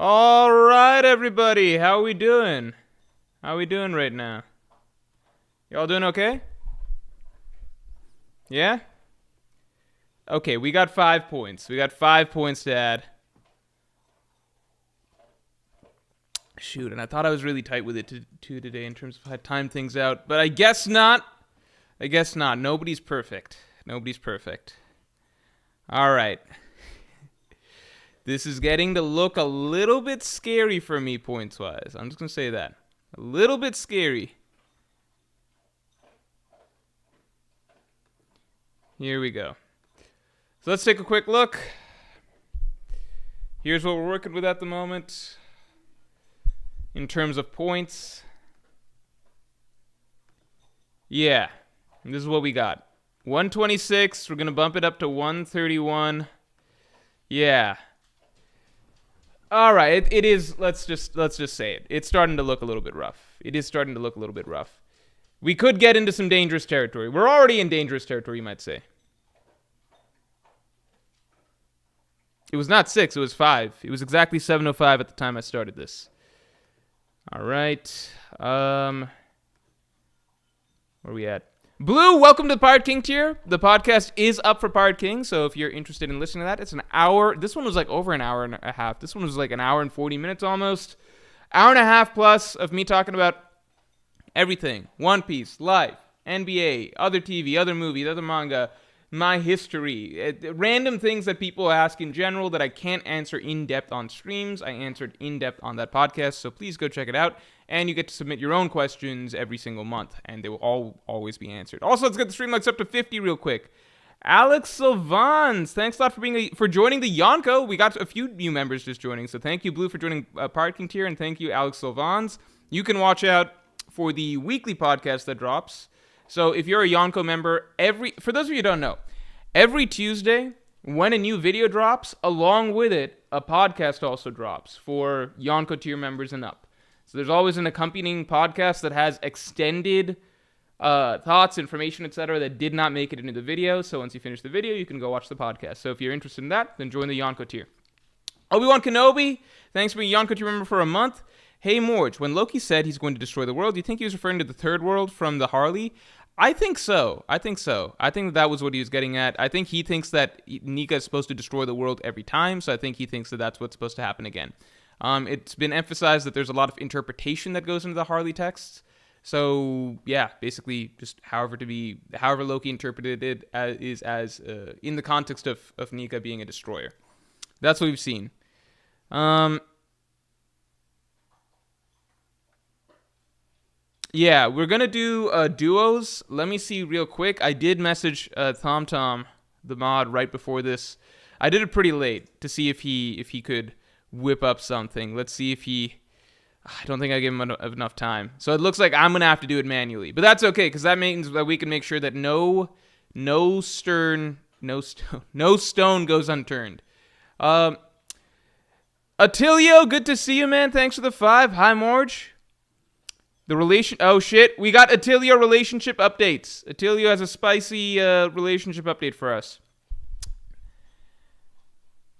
All right, everybody. How are we doing? How are we doing right now? Y'all doing okay? Yeah? Okay, we got 5 points. We got 5 points to add. Shoot, and I thought I was really tight with it today in terms of how I time things out, but I guess not. I guess not. Nobody's perfect. Nobody's perfect. All right. This is getting to look a little bit scary for me points-wise. I'm just going to say that. A little bit scary. Here we go. So let's take a quick look. Here's what we're working with at the moment in terms of points. Yeah, this is what we got. 126. We're going to bump it up to 131. Yeah. All right, it is. Let's just say it. It's starting to look a little bit rough. It is starting to look a little bit rough. We could get into some dangerous territory. We're already in dangerous territory, you might say. It was not 6, it was 5. It was exactly 7:05 at the time I started this. All right. Where are we at? Blue, welcome to the Pirate King tier. The podcast is up for Pirate King, so if you're interested in listening to that, it's an hour. This one was like over an hour and a half. This one was like an hour and 40 minutes almost. Hour and a half plus of me talking about everything. One Piece, life, NBA, other TV, other movies, other manga, my history. Random things that people ask in general that I can't answer in depth on streams. I answered in depth on that podcast, so please go check it out. And you get to submit your own questions every single month, and they will always be answered. Also, let's get the stream likes up to 50 real quick. Alex Sylvans, thanks a lot for joining the Yonko. We got a few new members just joining, so thank you, Blue, for joining Pirate King tier, and thank you, Alex Sylvans. You can watch out for the weekly podcast that drops. So if you're a Yonko member, for those of you who don't know, every Tuesday when a new video drops, along with it, a podcast also drops for Yonko tier members and up. So there's always an accompanying podcast that has extended thoughts, information, etc. that did not make it into the video. So once you finish the video, you can go watch the podcast. So if you're interested in that, then join the Yonko tier. Obi-Wan Kenobi, thanks for being a Yonko tier member for a month. Hey Morj, when Loki said he's going to destroy the world, do you think he was referring to the third world from the Harley? I think so. I think that was what he was getting at. I think he thinks that Nika is supposed to destroy the world every time, so I think he thinks that that's what's supposed to happen again. It's been emphasized that there's a lot of interpretation that goes into the Harley texts. So, yeah, basically just however Loki interpreted it is as in the context of Nika being a destroyer. That's what we've seen. Yeah, we're going to do duos. Let me see real quick. I did message TomTom, the mod, right before this. I did it pretty late to see if he could whip up something. Let's see if I don't think I gave him enough time. So it looks like I'm going to have to do it manually. But that's okay, because that means that we can make sure that no stone goes unturned. Attilio, good to see you, man. Thanks for the 5. Hi, Morj. Oh, shit. We got Attilio relationship updates. Attilio has a spicy relationship update for us.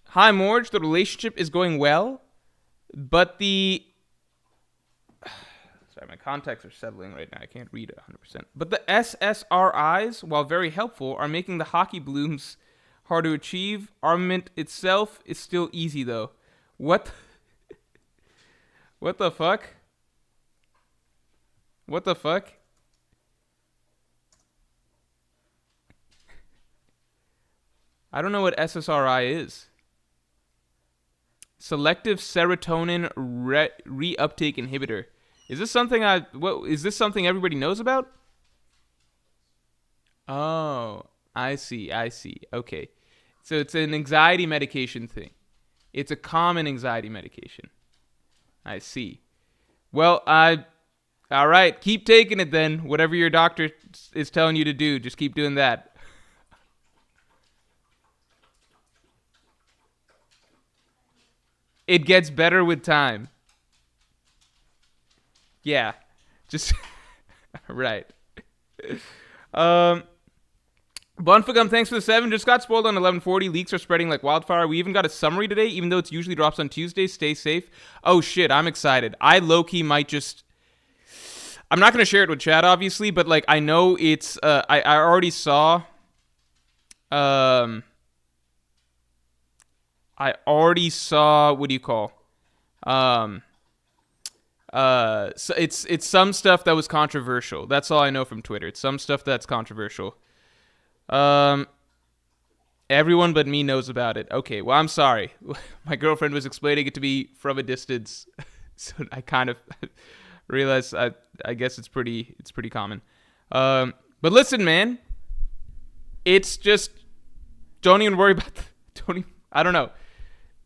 Hi, Morj. The relationship is going well, but Sorry, my contacts are settling right now. I can't read it 100%. But the SSRIs, while very helpful, are making the hockey blooms hard to achieve. Armament itself is still easy, though. What the fuck? What the fuck? I don't know what SSRI is. Selective serotonin reuptake inhibitor. Is this something is this something everybody knows about? Oh, I see. Okay. So it's an anxiety medication thing. It's a common anxiety medication. I see. Well, all right, keep taking it then. Whatever your doctor is telling you to do, just keep doing that. It gets better with time. Yeah, just right. But Bonfagum, thanks for the 7. Just got spoiled on 1140. Leaks are spreading like wildfire. We even got a summary today, even though it usually drops on Tuesday. Stay safe. Oh, shit. I'm excited. I low-key might just... I'm not going to share it with chat, obviously, but, like, I know it's... I already saw... I already saw... What do you call? So it's some stuff that was controversial. That's all I know from Twitter. It's some stuff that's controversial. Everyone but me knows about it. Okay, well, I'm sorry. My girlfriend was explaining it to me from a distance, so I kind of realized I guess it's pretty common. But listen, man, it's just don't even worry about I don't know.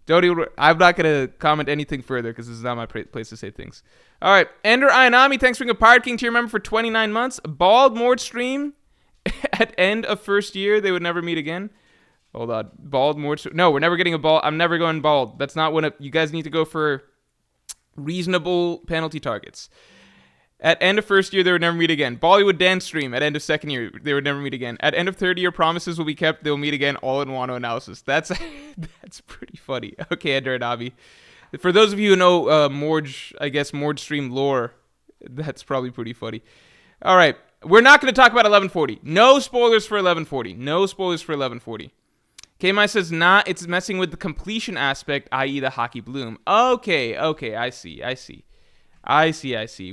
I'm not going to comment anything further because this is not my place to say things. All right. Ender Ayanami, thanks for being a Pirate King to your member for 29 months. Bald Morj stream at end of first year. They would never meet again. Hold on. Bald Morj. No, we're never getting a bald. I'm never going bald. That's not what you guys need to go for reasonable penalty targets. At end of first year, they would never meet again. Bollywood dance stream at end of second year, they would never meet again. At end of third year, promises will be kept. They'll meet again. All in Wano analysis. That's pretty funny. Okay, Ender and Abi. For those of you who know Morj stream lore, that's probably pretty funny. All right, we're not going to talk about 1140. No spoilers for 1140. No spoilers for 1140. K-My says, it's messing with the completion aspect, i.e. the hockey bloom. Okay, I see.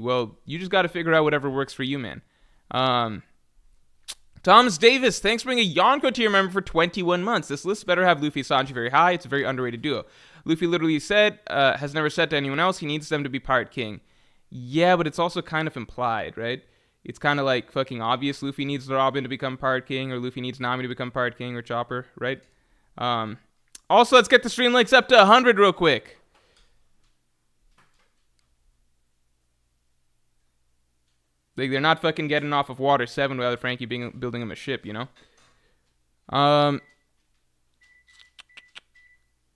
Well, you just got to figure out whatever works for you, man. Thomas Davis, thanks for bringing a Yonko to your member for 21 months. This list better have Luffy and Sanji very high. It's a very underrated duo. Luffy literally has never said to anyone else he needs them to be Pirate King. Yeah, but it's also kind of implied, right? It's kind of like fucking obvious Luffy needs Robin to become Pirate King, or Luffy needs Nami to become Pirate King, or Chopper, right? Also, let's get the stream likes up to 100 real quick. Like, they're not fucking getting off of Water 7 without Frankie building him a ship, you know?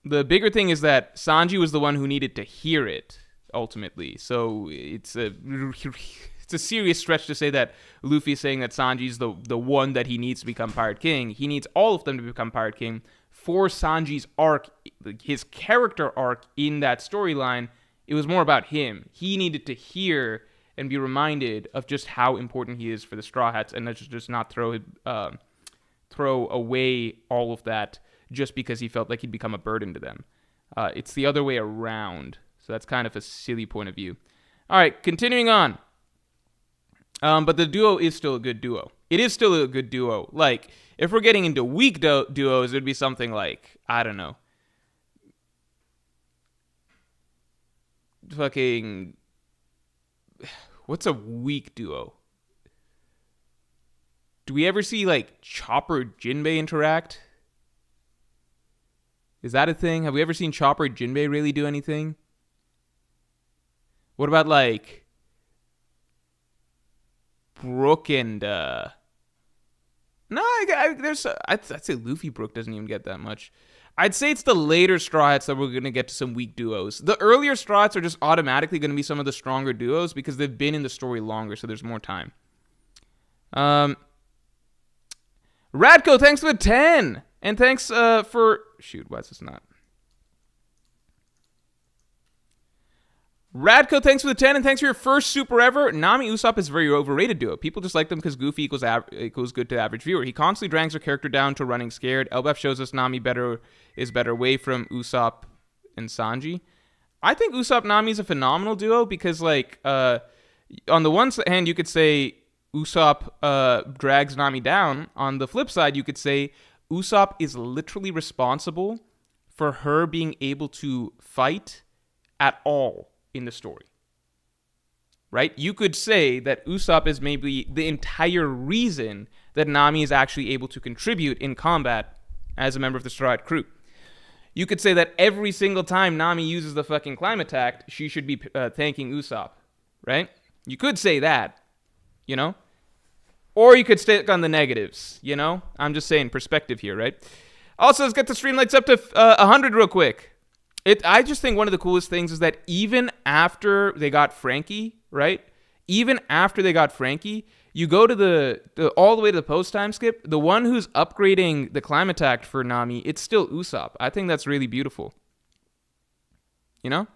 The bigger thing is that Sanji was the one who needed to hear it, ultimately. So it's a serious stretch to say that Luffy's saying that Sanji's the one that he needs to become Pirate King. He needs all of them to become Pirate King for Sanji's arc, his character arc in that storyline. It was more about him. He needed to hear and be reminded of just how important he is for the Straw Hats, and just not throw away all of that just because he felt like he'd become a burden to them. It's the other way around, so that's kind of a silly point of view. All right, continuing on. But the duo is still a good duo. It is still a good duo. Like, if we're getting into weak duos, it would be something like, I don't know, fucking... What's a weak duo? Do we ever see, like, Chopper Jinbei interact? Is that a thing? Have we ever seen Chopper Jinbei really do anything? What about, like, Brook and, No, I'd say Luffy Brook doesn't even get that much. I'd say it's the later Straw Hats that we're going to get to some weak duos. The earlier Straw Hats are just automatically going to be some of the stronger duos because they've been in the story longer, so there's more time. Radko, thanks for the 10! And thanks for... Shoot, why is this not... Radko, thanks for the 10, and thanks for your first super ever. Nami Usopp is a very overrated duo. People just like them because Goofy equals good to the average viewer. He constantly drags her character down to running scared. Elbaf shows us Nami is better away from Usopp and Sanji. I think Usopp Nami is a phenomenal duo because, like, on the one hand, you could say Usopp drags Nami down. On the flip side, you could say Usopp is literally responsible for her being able to fight at all in the story, right? You could say that Usopp is maybe the entire reason that Nami is actually able to contribute in combat as a member of the Straw Hat crew. You could say that every single time Nami uses the fucking climate attack, she should be thanking Usopp, right? You could say that, you know? Or you could stick on the negatives, you know? I'm just saying perspective here, right? Also, let's get the stream lights up to 100 real quick. I just think one of the coolest things is that even after they got Frankie, right? Even after they got Frankie, You go to the all the way to the post time skip. The one who's upgrading the climate attack for Nami, it's still Usopp. I think that's really beautiful. You know?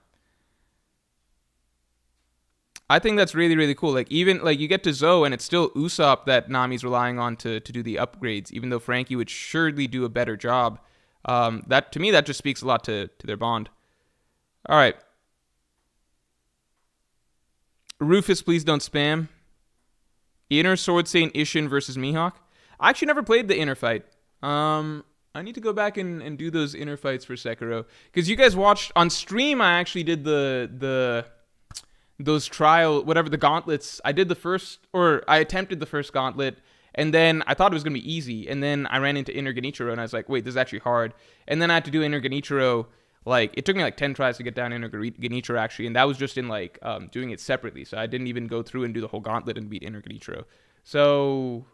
I think that's really, really cool. Like, even, like, you get to Zoe, and it's still Usopp that Nami's relying on to do the upgrades, even though Frankie would surely do a better job. That, to me, that just speaks a lot to their bond. All right. Rufus, please don't spam. Inner Sword Saint Ishin versus Mihawk. I actually never played the inner fight. I need to go back and do those inner fights for Sekiro. Because you guys watched, on stream, I actually did those the gauntlets. I attempted the first gauntlet, and then I thought it was going to be easy, and then I ran into Inner Genichiro, and I was like, wait, this is actually hard. And then I had to do Inner Genichiro, like, it took me like 10 tries to get down Inner Genichiro, actually, and that was just in, like, doing it separately, so I didn't even go through and do the whole gauntlet and beat Inner Genichiro. So,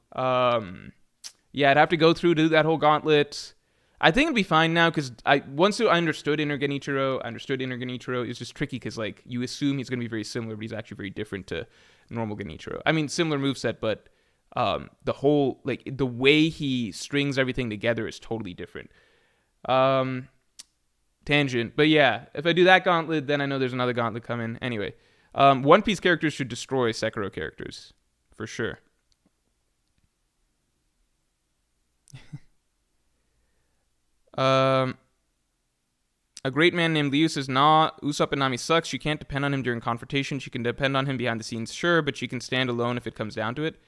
yeah, I'd have to go through, do that whole gauntlet. I think it'd be fine now, because once I understood Inner Genichiro, it's just tricky, because, like, you assume he's going to be very similar, but he's actually very different to normal Genichiro. I mean, similar moveset, but the whole, like, the way he strings everything together is totally different. Tangent. But yeah, if I do that gauntlet, then I know there's another gauntlet coming. Anyway, One Piece characters should destroy Sekiro characters, for sure. A great man named Liu says, nah, Usopp and Nami sucks. She can't depend on him during confrontation. She can depend on him behind the scenes, sure, but she can stand alone if it comes down to it.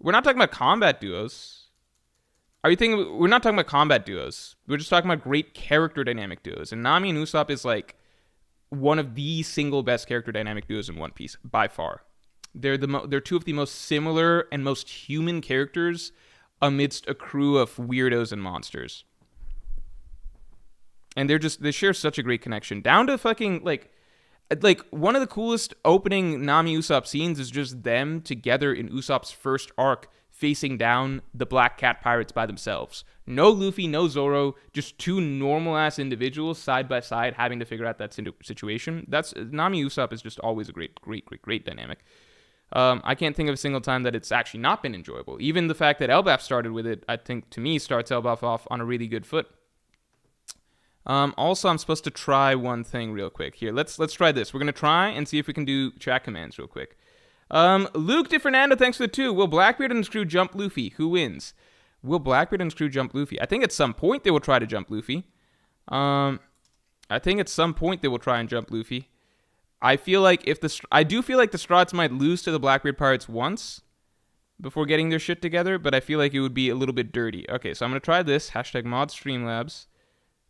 We're not talking about combat duos. Are you thinking, we're not talking about combat duos. We're just talking about great character dynamic duos. And Nami and Usopp is like one of the single best character dynamic duos in One Piece, by far. They're two of the most similar and most human characters amidst a crew of weirdos and monsters. And they share such a great connection. Down to fucking, like one of the coolest opening Nami Usopp scenes is just them together in Usopp's first arc facing down the Black Cat Pirates by themselves. No Luffy, no Zoro, just two normal-ass individuals side by side having to figure out that situation. Nami Usopp is just always a great dynamic. I can't think of a single time that it's actually not been enjoyable. Even the fact that Elbaf started with it, I think, to me, starts Elbaf off on a really good foot. Also, I'm supposed to try one thing real quick. Here, let's try this. We're going to try and see if we can do chat commands real quick. Luke DeFernando, thanks for the 2. Will Blackbeard and his crew jump Luffy? Who wins? Will Blackbeard and his crew jump Luffy? I think at some point they will try to jump Luffy. I think at some point they will try and jump Luffy. I do feel like the Strats might lose to the Blackbeard Pirates once before getting their shit together, but I feel like it would be a little bit dirty. Okay, so I'm going to try this. #ModStreamlabs.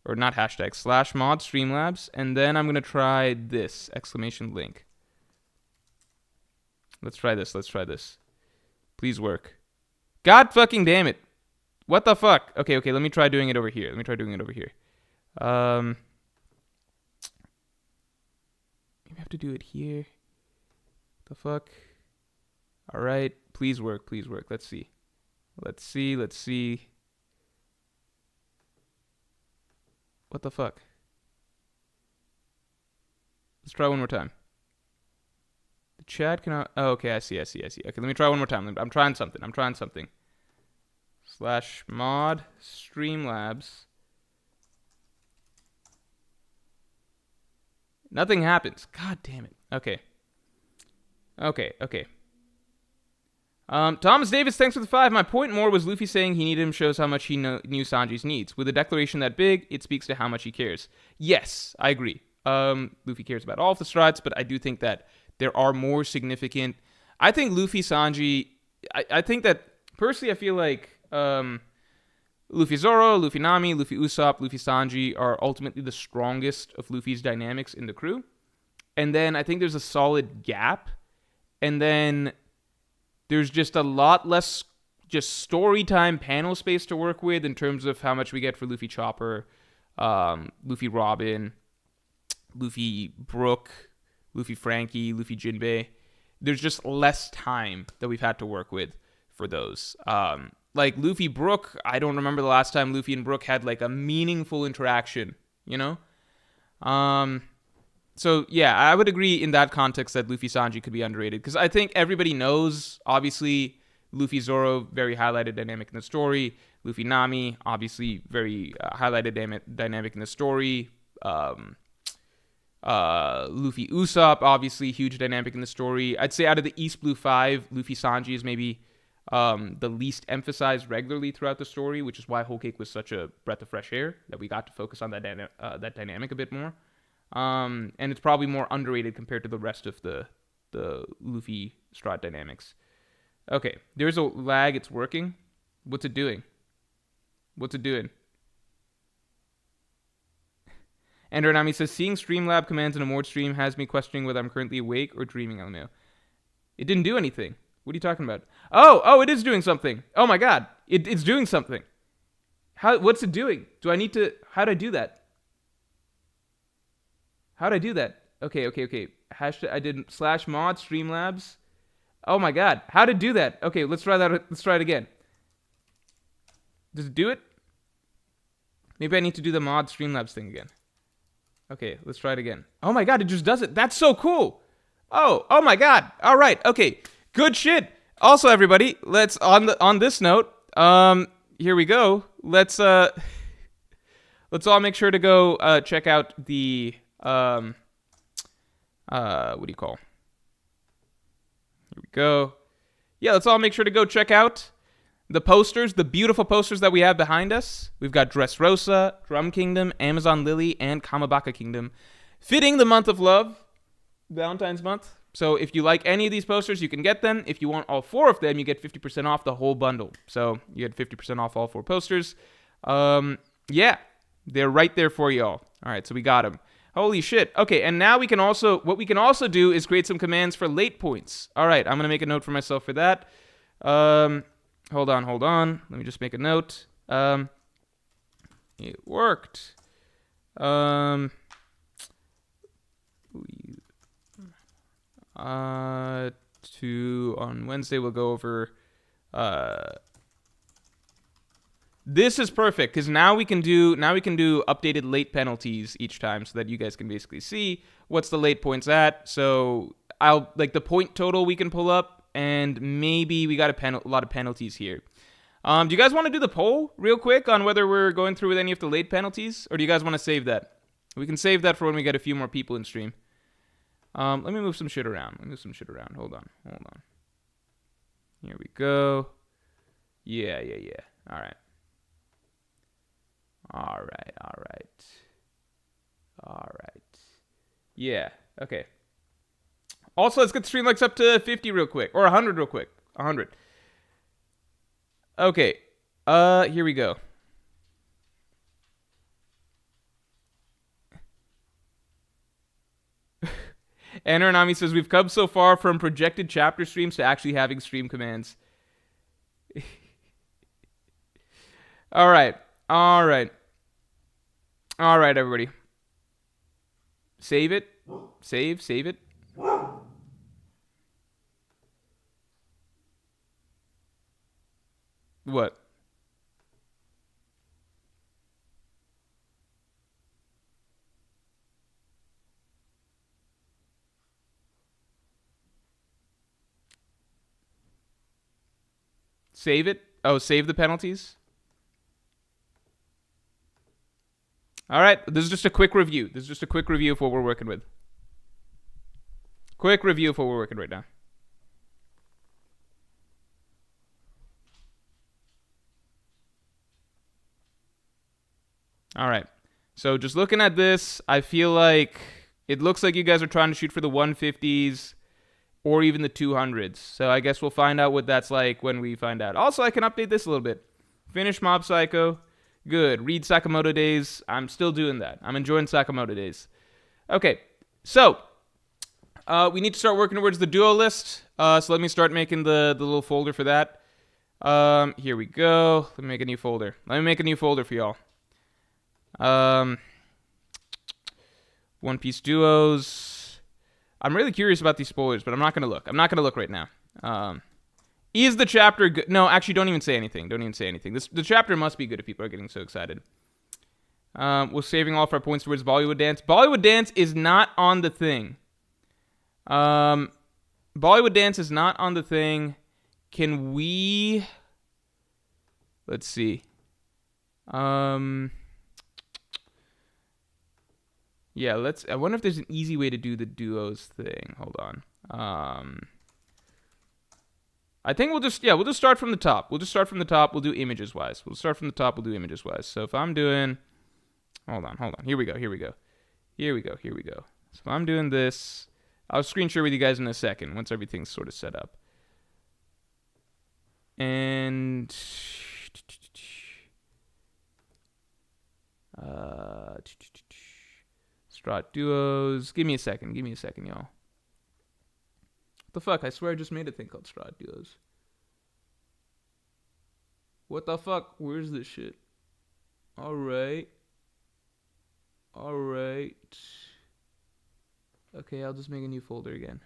Or not hashtag, /ModStreamlabs. And then I'm going to try this, ! Let's try this. Please work. God fucking damn it. What the fuck? Okay, let me try doing it over here. Maybe I have to do it here. The fuck? Alright, please work. Let's see. What the fuck? Let's try one more time. The chat cannot... Oh, okay, I see. Okay, let me try one more time. I'm trying something. /ModStreamlabs. Nothing happens. God damn it. Okay. Thomas Davis, thanks for the 5. My point more was Luffy saying he needed him shows how much he knew Sanji's needs. With a declaration that big, it speaks to how much he cares. Yes, I agree. Luffy cares about all of the Strats, but I do think that there are more significant... I think Luffy, Sanji... I think that, personally, I feel like Luffy Zoro, Luffy Nami, Luffy Usopp, Luffy Sanji are ultimately the strongest of Luffy's dynamics in the crew. And then I think there's a solid gap. And then... there's just a lot less just story time panel space to work with in terms of how much we get for Luffy Chopper, Luffy Robin, Luffy Brook, Luffy Frankie, Luffy Jinbei. There's just less time that we've had to work with for those. Like Luffy Brook, I don't remember the last time Luffy and Brook had like a meaningful interaction, you know? So, yeah, I would agree in that context that Luffy Sanji could be underrated. Because I think everybody knows, obviously, Luffy Zoro, very highlighted dynamic in the story. Luffy Nami, obviously very highlighted dynamic in the story. Luffy Usopp, obviously huge dynamic in the story. I'd say out of the East Blue 5, Luffy Sanji is maybe the least emphasized regularly throughout the story, which is why Whole Cake was such a breath of fresh air, that we got to focus on that dynamic a bit more. And it's probably more underrated compared to the rest of the Luffy Strahd dynamics. Okay, there's a lag. It's working. What's it doing? Ender Nami says, seeing Streamlab commands in a Morj stream has me questioning whether I'm currently awake or dreaming, LMAO. It didn't do anything. What are you talking about? Oh, it is doing something. Oh my god. It's doing something. What's it doing? How'd I do that? Okay. I did /mod Streamlabs. Oh my god. How'd it do that? Okay, let's try that. Let's try it again. Does it do it? Maybe I need to do the mod Streamlabs thing again. Okay, let's try it again. Oh my god, it just does it. That's so cool. Oh my god. All right. Okay. Good shit. Also, everybody, let's on this note, here we go. Let's all make sure to go check out the what do you call? Here we go. Yeah, let's all make sure to go check out the posters, the beautiful posters that we have behind us. We've got Dressrosa, Drum Kingdom, Amazon Lily, and Kamabaka Kingdom. Fitting the month of love, Valentine's month. So if you like any of these posters, you can get them. If you want all 4 of them, you get 50% off the whole bundle. So you get 50% off all 4 posters. Yeah, they're right there for y'all. All right, so we got them. Holy shit. Okay, and now what we can also do is create some commands for late points. All right, I'm going to make a note for myself for that. Hold on. Let me just make a note. It worked. On Wednesday we'll go over. This is perfect because now we can do updated late penalties each time so that you guys can basically see what's the late points at. So I'll like the point total we can pull up. And maybe we got a lot of penalties here. Do you guys want to do the poll real quick on whether we're going through with any of the late penalties? Or do you guys want to save that? We can save that for when we get a few more people in stream. Let me move some shit around. Hold on. Here we go. Yeah. All right. Yeah, okay. Also, let's get the stream likes up to 50 real quick. Or 100 real quick. 100. Okay. Here we go. Anarnami says, we've come so far from projected chapter streams to actually having stream commands. All right, everybody. Save it. Save it. What? Save it? Oh, save the penalties? All right, this is just a quick review. Of what we're working with. Quick review of what we're working right now. All right. So just looking at this, I feel like it looks like you guys are trying to shoot for the 150s or even the 200s. So I guess we'll find out what that's like when we find out. Also, I can update this a little bit. Finish Mob Psycho. Good. Read Sakamoto Days. I'm still doing that. I'm enjoying Sakamoto Days. Okay. So we need to start working towards the duo list. So let me start making the little folder for that. Here we go. Let me make a new folder. For y'all. One Piece duos. I'm really curious about these spoilers, but I'm not gonna look right now. Is the chapter good? No, actually, don't even say anything. The chapter must be good if people are getting so excited. We're saving all of our points towards Bollywood Dance. Bollywood Dance is not on the thing. can we... Let's see. Yeah, I wonder if there's an easy way to do the duos thing. Hold on. I think we'll just start from the top. We'll do images wise. So if I'm doing, hold on. Here we go. So if I'm doing this, I'll screen share with you guys in a second once everything's sort of set up. And Strat Duos. Give me a second, y'all. What the fuck? I swear I just made a thing called Strat Duos. What the fuck? Where's this shit? Alright. Okay, I'll just make a new folder again.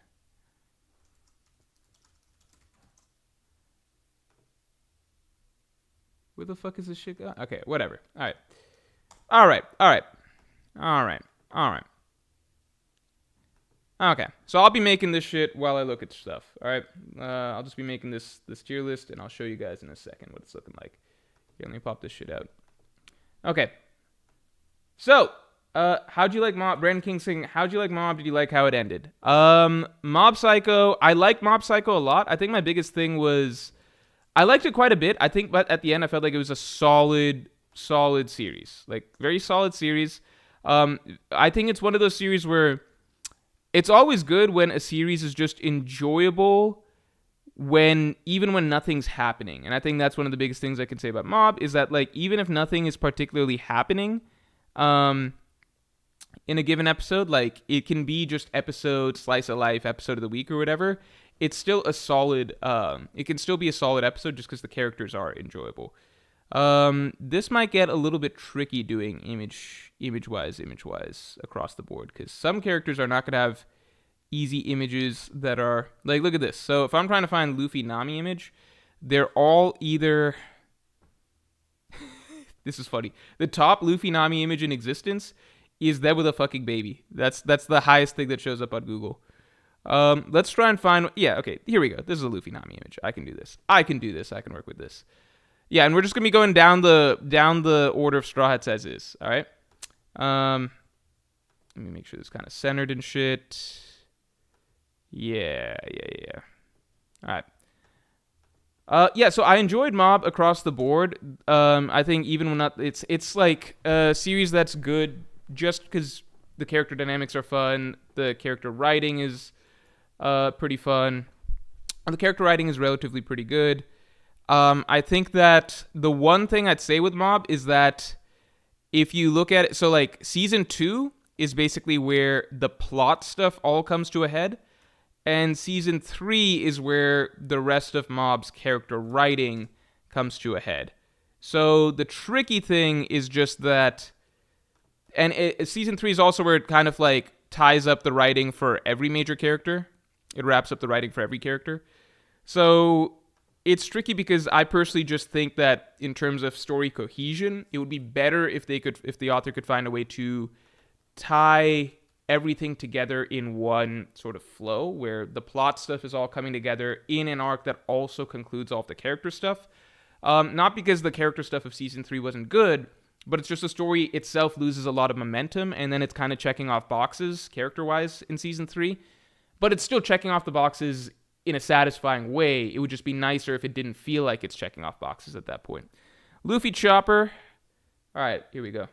Where the fuck is this shit going? Okay, whatever. Alright. Okay, so I'll be making this shit while I look at stuff. Alright, I'll just be making this tier list, and I'll show you guys in a second what it's looking like. Here, let me pop this shit out. Okay. So, how'd you like Mob? Brandon King saying, how'd you like Mob? Did you like how it ended? Mob Psycho, I like Mob Psycho a lot. I think my biggest thing was, I liked it quite a bit. I think, but at the end, I felt like it was a solid series. Like, very solid series. I think it's one of those series where it's always good when a series is just enjoyable even when nothing's happening. And I think that's one of the biggest things I can say about Mob is that, like, even if nothing is particularly happening in a given episode, like, it can be just episode, slice of life, episode of the week or whatever, it's still a solid, it can still be a solid episode just because the characters are enjoyable. This might get a little bit tricky doing image-wise across the board, because some characters are not going to have easy images that are, like, look at this. So if I'm trying to find Luffy Nami image, they're all either, this is funny, the top Luffy Nami image in existence is them with a fucking baby. That's the highest thing that shows up on Google. Let's try and find, yeah, okay, here we go. This is a Luffy Nami image. I can do this. I can work with this. Yeah, and we're just gonna be going down the order of Straw Hats as is. All right. Let me make sure this kind of centered and shit. Yeah. All right. Yeah. So I enjoyed Mob across the board. I think even when not, it's like a series that's good just because the character dynamics are fun. The character writing is pretty fun. The character writing is relatively pretty good. I think that the one thing I'd say with Mob is that if you look at it, so like season 2 is basically where the plot stuff all comes to a head, and season 3 is where the rest of Mob's character writing comes to a head. So the tricky thing is just that, and season 3 is also where it kind of like ties up the writing for every major character. It wraps up the writing for every character. So it's tricky because I personally just think that in terms of story cohesion, it would be better if the author could find a way to tie everything together in one sort of flow where the plot stuff is all coming together in an arc that also concludes all of the character stuff. Not because the character stuff of season 3 wasn't good, but it's just the story itself loses a lot of momentum, and then it's kind of checking off boxes character-wise in season 3. But it's still checking off the boxes in a satisfying way. It would just be nicer if it didn't feel like it's checking off boxes at that point. Luffy Chopper. All right, here we go.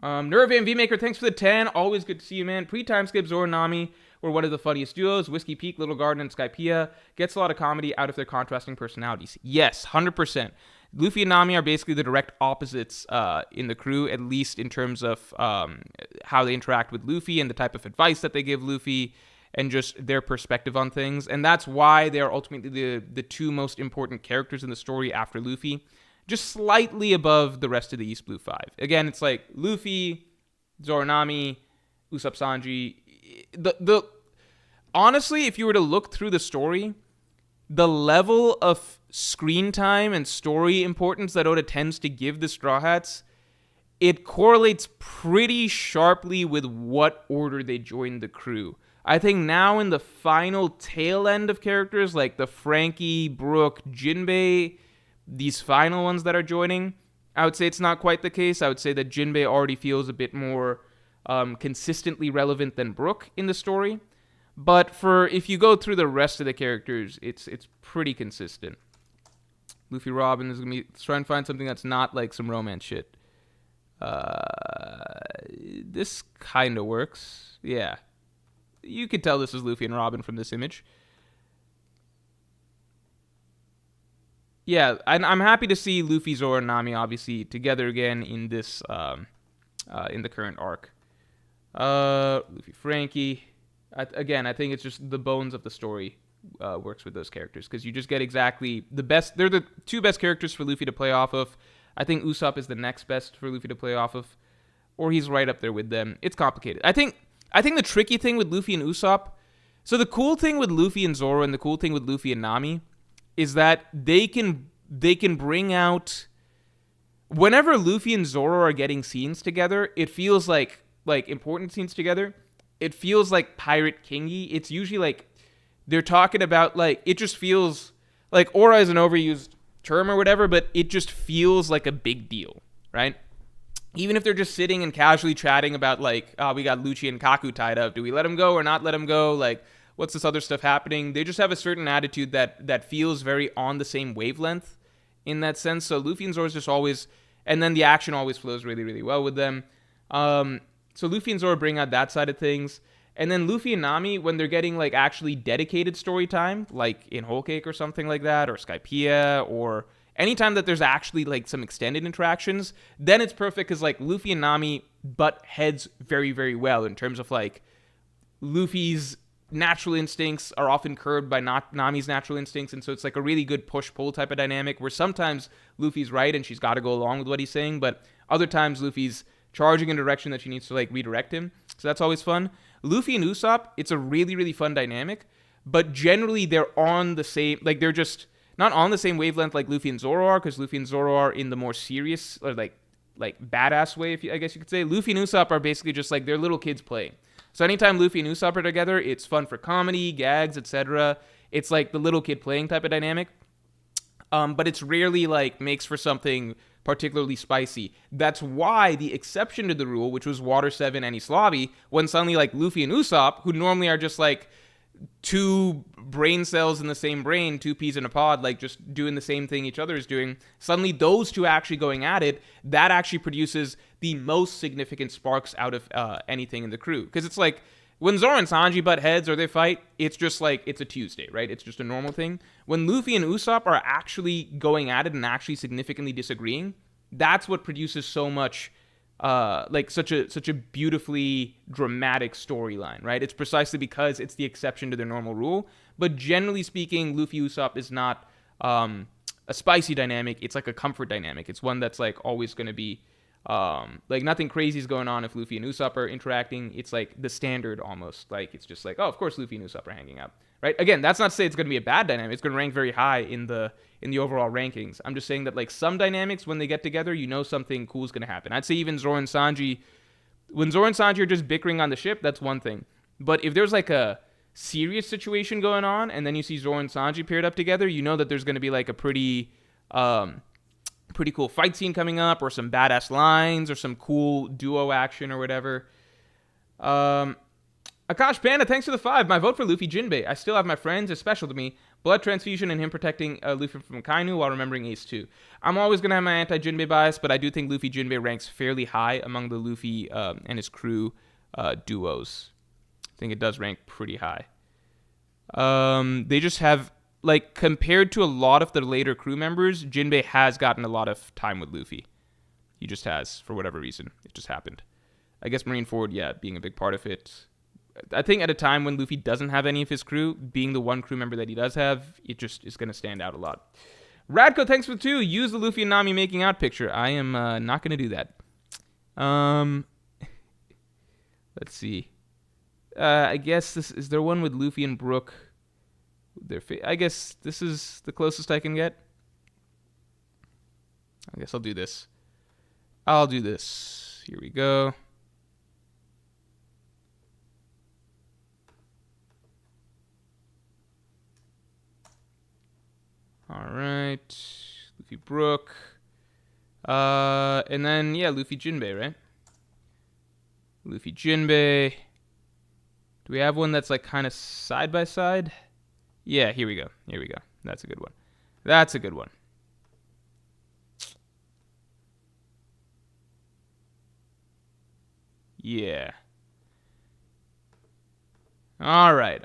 Nervan V-Maker, thanks for the 10. Always good to see you, man. Pre-time skip, Zoro and Nami were one of the funniest duos. Whiskey Peak, Little Garden, and Skypiea gets a lot of comedy out of their contrasting personalities. Yes, 100%. Luffy and Nami are basically the direct opposites in the crew, at least in terms of how they interact with Luffy and the type of advice that they give Luffy, and just their perspective on things. And that's why they are ultimately the two most important characters in the story after Luffy, just slightly above the rest of the East Blue Five. Again, it's like Luffy, Zoranami, Usopp Sanji. Honestly, if you were to look through the story, the level of screen time and story importance that Oda tends to give the Straw Hats, it correlates pretty sharply with what order they join the crew. I think now in the final tail end of characters, like the Frankie, Brook, Jinbei, these final ones that are joining, I would say it's not quite the case. I would say that Jinbei already feels a bit more consistently relevant than Brook in the story. But for if you go through the rest of the characters, it's pretty consistent. Luffy Robin is gonna be trying to find something that's not like some romance shit. This kind of works. Yeah. You could tell this is Luffy and Robin from this image. Yeah, I'm happy to see Luffy, Zoro, and Nami obviously together again in this in the current arc. Luffy, Frankie. I think it's just the bones of the story works with those characters because you just get exactly the best. They're the two best characters for Luffy to play off of. I think Usopp is the next best for Luffy to play off of, or he's right up there with them. It's complicated. I think the tricky thing with Luffy and Usopp. So the cool thing with Luffy and Zoro and the cool thing with Luffy and Nami is that they can bring out whenever Luffy and Zoro are getting scenes together, it feels like important scenes together. It feels like Pirate Kingy. It's usually like they're talking about like it just feels like aura is an overused term or whatever, but it just feels like a big deal, right? Even if they're just sitting and casually chatting about like, we got Lucci and Kaku tied up. Do we let him go or not let him go? Like, what's this other stuff happening? They just have a certain attitude that feels very on the same wavelength in that sense. So Luffy and Zoro is just always, and then the action always flows really, really well with them. So Luffy and Zoro bring out that side of things. And then Luffy and Nami, when they're getting like actually dedicated story time, like in Whole Cake or something like that, or Skypiea, or anytime that there's actually like some extended interactions, then it's perfect because like Luffy and Nami butt heads very, very well in terms of like Luffy's natural instincts are often curbed by Nami's natural instincts, and so it's like a really good push-pull type of dynamic where sometimes Luffy's right and she's got to go along with what he's saying, but other times Luffy's charging in a direction that she needs to like redirect him. So that's always fun. Luffy and Usopp, it's a really, really fun dynamic, but generally they're on the same, like they're just not on the same wavelength like Luffy and Zoro are, because Luffy and Zoro are in the more serious or like badass way, I guess you could say. Luffy and Usopp are basically just like they're little kids playing. So anytime Luffy and Usopp are together, it's fun for comedy, gags, etc. It's like the little kid playing type of dynamic. But it's rarely like makes for something particularly spicy. That's why the exception to the rule, which was Water 7 and Islavi, when suddenly like Luffy and Usopp, who normally are just like two brain cells in the same brain, two peas in a pod, like just doing the same thing each other is doing, suddenly those two actually going at it, that actually produces the most significant sparks out of anything in the crew. Because it's like, when Zoro and Sanji butt heads or they fight, it's just like, it's a Tuesday, right? It's just a normal thing. When Luffy and Usopp are actually going at it and actually significantly disagreeing, that's what produces so much, such a beautifully dramatic storyline, right? It's precisely because it's the exception to their normal rule. But generally speaking, Luffy Usopp is not a spicy dynamic. It's like a comfort dynamic. It's one that's like always going to be like nothing crazy is going on if Luffy and Usopp are interacting. It's like the standard almost. Like it's just like, oh, of course Luffy and Usopp are hanging out, right? Again, that's not to say it's going to be a bad dynamic. It's going to rank very high in the overall rankings. I'm just saying that like some dynamics when they get together, you know something cool is going to happen. I'd say even Zoro and Sanji, when Zoro and Sanji are just bickering on the ship, that's one thing. But if there's like a serious situation going on and then you see Zoro and Sanji paired up together, you know that there's going to be like a pretty cool fight scene coming up, or some badass lines, or some cool duo action or whatever. Akash Panda, thanks for the 5. My vote for Luffy Jinbei. I still have my friends, is special to me. Blood transfusion and him protecting Luffy from Kainu while remembering Ace 2. I'm always going to have my anti-Jinbei bias, but I do think Luffy Jinbei ranks fairly high among the Luffy and his crew duos. I think it does rank pretty high. They just have, like, compared to a lot of the later crew members, Jinbei has gotten a lot of time with Luffy. He just has, for whatever reason. It just happened. I guess Marineford, yeah, being a big part of it. I think at a time when Luffy doesn't have any of his crew, being the one crew member that he does have, it just is going to stand out a lot. Radko, thanks for the 2. Use the Luffy and Nami making out picture. I am not going to do that. Let's see. I guess this is there one with Luffy and Brook. I guess this is the closest I can get. I guess I'll do this. Here we go. Knight, Luffy Brook, and then, yeah, Luffy Jinbei, right? Luffy Jinbei. Do we have one that's like kind of side by side? Yeah, here we go. Here we go. That's a good one. That's a good one. Yeah. All right.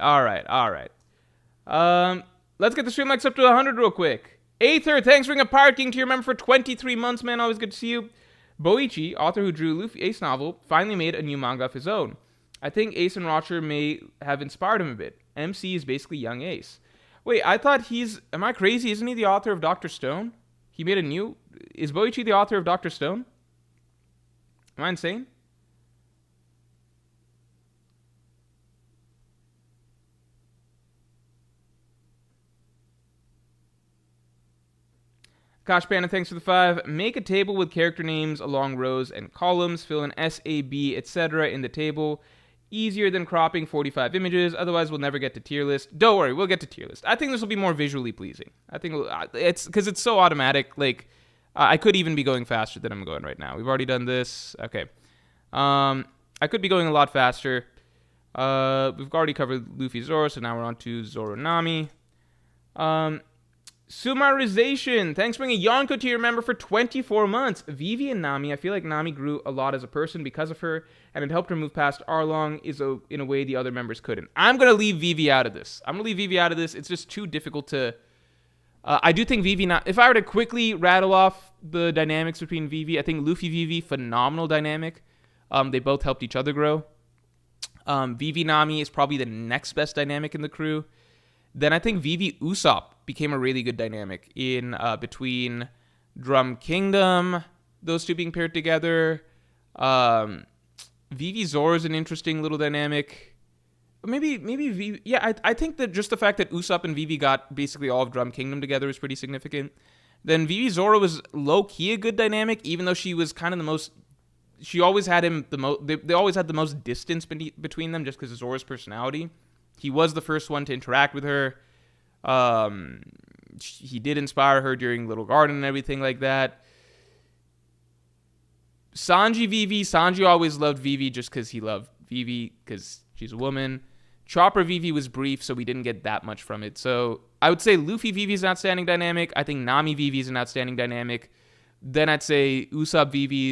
Let's get the stream likes up to 100 real quick. Aether, thanks for being a Pirate King tier member for 23 months, man. Always good to see you. Boichi, author who drew Luffy Ace novel, finally made a new manga of his own. I think Ace and Roger may have inspired him a bit. MC is basically young Ace. Wait, I thought am I crazy? Isn't he the author of Dr. Stone? He made is Boichi the author of Dr. Stone? Am I insane? Kosh Panda, thanks for the 5. Make a table with character names along rows and columns. Fill in S, A, B, etc. in the table. Easier than cropping 45 images. Otherwise, we'll never get to tier list. Don't worry, we'll get to tier list. I think this will be more visually pleasing. I think it's because it's so automatic. Like, I could even be going faster than I'm going right now. We've already done this. Okay. I could be going a lot faster. We've already covered Luffy Zoro, so now we're on to Zoro Nami. Summarization. Thanks for bringing Yonko to your member for 24 months. Vivi and Nami. I feel like Nami grew a lot as a person because of her, and it helped her move past Arlong in a way the other members couldn't. I'm going to leave Vivi out of this. It's just too difficult to... I do think Vivi... If I were to quickly rattle off the dynamics between Vivi, I think Luffy Vivi, phenomenal dynamic. They both helped each other grow. Vivi Nami is probably the next best dynamic in the crew. Then I think Vivi Usopp became a really good dynamic in between Drum Kingdom, those two being paired together. Vivi Zoro is an interesting little dynamic. Maybe Vivi... Yeah, I think that just the fact that Usopp and Vivi got basically all of Drum Kingdom together is pretty significant. Then Vivi Zoro was low-key a good dynamic, even though she was kind of the most... She always had him the most... They always had the most distance between them just because of Zoro's personality. He was the first one to interact with her. He did inspire her during Little Garden and everything like that. Sanji always loved Vivi just because he loved Vivi because she's a woman. Chopper Vivi was brief, so we didn't get that much from it. So I would say Luffy Vivi is an outstanding dynamic. I think Nami Vivi is an outstanding dynamic. Then I'd say Usopp Vivi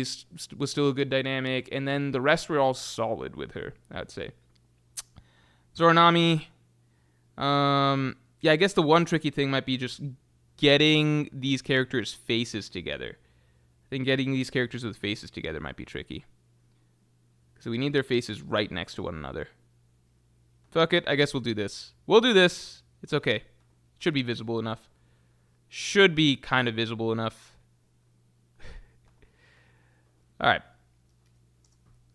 was still a good dynamic. And then the rest were all solid with her, I'd say. Zoranami, yeah, I guess the one tricky thing might be just getting these characters' faces together. I think getting these characters with faces together might be tricky. So we need their faces right next to one another. Fuck it, I guess we'll do this. It's okay. Should be visible enough. Should be kind of visible enough. Alright.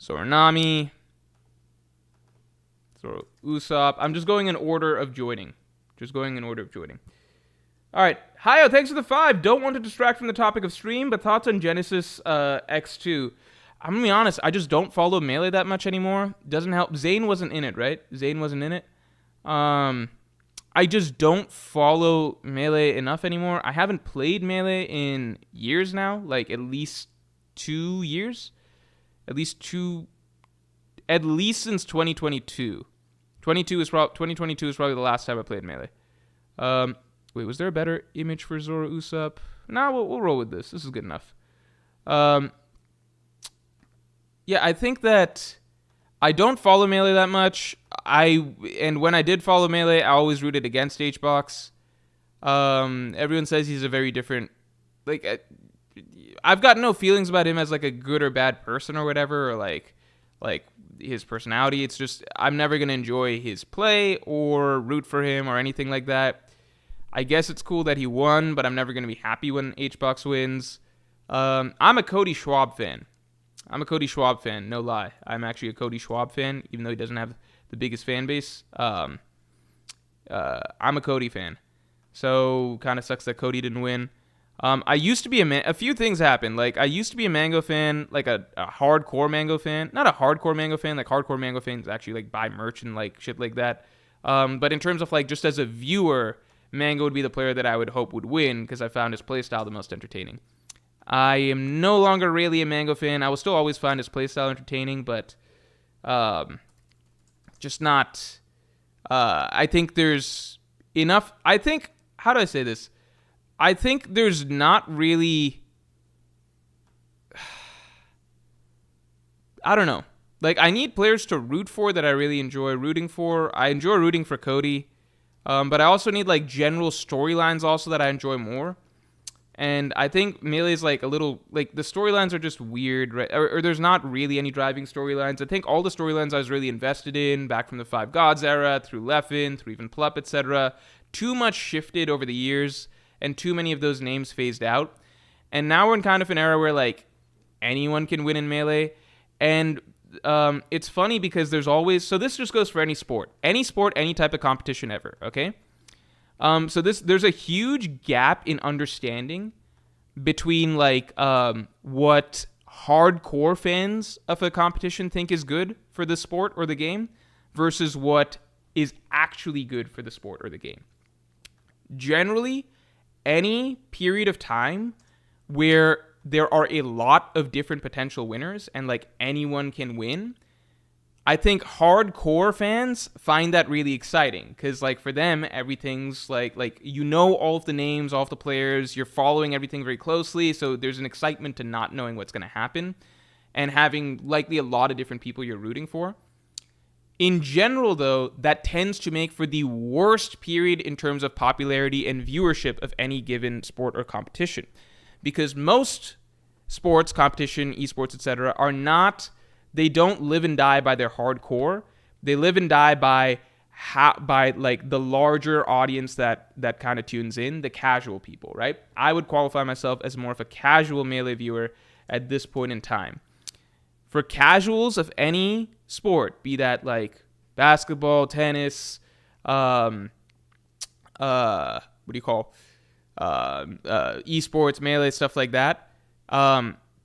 Zoranami. Zoro Usopp. I'm just going in order of joining. Alright. Hayo, thanks for the 5. Don't want to distract from the topic of stream, but thoughts on Genesis X2. I'm going to be honest, I just don't follow Melee that much anymore. Doesn't help. Zane wasn't in it, right? I just don't follow Melee enough anymore. I haven't played Melee in years now. Like, at least 2 years. At least since 2022. 2022 is probably the last time I played Melee. Wait, was there a better image for Zoro Usopp? Nah, we'll roll with this. This is good enough. Yeah, I think that I don't follow Melee that much. And when I did follow Melee, I always rooted against HBox. Everyone says he's a very different... Like, I've got no feelings about him as, like, a good or bad person or whatever, or, like his personality. It's just I'm never going to enjoy his play or root for him or anything like that. I guess it's cool that he won, but I'm never going to be happy when HBox wins. I'm a Cody Schwab fan. No lie. I'm actually a Cody Schwab fan, even though he doesn't have the biggest fan base. I'm a Cody fan. So kind of sucks that Cody didn't win. I used to be a few things happened. Like, I used to be a Mango fan, like a hardcore Mango fan. Not a hardcore Mango fan. Like, hardcore Mango fans actually, like, buy merch and, like, shit like that. But in terms of, like, just as a viewer, Mango would be the player that I would hope would win because I found his playstyle the most entertaining. I am no longer really a Mango fan. I will still always find his playstyle entertaining, but just not... I think there's enough... How do I say this? I think there's not really... I don't know. Like, I need players to root for that I really enjoy rooting for. I enjoy rooting for Cody. But I also need, like, general storylines also that I enjoy more. And I think Melee's, like, a little... Like, the storylines are just weird, right? Or there's not really any driving storylines. I think all the storylines I was really invested in, back from the Five Gods era, through Leffen, through even Plup, etc., too much shifted over the years, and too many of those names phased out. And now we're in kind of an era where, like, anyone can win in Melee. And it's funny because there's always... So this just goes for any sport, any type of competition ever, okay? So there's a huge gap in understanding between, like, what hardcore fans of a competition think is good for the sport or the game versus what is actually good for the sport or the game. Generally, any period of time where there are a lot of different potential winners and, like, anyone can win, I think hardcore fans find that really exciting because, like, for them, everything's like you know all of the names, all of the players, you're following everything very closely, so there's an excitement to not knowing what's going to happen and having likely a lot of different people you're rooting for. In general, though, that tends to make for the worst period in terms of popularity and viewership of any given sport or competition. Because most sports, competition, esports, etc., are not... They don't live and die by their hardcore. They live and die by like the larger audience that kind of tunes in, the casual people, right? I would qualify myself as more of a casual Melee viewer at this point in time. For casuals of any sport, be that like basketball, tennis, esports, Melee, stuff like that,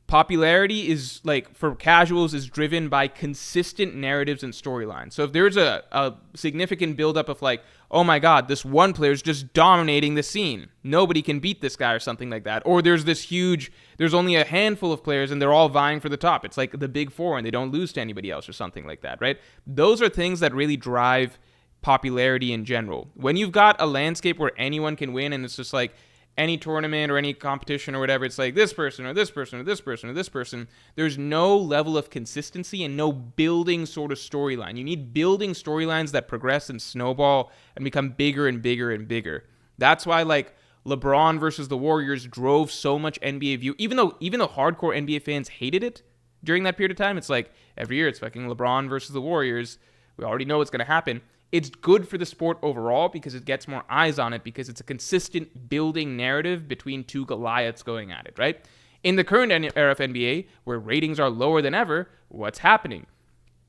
popularity is, like, for casuals, is driven by consistent narratives and storylines. So if there's a significant buildup of, like, oh my god, this one player's just dominating the scene, nobody can beat this guy or something like that, or there's only a handful of players and they're all vying for the top, it's like the big four and they don't lose to anybody else or something like that, right? Those are things that really drive popularity in general. When you've got a landscape where anyone can win and it's just like any tournament or any competition or whatever, it's like this person or this person or this person or this person, there's no level of consistency and no building sort of storyline. You need building storylines that progress and snowball and become bigger and bigger and bigger. That's why, like, LeBron versus the Warriors drove so much NBA view. Even though hardcore NBA fans hated it during that period of time, it's like every year it's fucking LeBron versus the Warriors. We already know what's going to happen. It's good for the sport overall because it gets more eyes on it because it's a consistent building narrative between two Goliaths going at it, right? In the current era of NBA, where ratings are lower than ever, what's happening?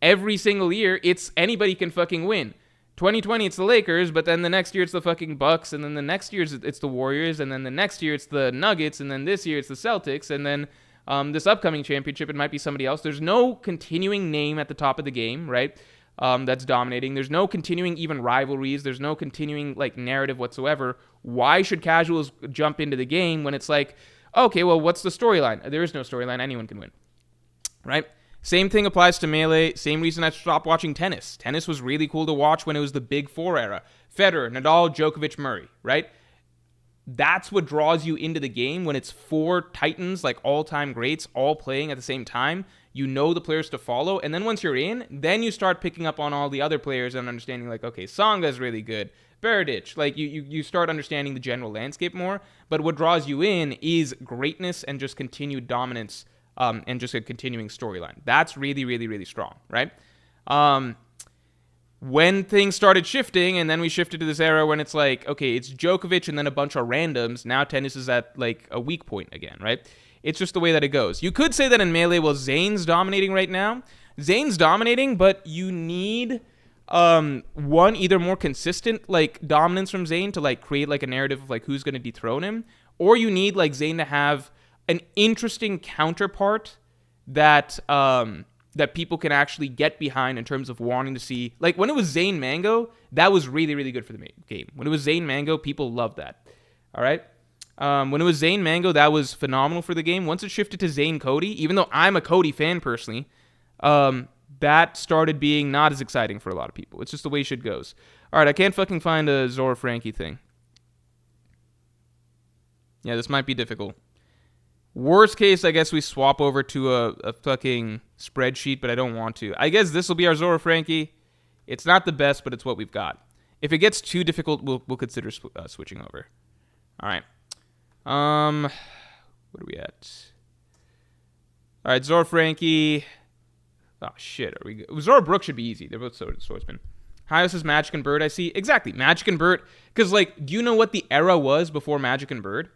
Every single year, it's anybody can fucking win. 2020, it's the Lakers, but then the next year it's the fucking Bucks, and then the next year it's the Warriors, and then the next year it's the Nuggets, and then this year it's the Celtics, and then this upcoming championship, it might be somebody else. There's no continuing name at the top of the game, right? That's dominating. There's no continuing even rivalries. There's no continuing, like, narrative whatsoever. Why should casuals jump into the game when it's like, okay, well, what's the storyline? There is no storyline. Anyone can win, right? Same thing applies to Melee. Same reason I stopped watching tennis. Tennis was really cool to watch when it was the Big Four era. Federer, Nadal, Djokovic, Murray, right? That's what draws you into the game when it's four titans, like all-time greats, all playing at the same time. You know the players to follow, and then once you're in, then you start picking up on all the other players and understanding, like, okay, Sanga's really good, Berdych, like, you start understanding the general landscape more, but what draws you in is greatness and just continued dominance, and just a continuing storyline. That's really, really, really strong, right? When things started shifting, and then we shifted to this era when it's like, okay, it's Djokovic and then a bunch of randoms, now tennis is at, like, a weak point again, right? It's just the way that it goes. You could say that in Melee, well, Zayn's dominating right now. Zayn's dominating, but you need one, either more consistent, like, dominance from Zayn to, like, create, like, a narrative of, like, who's going to dethrone him, or you need, like, Zayn to have an interesting counterpart that that people can actually get behind in terms of wanting to see. Like, when it was Zane Mango, that was really, really good for the game. When it was Zane Mango, people loved that. All right? When it was Zane Mango, that was phenomenal for the game. Once it shifted to Zane Cody, even though I'm a Cody fan personally, that started being not as exciting for a lot of people. It's just the way shit goes. All right, I can't fucking find a Zora Frankie thing. Yeah, this might be difficult. Worst case, I guess we swap over to a fucking spreadsheet, but I don't want to. I guess this will be our Zora Frankie. It's not the best, but it's what we've got. If it gets too difficult, we'll consider switching over. All right. What are we at? All right, Zora Frankie. Oh, shit. Zora Brooke should be easy. They're both swordsmen. Hyos is Magic and Bird, I see. Exactly. Magic and Bird. Because, like, do you know what the era was before Magic and Bird?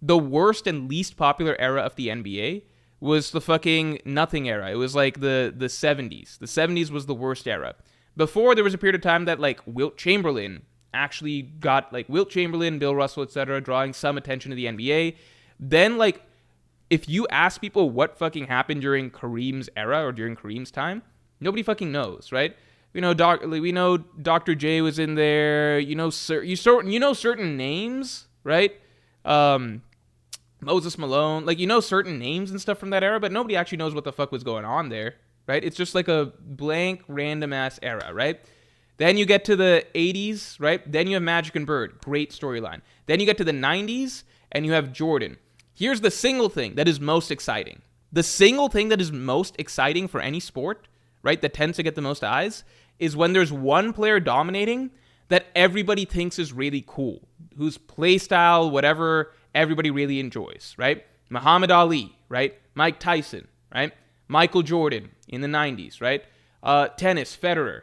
The worst and least popular era of the NBA was the fucking nothing era. It was like the 70s. The 70s was the worst era. Before, there was a period of time that, like, Wilt Chamberlain actually got, like, Wilt Chamberlain, Bill Russell, etc., drawing some attention to the NBA. Then, like, if you ask people what fucking happened during Kareem's era or during Kareem's time, nobody fucking knows, right? We know Dr. J was in there. You know certain names, right? Moses Malone, like, you know certain names and stuff from that era, but nobody actually knows what the fuck was going on there, right? It's just like a blank, random-ass era, right? Then you get to the 80s, right? Then you have Magic and Bird. Great storyline. Then you get to the 90s, and you have Jordan. Here's the single thing that is most exciting. The single thing that is most exciting for any sport, right, that tends to get the most eyes, is when there's one player dominating that everybody thinks is really cool, whose play style, whatever, everybody really enjoys, right? Muhammad Ali, right? Mike Tyson, right? Michael Jordan in the 90s, right? Tennis, Federer.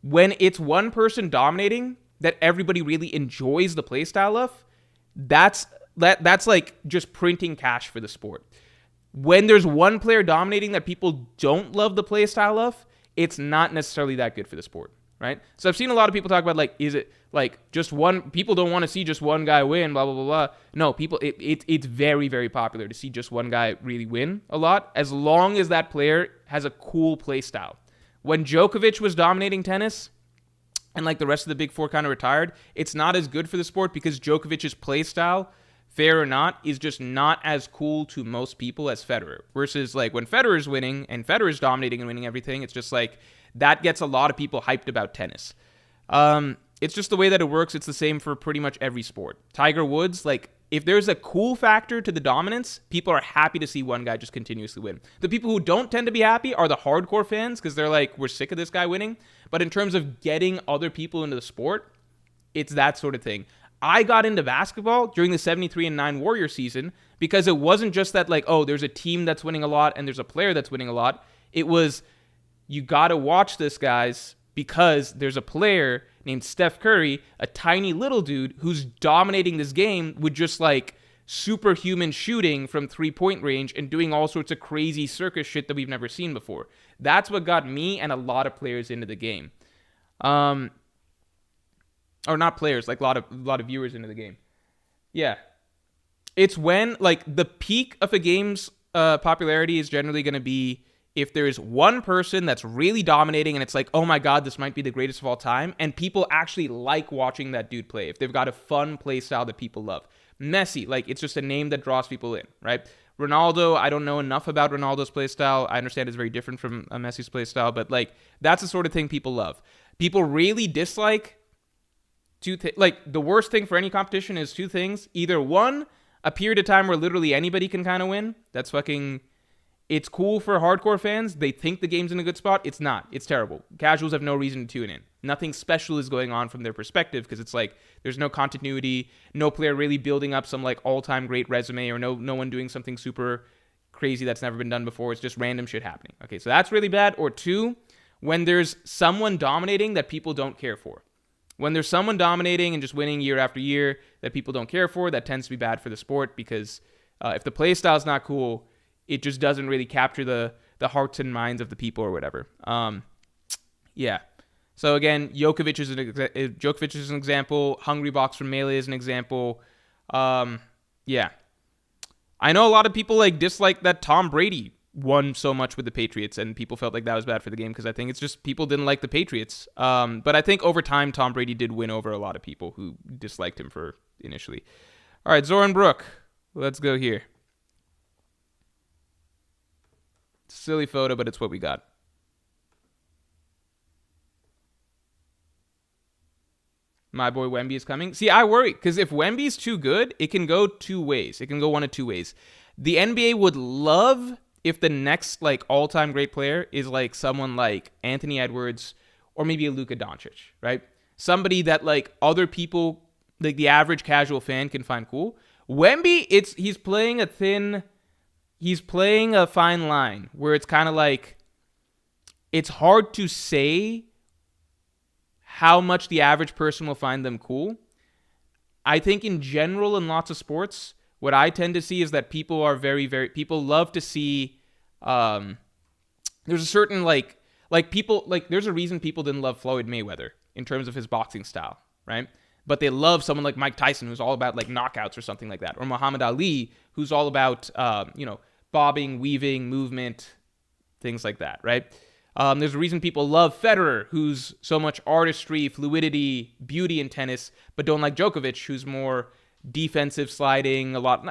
When it's one person dominating that everybody really enjoys the play style of, that's like just printing cash for the sport. When there's one player dominating that people don't love the play style of, it's not necessarily that good for the sport, right? So I've seen a lot of people talk about, like, is it like just one, people don't want to see just one guy win, blah, blah, blah, blah. No, it's very, very popular to see just one guy really win a lot, as long as that player has a cool play style. When Djokovic was dominating tennis and, like, the rest of the big four kind of retired, it's not as good for the sport because Djokovic's play style, fair or not, is just not as cool to most people as Federer. Versus, like, when Federer's winning and Federer's dominating and winning everything, it's just like that gets a lot of people hyped about tennis. It's just the way that it works. It's the same for pretty much every sport. Tiger Woods, like, if there's a cool factor to the dominance, people are happy to see one guy just continuously win. The people who don't tend to be happy are the hardcore fans because they're like, we're sick of this guy winning. But in terms of getting other people into the sport, it's that sort of thing. I got into basketball during the 73-9 Warrior season because it wasn't just that, like, oh, there's a team that's winning a lot and there's a player that's winning a lot. It was, you got to watch this, guys, because there's a player named Steph Curry, a tiny little dude who's dominating this game with just, like, superhuman shooting from three-point range and doing all sorts of crazy circus shit that we've never seen before. That's what got me and a lot of players into the game. Or not players, like a lot of viewers into the game. Yeah. It's when, like, the peak of a game's popularity is generally going to be if there's one person that's really dominating and it's like, oh my God, this might be the greatest of all time, and people actually like watching that dude play, if they've got a fun play style that people love. Messi, like, it's just a name that draws people in, right? Ronaldo, I don't know enough about Ronaldo's play style. I understand it's very different from Messi's play style, but, like, that's the sort of thing people love. People really dislike like, the worst thing for any competition is two things. Either one, a period of time where literally anybody can kind of win. That's fucking, it's cool for hardcore fans. They think the game's in a good spot. It's not. It's terrible. Casuals have no reason to tune in. Nothing special is going on from their perspective because it's like there's no continuity, no player really building up some, like, all-time great resume, or no one doing something super crazy that's never been done before. It's just random shit happening. Okay, so that's really bad. Or two, when there's someone dominating that people don't care for. When there's someone dominating and just winning year after year that people don't care for, that tends to be bad for the sport because if the play style is not cool, it just doesn't really capture the hearts and minds of the people or whatever. Yeah. So again, Djokovic is an example. Hungry Box from Melee is an example. Yeah. I know a lot of people, like, dislike that Tom Brady won so much with the Patriots, and people felt like that was bad for the game because I think it's just people didn't like the Patriots. But I think over time, Tom Brady did win over a lot of people who disliked him for initially. All right, Zoran Brook. Let's go here. Silly photo, but it's what we got. My boy Wemby is coming. See, I worry because if Wemby's too good, it can go two ways. It can go one of two ways. The NBA would love if the next like all-time great player is like someone like Anthony Edwards or maybe a Luka Doncic, right? Somebody that like other people, like the average casual fan, can find cool. Wemby, he's playing a fine line where it's kind of like it's hard to say how much the average person will find them cool. I think in general in lots of sports, what I tend to see is that people are people love to see, there's a certain there's a reason people didn't love Floyd Mayweather in terms of his boxing style, right? But they love someone like Mike Tyson, who's all about like knockouts or something like that. Or Muhammad Ali, who's all about, bobbing, weaving, movement, things like that, right? There's a reason people love Federer, who's so much artistry, fluidity, beauty in tennis, but don't like Djokovic, who's more defensive, sliding, a lot.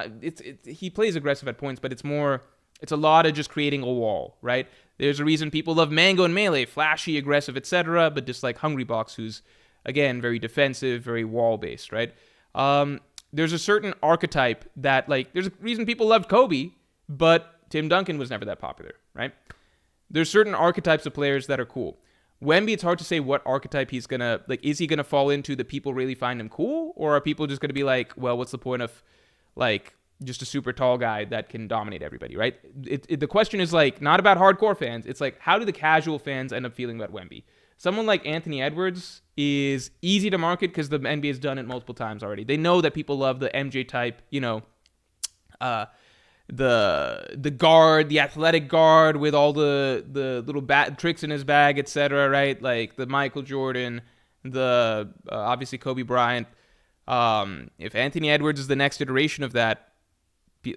He plays aggressive at points, but it's a lot of just creating a wall, right? There's a reason people love Mango and Melee, flashy, aggressive, etc., but just like Hungry Box, who's, again, very defensive, very wall-based, right? There's a certain archetype that, like, there's a reason people loved Kobe, but Tim Duncan was never that popular, right? There's certain archetypes of players that are cool. Wemby, it's hard to say what archetype he's going to, like, is he going to fall into the people really find him cool? Or are people just going to be like, well, what's the point of, like, just a super tall guy that can dominate everybody, right? The question is, like, not about hardcore fans. It's like, how do the casual fans end up feeling about Wemby? Someone like Anthony Edwards is easy to market because the NBA has done it multiple times already. They know that people love the MJ type, the guard, the athletic guard with all the little tricks in his bag, etc., right? Like the Michael Jordan, the obviously Kobe Bryant. If Anthony Edwards is the next iteration of that,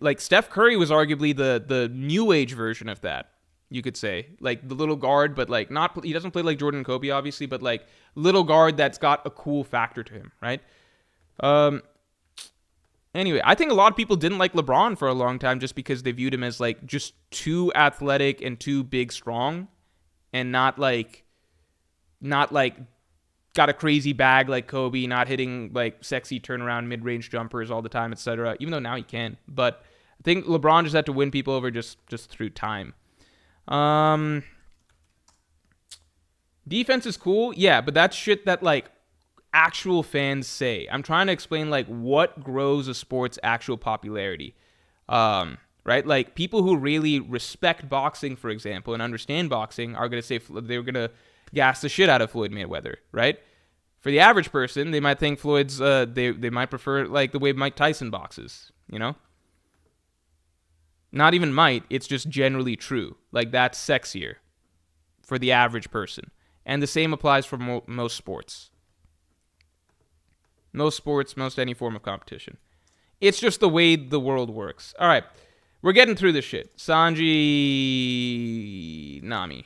like Steph Curry was arguably the new age version of that, you could say. Like the little guard, but like he doesn't play like Jordan and Kobe, obviously, but like little guard that's got a cool factor to him, right? Anyway, I think a lot of people didn't like LeBron for a long time just because they viewed him as like just too athletic and too big, strong, and not like got a crazy bag like Kobe, not hitting like sexy turnaround mid-range jumpers all the time, etc. Even though now he can, but I think LeBron just had to win people over just through time. Defense is cool, yeah, but that's shit that like actual fans say. I'm trying to explain like what grows a sport's actual popularity, right? Like people who really respect boxing, for example, and understand boxing are going to say they're going to gas the shit out of Floyd Mayweather, right? For the average person, they might think Floyd's they might prefer like the way Mike Tyson boxes, you know? Not even might, it's just generally true. Like that's sexier for the average person. And the same applies for most sports. Most sports, most any form of competition. It's just the way the world works. All right, we're getting through this shit. Sanji Nami.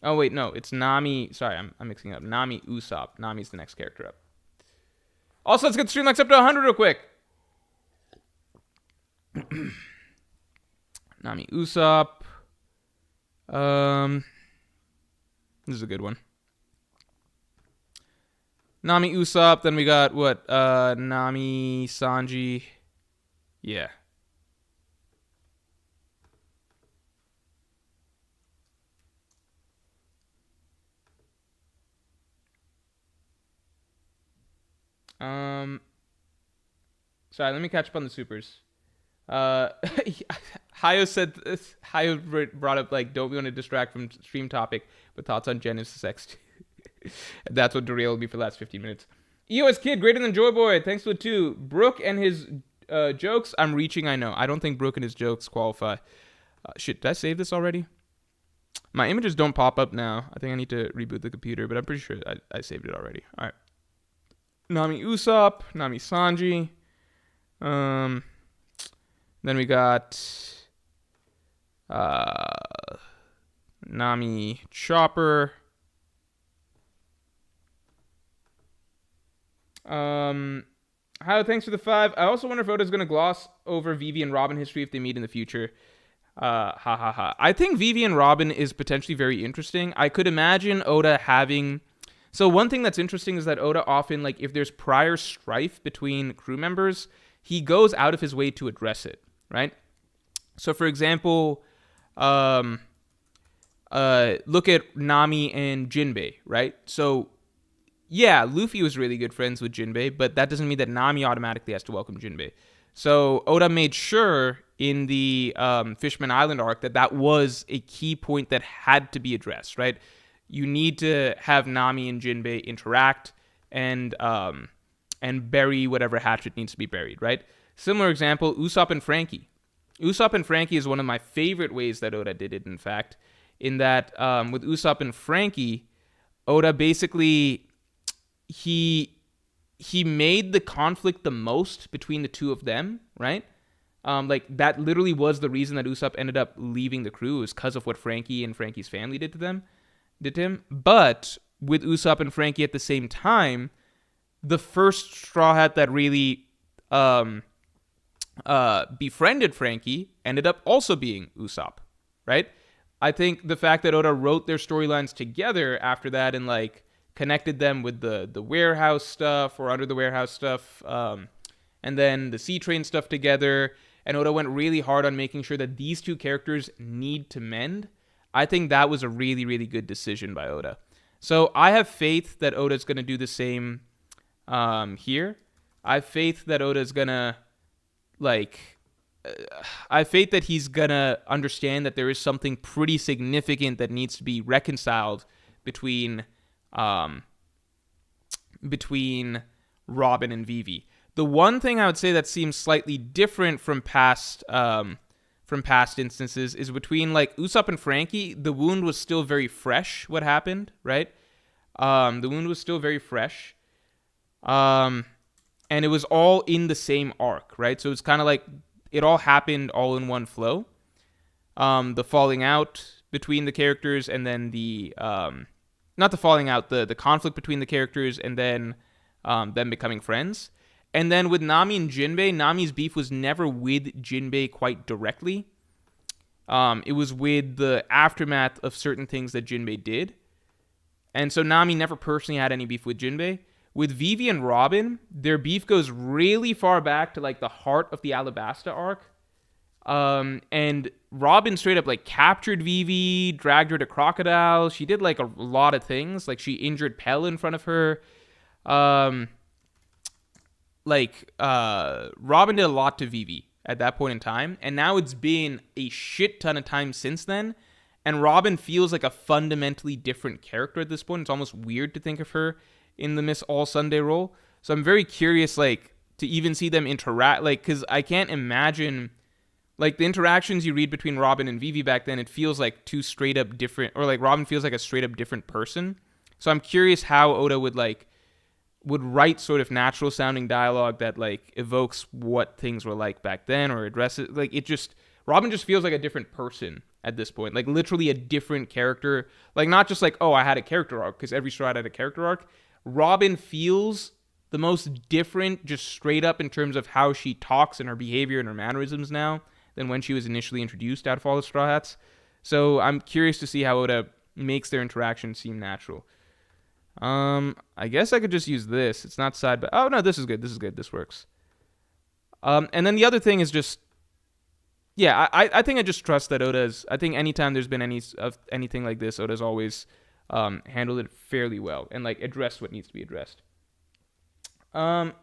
Oh, wait, no, it's Nami. Sorry, I'm mixing up. Nami Usopp. Nami's the next character up. Also, let's get the stream likes up to 100 real quick. Nami Usopp. This is a good one. Nami Usopp, then we got what? Nami Sanji. Yeah. Sorry, let me catch up on the supers. Hayo brought up like, don't we want to distract from stream topic, but thoughts on Genesis X2. That's what derailed me for the last 15 minutes. EOS Kid, greater than Joy Boy, thanks for the 2. Brooke and his jokes, I'm reaching, I know. I don't think Brooke and his jokes qualify. Shit, did I save this already? My images don't pop up now. I think I need to reboot the computer, but I'm pretty sure I saved it already. All right. Nami Usopp, Nami Sanji. Then we got Nami Chopper. How? Thanks for the 5. I also wonder if Oda's gonna gloss over Vivi and Robin history if they meet in the future. Ha ha ha. I think Vivi and Robin is potentially very interesting. I could imagine Oda having. So one thing that's interesting is that Oda often, like, if there's prior strife between crew members, he goes out of his way to address it, right? So for example, look at Nami and Jinbei, right? So yeah, Luffy was really good friends with Jinbei, but that doesn't mean that Nami automatically has to welcome Jinbei. So Oda made sure in the Fishman Island arc that was a key point that had to be addressed, right? You need to have Nami and Jinbei interact and bury whatever hatchet needs to be buried, right? Similar example, Usopp and Frankie. Usopp and Frankie is one of my favorite ways that Oda did it, in fact, in that with Usopp and Frankie, Oda basically, he made the conflict the most between the two of them, right? Like, that literally was the reason that Usopp ended up leaving the crew, was because of what Frankie and Frankie's family did to him. But with Usopp and Frankie at the same time, the first Straw Hat that really befriended Frankie ended up also being Usopp, right? I think the fact that Oda wrote their storylines together after that and, like, connected them with the warehouse stuff or under the warehouse stuff, and then the Sea Train stuff together, and Oda went really hard on making sure that these two characters need to mend. I think that was a really, really good decision by Oda. So I have faith that Oda's going to do the same here. I have faith that Oda's going to, I have faith that he's going to understand that there is something pretty significant that needs to be reconciled between Robin and Vivi. The one thing I would say that seems slightly different from past instances is between, like, Usopp and Frankie. The wound was still very fresh. What happened, right? The wound was still very fresh, and it was all in the same arc, right? So it's kind of like it all happened all in one flow. The falling out between the characters, and then the not the falling out, the conflict between the characters, and then them becoming friends. And then with Nami and Jinbei, Nami's beef was never with Jinbei quite directly. It was with the aftermath of certain things that Jinbei did. And so Nami never personally had any beef with Jinbei. With Vivi and Robin, their beef goes really far back to, like, the heart of the Alabasta arc. And Robin straight up, like, captured Vivi, dragged her to Crocodile. She did, like, a lot of things. Like, she injured Pell in front of her. Robin did a lot to Vivi at that point in time, and now it's been a shit ton of time since then, and Robin feels like a fundamentally different character at this point. It's almost weird to think of her in the Miss All Sunday role. So I'm very curious, like, to even see them interact, like, because I can't imagine, like, the interactions you read between Robin and Vivi back then, it feels like two straight up different, or like Robin feels like a straight up different person. So I'm curious how Oda would write sort of natural sounding dialogue that, like, evokes what things were like back then, or addresses, like, Robin just feels like a different person at this point, like, literally a different character, like, not just like, oh, I had a character arc, because every Straw Hat had a character arc. Robin feels the most different, just straight up in terms of how she talks and her behavior and her mannerisms now than when she was initially introduced out of all the Straw Hats. So I'm curious to see how Oda makes their interaction seem natural. I guess I could just use this. It's not side by. Oh no, this is good. This works. And then the other thing is just, yeah, I think I just trust that Oda's. I think anytime there's been anything like this, Oda's always handled it fairly well and, like, addressed what needs to be addressed.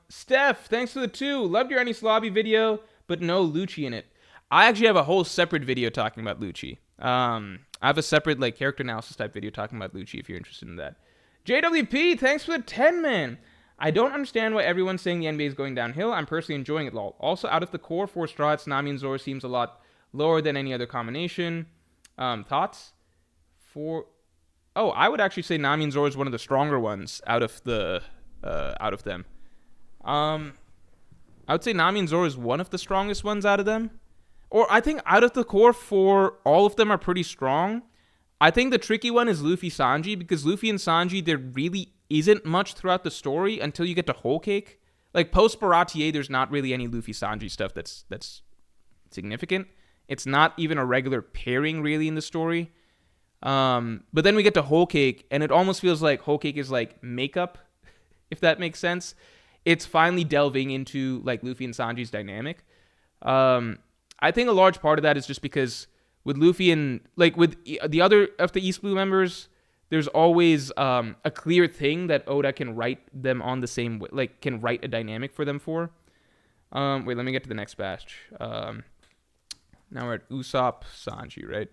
Steph, thanks for the 2. Loved your Enies Lobby video, but no Lucci in it. I actually have a whole separate video talking about Lucci. I have a separate, like, character analysis type video talking about Lucci if you're interested in that. JWP, thanks for the 10, man. I don't understand why everyone's saying the NBA is going downhill. I'm personally enjoying it, lol. Also, out of the core 4 Straw Hats, Nami and Zoro seems a lot lower than any other combination. Thoughts? I would actually say Nami and Zoro is one of the stronger ones out of them. I would say Nami and Zoro is one of the strongest ones out of them. or I think out of the core four, all of them are pretty strong. I think the tricky one is Luffy Sanji, because Luffy and Sanji, there really isn't much throughout the story until you get to Whole Cake. Like post Baratier, there's not really any Luffy Sanji stuff that's significant. It's not even a regular pairing really in the story. But then we get to Whole Cake, and it almost feels like Whole Cake is like makeup, if that makes sense. It's finally delving into like Luffy and Sanji's dynamic. I think a large part of that is just because with Luffy and like with the other of the East Blue members, there's always a clear thing that Oda can write them on the same way, like can write a dynamic for them for. Wait, let me get to the next batch. Now we're at Usopp Sanji, right?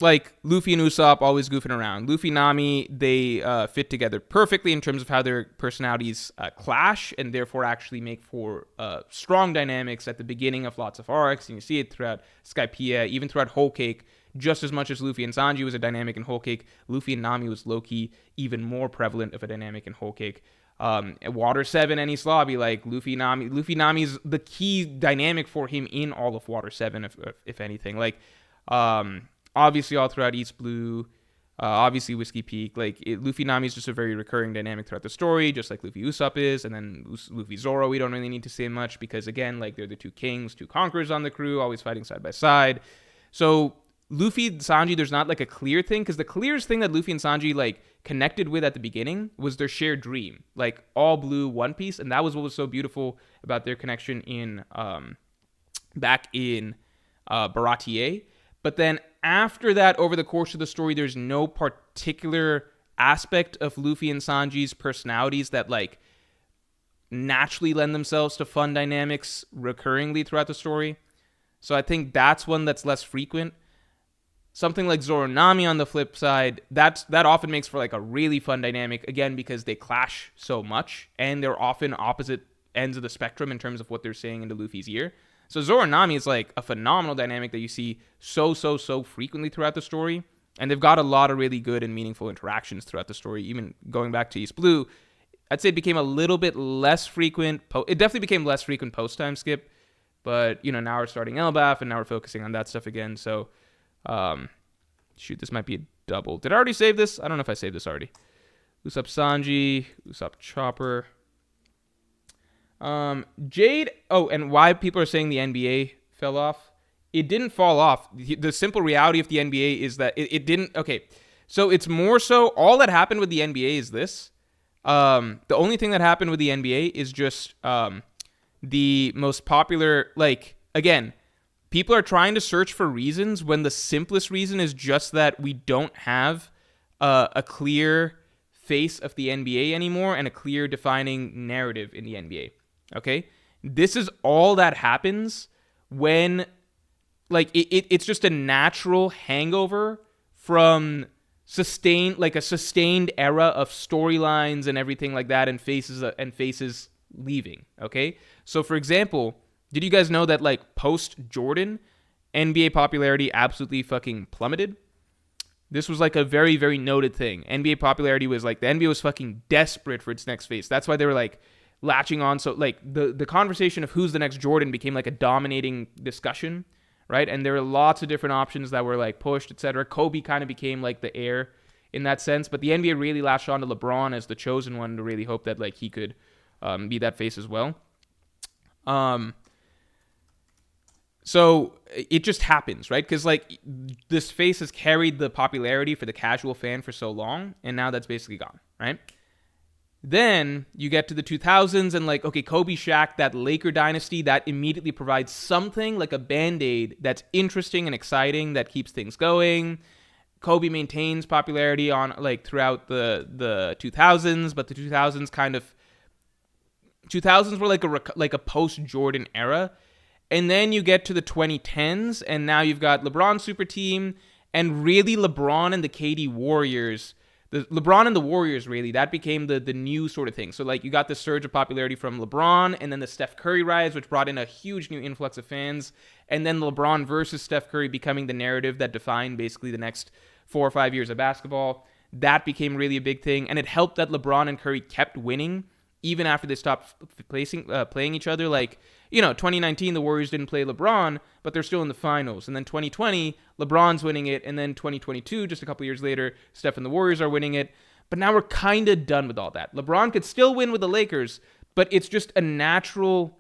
Like Luffy and Usopp always goofing around. Luffy Nami, they fit together perfectly in terms of how their personalities clash, and therefore actually make for strong dynamics at the beginning of lots of arcs. And you see it throughout Skypiea, even throughout Whole Cake. Just as much as Luffy and Sanji was a dynamic in Whole Cake, Luffy and Nami was low-key even more prevalent of a dynamic in Whole Cake. Water 7, Enies Lobby, like Luffy Nami's the key dynamic for him in all of Water 7, if anything. Like, obviously all throughout East Blue, obviously Whiskey Peak. Like, Luffy Nami is just a very recurring dynamic throughout the story, just like Luffy Usopp is, and then Luffy Zoro, we don't really need to say much, because again, like, they're the two kings, two conquerors on the crew, always fighting side by side. So Luffy and Sanji, there's not like a clear thing, because the clearest thing that Luffy and Sanji like connected with at the beginning was their shared dream, like all blue One Piece, and that was what was so beautiful about their connection in back in Baratier. But then after that, over the course of the story, there's no particular aspect of Luffy and Sanji's personalities that like naturally lend themselves to fun dynamics recurringly throughout the story. So I think that's one that's less frequent. Something like Zoro and Nami on the flip side, that often makes for like a really fun dynamic, again, because they clash so much, and they're often opposite ends of the spectrum in terms of what they're saying into Luffy's ear. So Zoro and Nami is like a phenomenal dynamic that you see so frequently throughout the story, and they've got a lot of really good and meaningful interactions throughout the story. Even going back to East Blue, I'd say it became a little bit less frequent. It definitely became less frequent post-time skip, but, you know, now we're starting Elbaf, and now we're focusing on that stuff again, so shoot, this might be a double. Did I already save this? I don't know if I saved this already. Usopp Sanji, Usopp Chopper. Jade, and why people are saying the NBA fell off. It didn't fall off. The simple reality of the NBA is that it didn't. Okay, so it's more so all that happened with the NBA is this. The only thing that happened with the NBA is just the most popular, like, again, people are trying to search for reasons when the simplest reason is just that we don't have a clear face of the NBA anymore and a clear defining narrative in the NBA. Okay? This is all that happens when, like, it's just a natural hangover from a sustained era of storylines and everything like that, and faces leaving. Okay? So, for example, did you guys know that, like, post-Jordan, NBA popularity absolutely fucking plummeted? This was, like, a very, very noted thing. NBA popularity was, like, the NBA was fucking desperate for its next face. That's why they were, like, latching on. So, like, the conversation of who's the next Jordan became, like, a dominating discussion, right? And there were lots of different options that were, like, pushed, etc. Kobe kind of became, like, the heir in that sense. But the NBA really latched on to LeBron as the chosen one to really hope that, like, he could be that face as well. So it just happens, right? Because, like, this face has carried the popularity for the casual fan for so long, and now that's basically gone, right? Then you get to the 2000s, and, like, okay, Kobe, Shaq, that Laker dynasty, that immediately provides something like a Band-Aid that's interesting and exciting, that keeps things going. Kobe maintains popularity on, like, throughout the 2000s, but the 2000s were like a post-Jordan era. And then you get to the 2010s, and now you've got LeBron super team, and really LeBron and the KD Warriors. The LeBron and the Warriors, really, that became the new sort of thing. So, like, you got the surge of popularity from LeBron, and then the Steph Curry rise, which brought in a huge new influx of fans, and then LeBron versus Steph Curry becoming the narrative that defined basically the next 4 or 5 years of basketball. That became really a big thing, and it helped that LeBron and Curry kept winning even after they stopped playing each other. Like, 2019, the Warriors didn't play LeBron, but they're still in the finals. And then 2020, LeBron's winning it. And then 2022, just a couple years later, Steph and the Warriors are winning it. But now we're kind of done with all that. LeBron could still win with the Lakers, but it's just a natural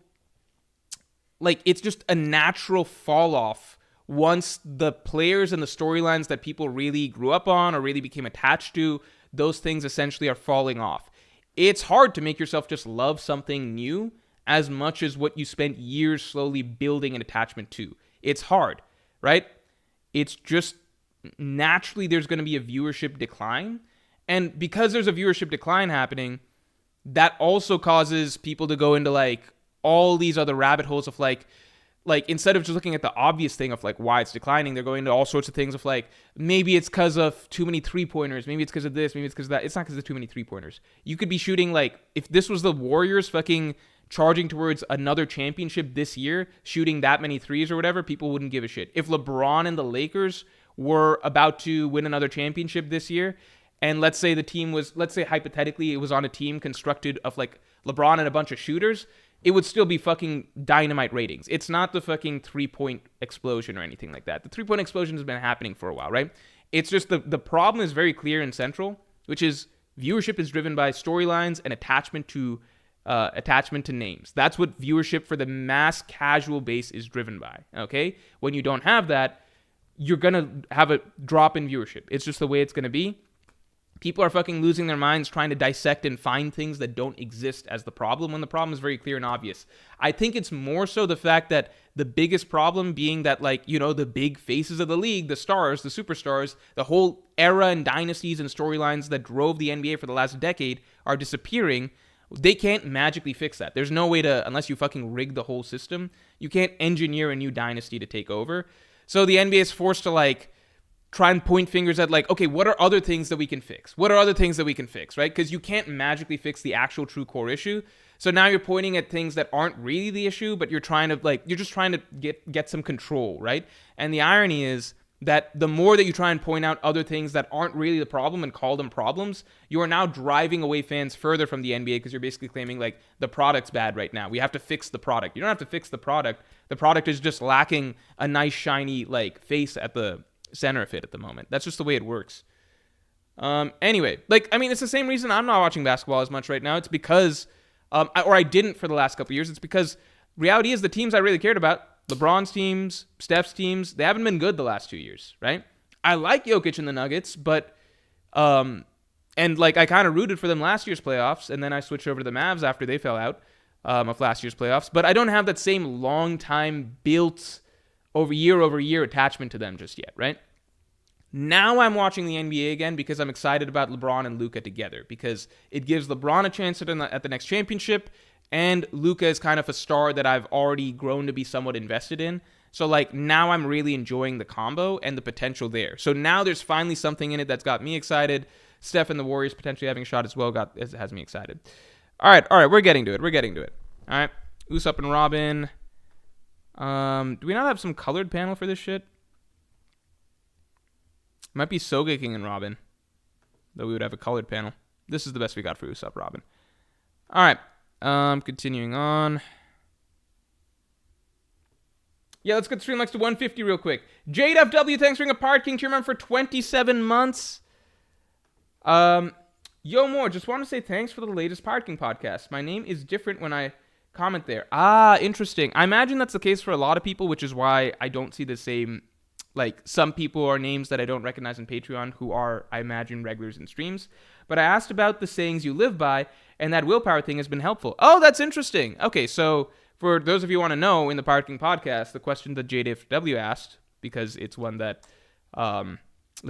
fall off once the players and the storylines that people really grew up on or really became attached to, those things essentially are falling off. It's hard to make yourself just love something new as much as what you spent years slowly building an attachment to. It's hard, right? It's just naturally there's going to be a viewership decline. And because there's a viewership decline happening, that also causes people to go into all these other rabbit holes of instead of just looking at the obvious thing of why it's declining, they're going into all sorts of things of maybe it's because of too many 3-pointers, maybe it's because of this, maybe it's because of that. It's not because of too many 3-pointers. You could be shooting if this was the Warriors fucking charging towards another championship this year, shooting that many threes or whatever, people wouldn't give a shit. If LeBron and the Lakers were about to win another championship this year, and let's say hypothetically it was on a team constructed of LeBron and a bunch of shooters, it would still be fucking dynamite ratings. It's not the fucking 3-point explosion or anything like that. The 3-point explosion has been happening for a while, right? It's just the problem is very clear and central, which is viewership is driven by storylines and attachment to names. That's what viewership for the mass casual base is driven by, okay? When you don't have that, you're going to have a drop in viewership. It's just the way it's going to be. People are fucking losing their minds trying to dissect and find things that don't exist as the problem when the problem is very clear and obvious. I think it's more so the fact that the biggest problem being that the big faces of the league, the stars, the superstars, the whole era and dynasties and storylines that drove the NBA for the last decade are disappearing. They can't magically fix that. There's no way to, unless you fucking rig the whole system, you can't engineer a new dynasty to take over. So the NBA is forced to try and point fingers at okay, what are other things that we can fix? What are other things that we can fix, right? Because you can't magically fix the actual true core issue. So now you're pointing at things that aren't really the issue, but you're trying to you're just trying to get some control, right? And the irony is that the more that you try and point out other things that aren't really the problem and call them problems, you are now driving away fans further from the NBA because you're basically claiming the product's bad right now. We have to fix the product. You don't have to fix the product. The product is just lacking a nice shiny face at the center of it at the moment. That's just the way it works. Anyway, it's the same reason I'm not watching basketball as much right now. It's because, I didn't for the last couple of years. It's because reality is the teams I really cared about, LeBron's teams, Steph's teams, they haven't been good the last 2 years, right? I like Jokic and the Nuggets, but, I kind of rooted for them last year's playoffs, and then I switched over to the Mavs after they fell out of last year's playoffs. But I don't have that same long time built over year attachment to them just yet, right? Now I'm watching the NBA again because I'm excited about LeBron and Luka together because it gives LeBron a chance at the next championship, and Luka is kind of a star that I've already grown to be somewhat invested in. So now I'm really enjoying the combo and the potential there. So now there's finally something in it that's got me excited. Steph and the Warriors potentially having a shot as well has me excited. All right, we're getting to it. All right, Usopp and Robin. Do we not have some colored panel for this shit? It might be Sogeking and Robin, though we would have a colored panel. This is the best we got for Usopp Robin. All right, continuing on. Yeah, let's get Streamlux to 150 real quick. Jade FW, thanks for being a Part King tier member for 27 months. Yo, Morj, just want to say thanks for the latest Part King podcast. My name is different when I comment there. Interesting. I imagine that's the case for a lot of people, which is why I don't see the same, some people are names that I don't recognize in Patreon who are, I imagine, regulars in streams. But I asked about the sayings you live by, and that willpower thing has been helpful. Oh, that's interesting. Okay, so for those of you who want to know, in the Part King podcast, the question that JDFW asked, because it's one that,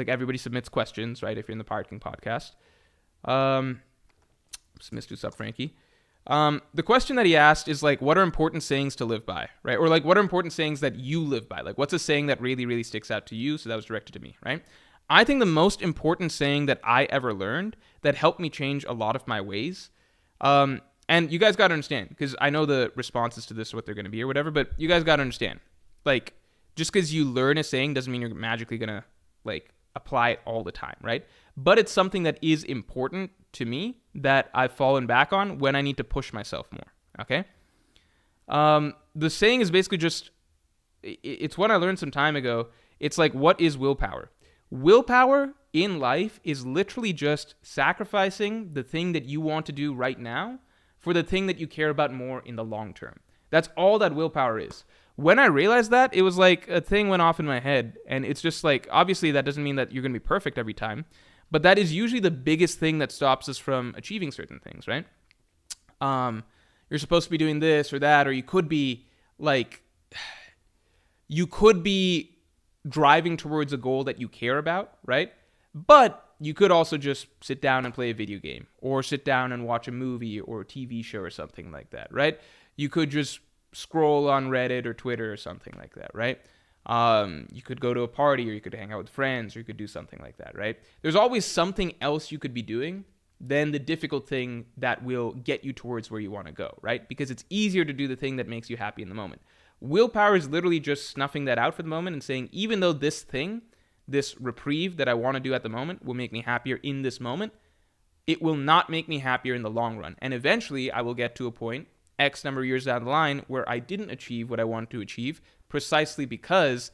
everybody submits questions, right, if you're in the Part King podcast. Missed Usopp Frankie. The question that he asked is what are important sayings to live by, right? Or what are important sayings that you live by? What's a saying that really, really sticks out to you? So that was directed to me, right? I think the most important saying that I ever learned that helped me change a lot of my ways, and you guys got to understand, because I know the responses to this, what they're going to be or whatever, but you guys got to understand, just because you learn a saying doesn't mean you're magically going to, apply it all the time, right? But it's something that is important to me that I've fallen back on when I need to push myself more, okay? The saying is basically just, it's what I learned some time ago. It's like, what is willpower? Willpower in life is literally just sacrificing the thing that you want to do right now for the thing that you care about more in the long term. That's all that willpower is. When I realized that, it was like a thing went off in my head. And it's just like, obviously that doesn't mean that you're going to be perfect every time, but that is usually the biggest thing that stops us from achieving certain things, right? You're supposed to be doing this or that, or you could be driving towards a goal that you care about, right? But you could also just sit down and play a video game, or sit down and watch a movie or a TV show or something like that, right? You could just scroll on Reddit or Twitter or something like that, right? You could go to a party, or you could hang out with friends, or you could do something like that, right? There's always something else you could be doing than the difficult thing that will get you towards where you want to go, right? Because it's easier to do the thing that makes you happy in the moment. Willpower is literally just snuffing that out for the moment and saying, even though this thing, this reprieve that I want to do at the moment will make me happier in this moment, it will not make me happier in the long run. And eventually I will get to a point, X number of years down the line, where I didn't achieve what I wanted to achieve, precisely because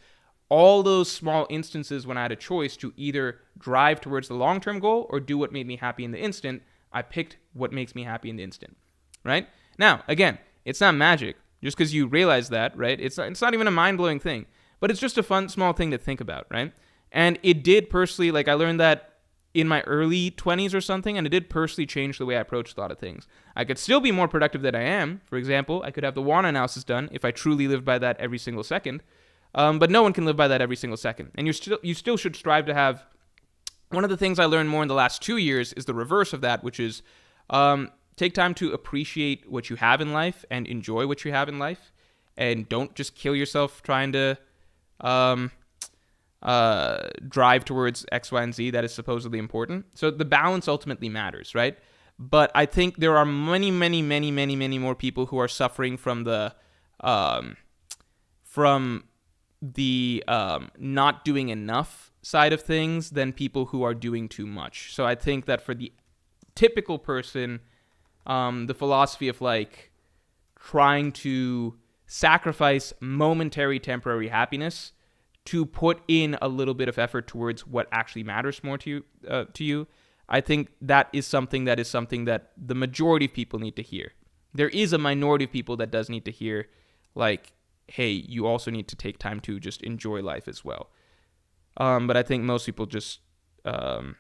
all those small instances when I had a choice to either drive towards the long-term goal or do what made me happy in the instant, I picked what makes me happy in the instant, right? Now, again, it's not magic. Just because you realize that, right? It's not even a mind-blowing thing, but it's just a fun, small thing to think about, right? And it did personally, like I learned that in my early 20s or something, and it did personally change the way I approached a lot of things. I could still be more productive than I am. For example, I could have the WANA analysis done if I truly lived by that every single second. But no one can live by that every single second. And you still should strive to have. One of the things I learned more in the last 2 years is the reverse of that, which is take time to appreciate what you have in life and enjoy what you have in life. And don't just kill yourself trying to drive towards X, Y, and Z that is supposedly important. So the balance ultimately matters, right? But I think there are many, many, many, many, many more people who are suffering from the not doing enough side of things than people who are doing too much. So I think that for the typical person, the philosophy of like trying to sacrifice momentary, temporary happiness to put in a little bit of effort towards what actually matters more to you, I think that is something that the majority of people need to hear. There is a minority of people that does need to hear, like, hey, you also need to take time to just enjoy life as well. But I think most people just, I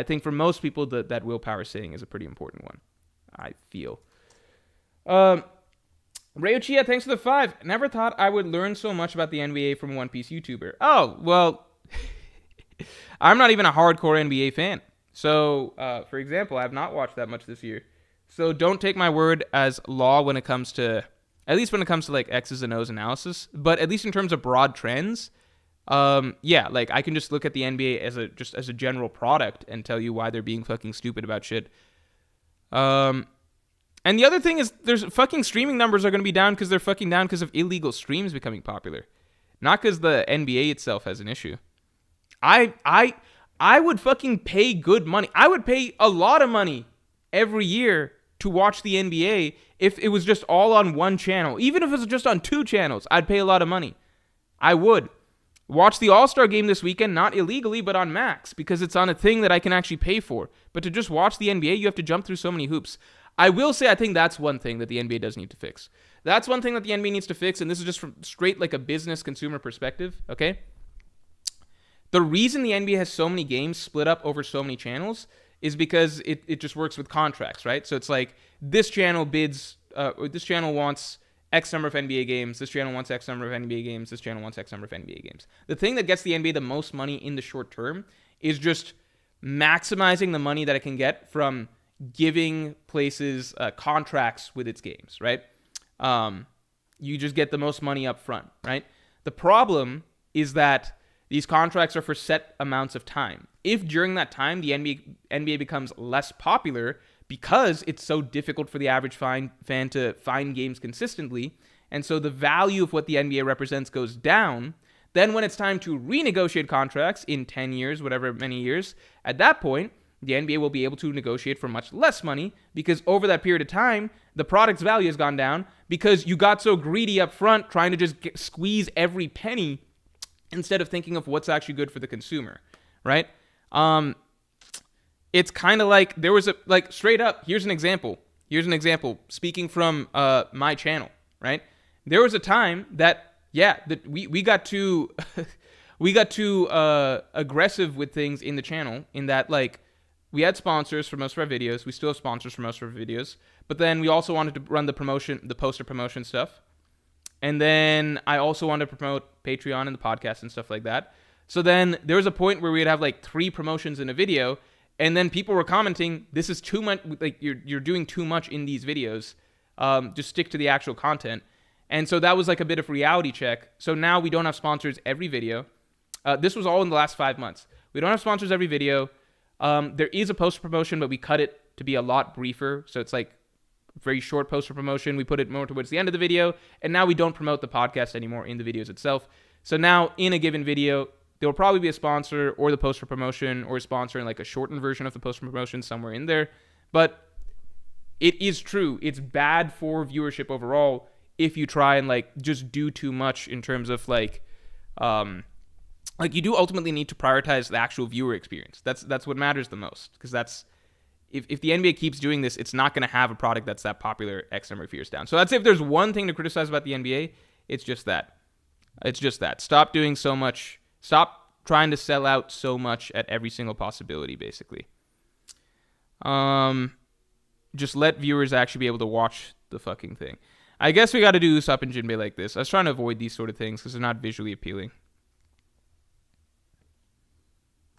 think for most people that willpower saying is a pretty important one, I feel. Rayuchia, thanks for the 5. Never thought I would learn so much about the NBA from a One Piece YouTuber. Oh, well, I'm not even a hardcore NBA fan. So, for example, I have not watched that much this year. So don't take my word as law when it comes to, at least when it comes to like X's and O's analysis. But at least in terms of broad trends, like I can just look at the NBA as a general product and tell you why they're being fucking stupid about shit. And the other thing is, there's fucking streaming numbers are going to be down because they're fucking down because of illegal streams becoming popular, not because the NBA itself has an issue. I would fucking pay good money. I would pay a lot of money every year to watch the NBA if it was just all on one channel. Even if it was just on 2 channels, I'd pay a lot of money. I would. Watch the All-Star game this weekend, not illegally, but on Max, because it's on a thing that I can actually pay for. But to just watch the NBA, you have to jump through so many hoops. I will say I think that's one thing that the NBA does need to fix. That's one thing that the NBA needs to fix, and this is just from straight like a business consumer perspective, okay? The reason the NBA has so many games split up over so many channels is because it just works with contracts, right? So it's like this channel this channel wants X number of NBA games, this channel wants X number of NBA games, this channel wants X number of NBA games. The thing that gets the NBA the most money in the short term is just maximizing the money that it can get from giving places contracts with its games, right? You just get the most money up front, right? The problem is that these contracts are for set amounts of time. If during that time the NBA becomes less popular because it's so difficult for the average fan to find games consistently, and so the value of what the NBA represents goes down, then when it's time to renegotiate contracts in 10 years, whatever many years, at that point, the NBA will be able to negotiate for much less money because over that period of time, the product's value has gone down because you got so greedy up front trying to just squeeze every penny instead of thinking of what's actually good for the consumer, right? It's kind of like there was straight up, here's an example. Speaking from my channel, right? There was a time that, we got too we got too aggressive with things in the channel in that, like, we had sponsors for most of our videos. We still have sponsors for most of our videos. But then we also wanted to run the poster promotion stuff. And then I also wanted to promote Patreon and the podcast and stuff like that. So then there was a point where we'd have like 3 promotions in a video. And then people were commenting, this is too much, like you're doing too much in these videos. Just stick to the actual content. And so that was like a bit of reality check. So now we don't have sponsors every video. This was all in the last 5 months. We don't have sponsors every video. There is a poster promotion, but we cut it to be a lot briefer. So it's like very short poster promotion. We put it more towards the end of the video. And now we don't promote the podcast anymore in the videos itself. So now in a given video, there will probably be a sponsor or the poster promotion or a sponsor in like a shortened version of the poster promotion somewhere in there. But it is true. It's bad for viewership overall if you try and like just do too much in terms of like you do ultimately need to prioritize the actual viewer experience. That's what matters the most, because that's if the NBA keeps doing this, it's not going to have a product that's that popular X number of years down. So that's if there's one thing to criticize about the NBA, it's just that. Stop doing so much. Stop trying to sell out so much at every single possibility, basically. Just let viewers actually be able to watch the fucking thing. I guess we got to do Usopp and Jinbei like this. I was trying to avoid these sort of things because they're not visually appealing.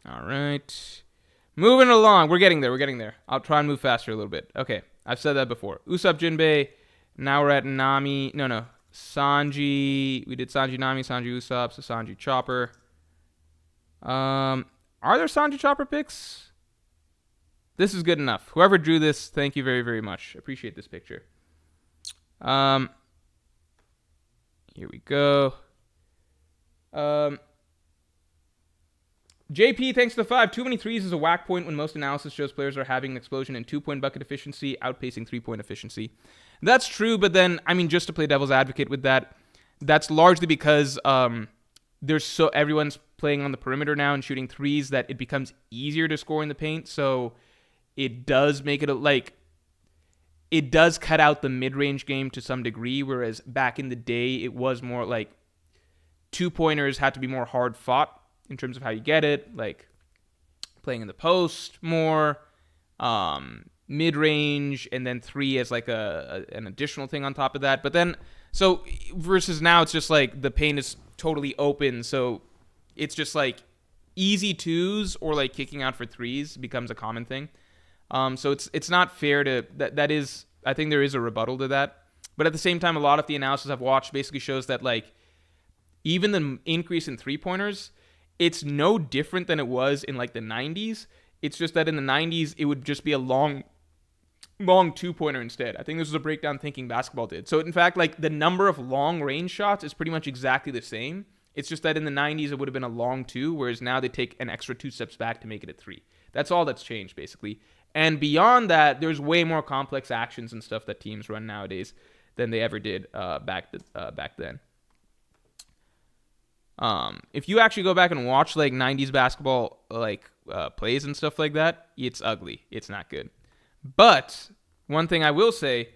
All right. Moving along. We're getting there. I'll try and move faster a little bit. Okay. I've said that before. Usopp, Jinbei. Now we're at Nami. No. Sanji. We did Sanji, Nami, Sanji, Usopp. So Sanji, Chopper. Are there Sanji, Chopper picks? This is good enough. Whoever drew this, thank you very, very much. Appreciate this picture. Here we go. JP, thanks to the 5. Too many threes is a whack point when most analysis shows players are having an explosion in 2-point bucket efficiency, outpacing 3-point efficiency. That's true, but then, I mean, just to play devil's advocate with that, that's largely because everyone's playing on the perimeter now and shooting threes that it becomes easier to score in the paint, so it does make it it does cut out the mid-range game to some degree, whereas back in the day, it was more like 2-pointers had to be more hard-fought in terms of how you get it, like playing in the post more, mid-range, and then 3 as like an additional thing on top of that. But then, so versus now, it's just like the paint is totally open, so it's just like easy 2s or like kicking out for 3s becomes a common thing. So it's not fair to that is, I think there is a rebuttal to that. But at the same time, a lot of the analysis I've watched basically shows that like even the increase in 3-pointers, it's no different than it was in like the 90s. It's just that in the 90s, it would just be a long 2-pointer instead. I think this was a breakdown thinking basketball did. So in fact, like the number of long range shots is pretty much exactly the same. It's just that in the 90s, it would have been a long 2, whereas now they take an extra 2 steps back to make it a 3. That's all that's changed, basically. And beyond that, there's way more complex actions and stuff that teams run nowadays than they ever did back then. If you actually go back and watch like 90s basketball like plays and stuff like that, it's ugly. It's not good. But one thing I will say,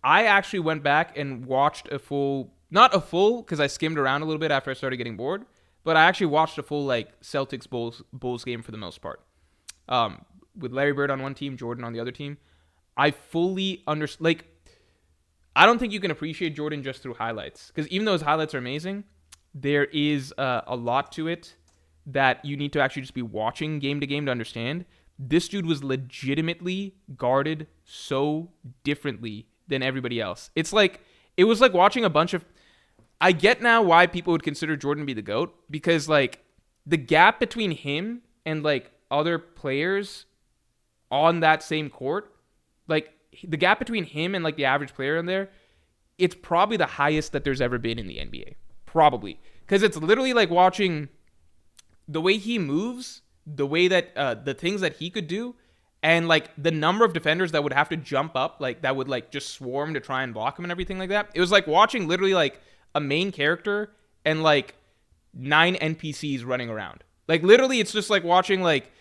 I actually went back and watched not a full because I skimmed around a little bit after I started getting bored, but I actually watched a full like Celtics Bulls game for the most part. With Larry Bird on one team, Jordan on the other team. I fully understand. Like, I don't think you can appreciate Jordan just through highlights, because even though his highlights are amazing, there is a lot to it that you need to actually just be watching game to game to understand. This dude was legitimately guarded so differently than everybody else. It was like watching a bunch of... I get now why people would consider Jordan to be the GOAT, because like the gap between him and like other players on that same court, like the gap between him and like the average player in there, it's probably the highest that there's ever been in the NBA. Probably. Because it's literally like watching the way he moves the way that the things that he could do, and like the number of defenders that would have to jump up, like that would like just swarm to try and block him and everything like that. It was like watching literally like a main character and like 9 NPCs running around. Like literally, it's just like watching like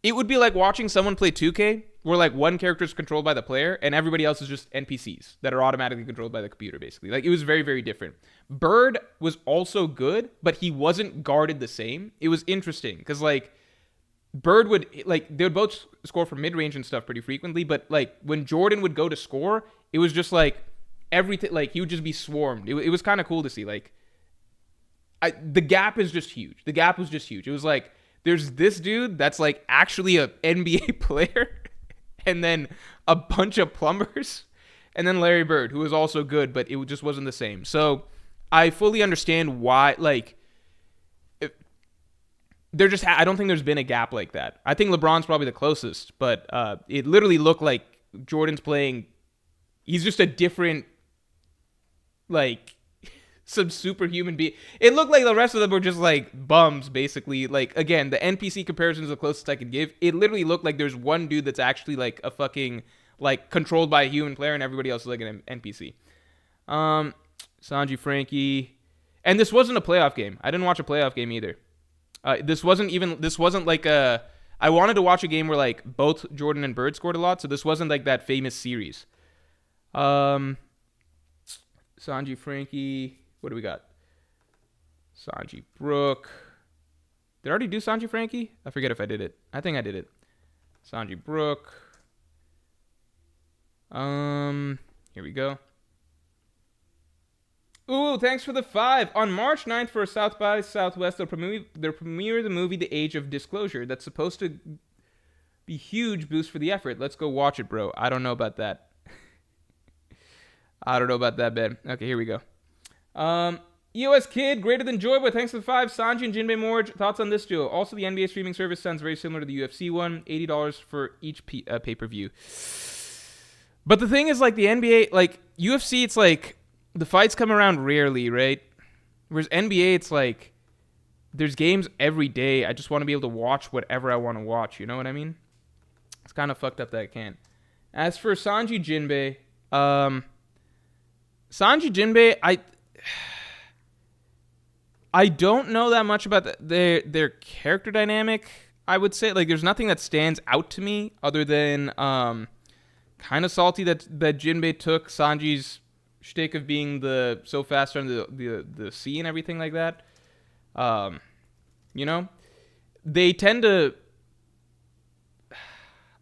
it would be like watching someone play 2K where like one character is controlled by the player and everybody else is just NPCs that are automatically controlled by the computer, basically. Like it was very, very different. Bird was also good, but he wasn't guarded the same. It was interesting because like Bird would like they would both score from mid-range and stuff pretty frequently, but like when Jordan would go to score, it was just like everything, like he would just be swarmed. It was kind of cool to see. Like the gap is just huge. The gap was just huge. It was like there's this dude that's like actually a NBA player, and then a bunch of plumbers, and then Larry Bird, who was also good, but it just wasn't the same. So I fully understand why, like, I don't think there's been a gap like that. I think LeBron's probably the closest, but it literally looked like Jordan's playing, he's just a different, like, some superhuman being. It looked like the rest of them were just like bums, basically. Like, again, the NPC comparison is the closest I could give. It literally looked like there's one dude that's actually like a fucking like controlled by a human player, and everybody else is like an NPC. Sanji Frankie, and this wasn't a playoff game. I didn't watch a playoff game either. This wasn't like a. I wanted to watch a game where like both Jordan and Bird scored a lot, so this wasn't like that famous series. Sanji Frankie. What do we got? Sanji Brook. Did I already do Sanji Frankie? I forget if I did it. I think I did it. Sanji Brook. Here we go. Ooh, thanks for the 5. On March 9th for South by Southwest, they'll premiere the movie The Age of Disclosure. That's supposed to be huge boost for the effort. Let's go watch it, bro. I don't know about that. I don't know about that, Ben. Okay, here we go. EOS Kid, greater than Joyboy, thanks for the 5. Sanji and Jinbei Morj, thoughts on this duo? Also, the NBA streaming service sounds very similar to the UFC one. $80 for each pay-per-view. But the thing is, like, the NBA, like, UFC, it's like, the fights come around rarely, right? Whereas NBA, it's like, there's games every day. I just want to be able to watch whatever I want to watch, you know what I mean? It's kind of fucked up that I can't. As for Sanji Jinbei, Sanji Jinbei, I don't know that much about their character dynamic, I would say. Like, there's nothing that stands out to me other than kind of salty that Jinbei took Sanji's shtick of being the so fast on the sea and everything like that. You know? They tend to...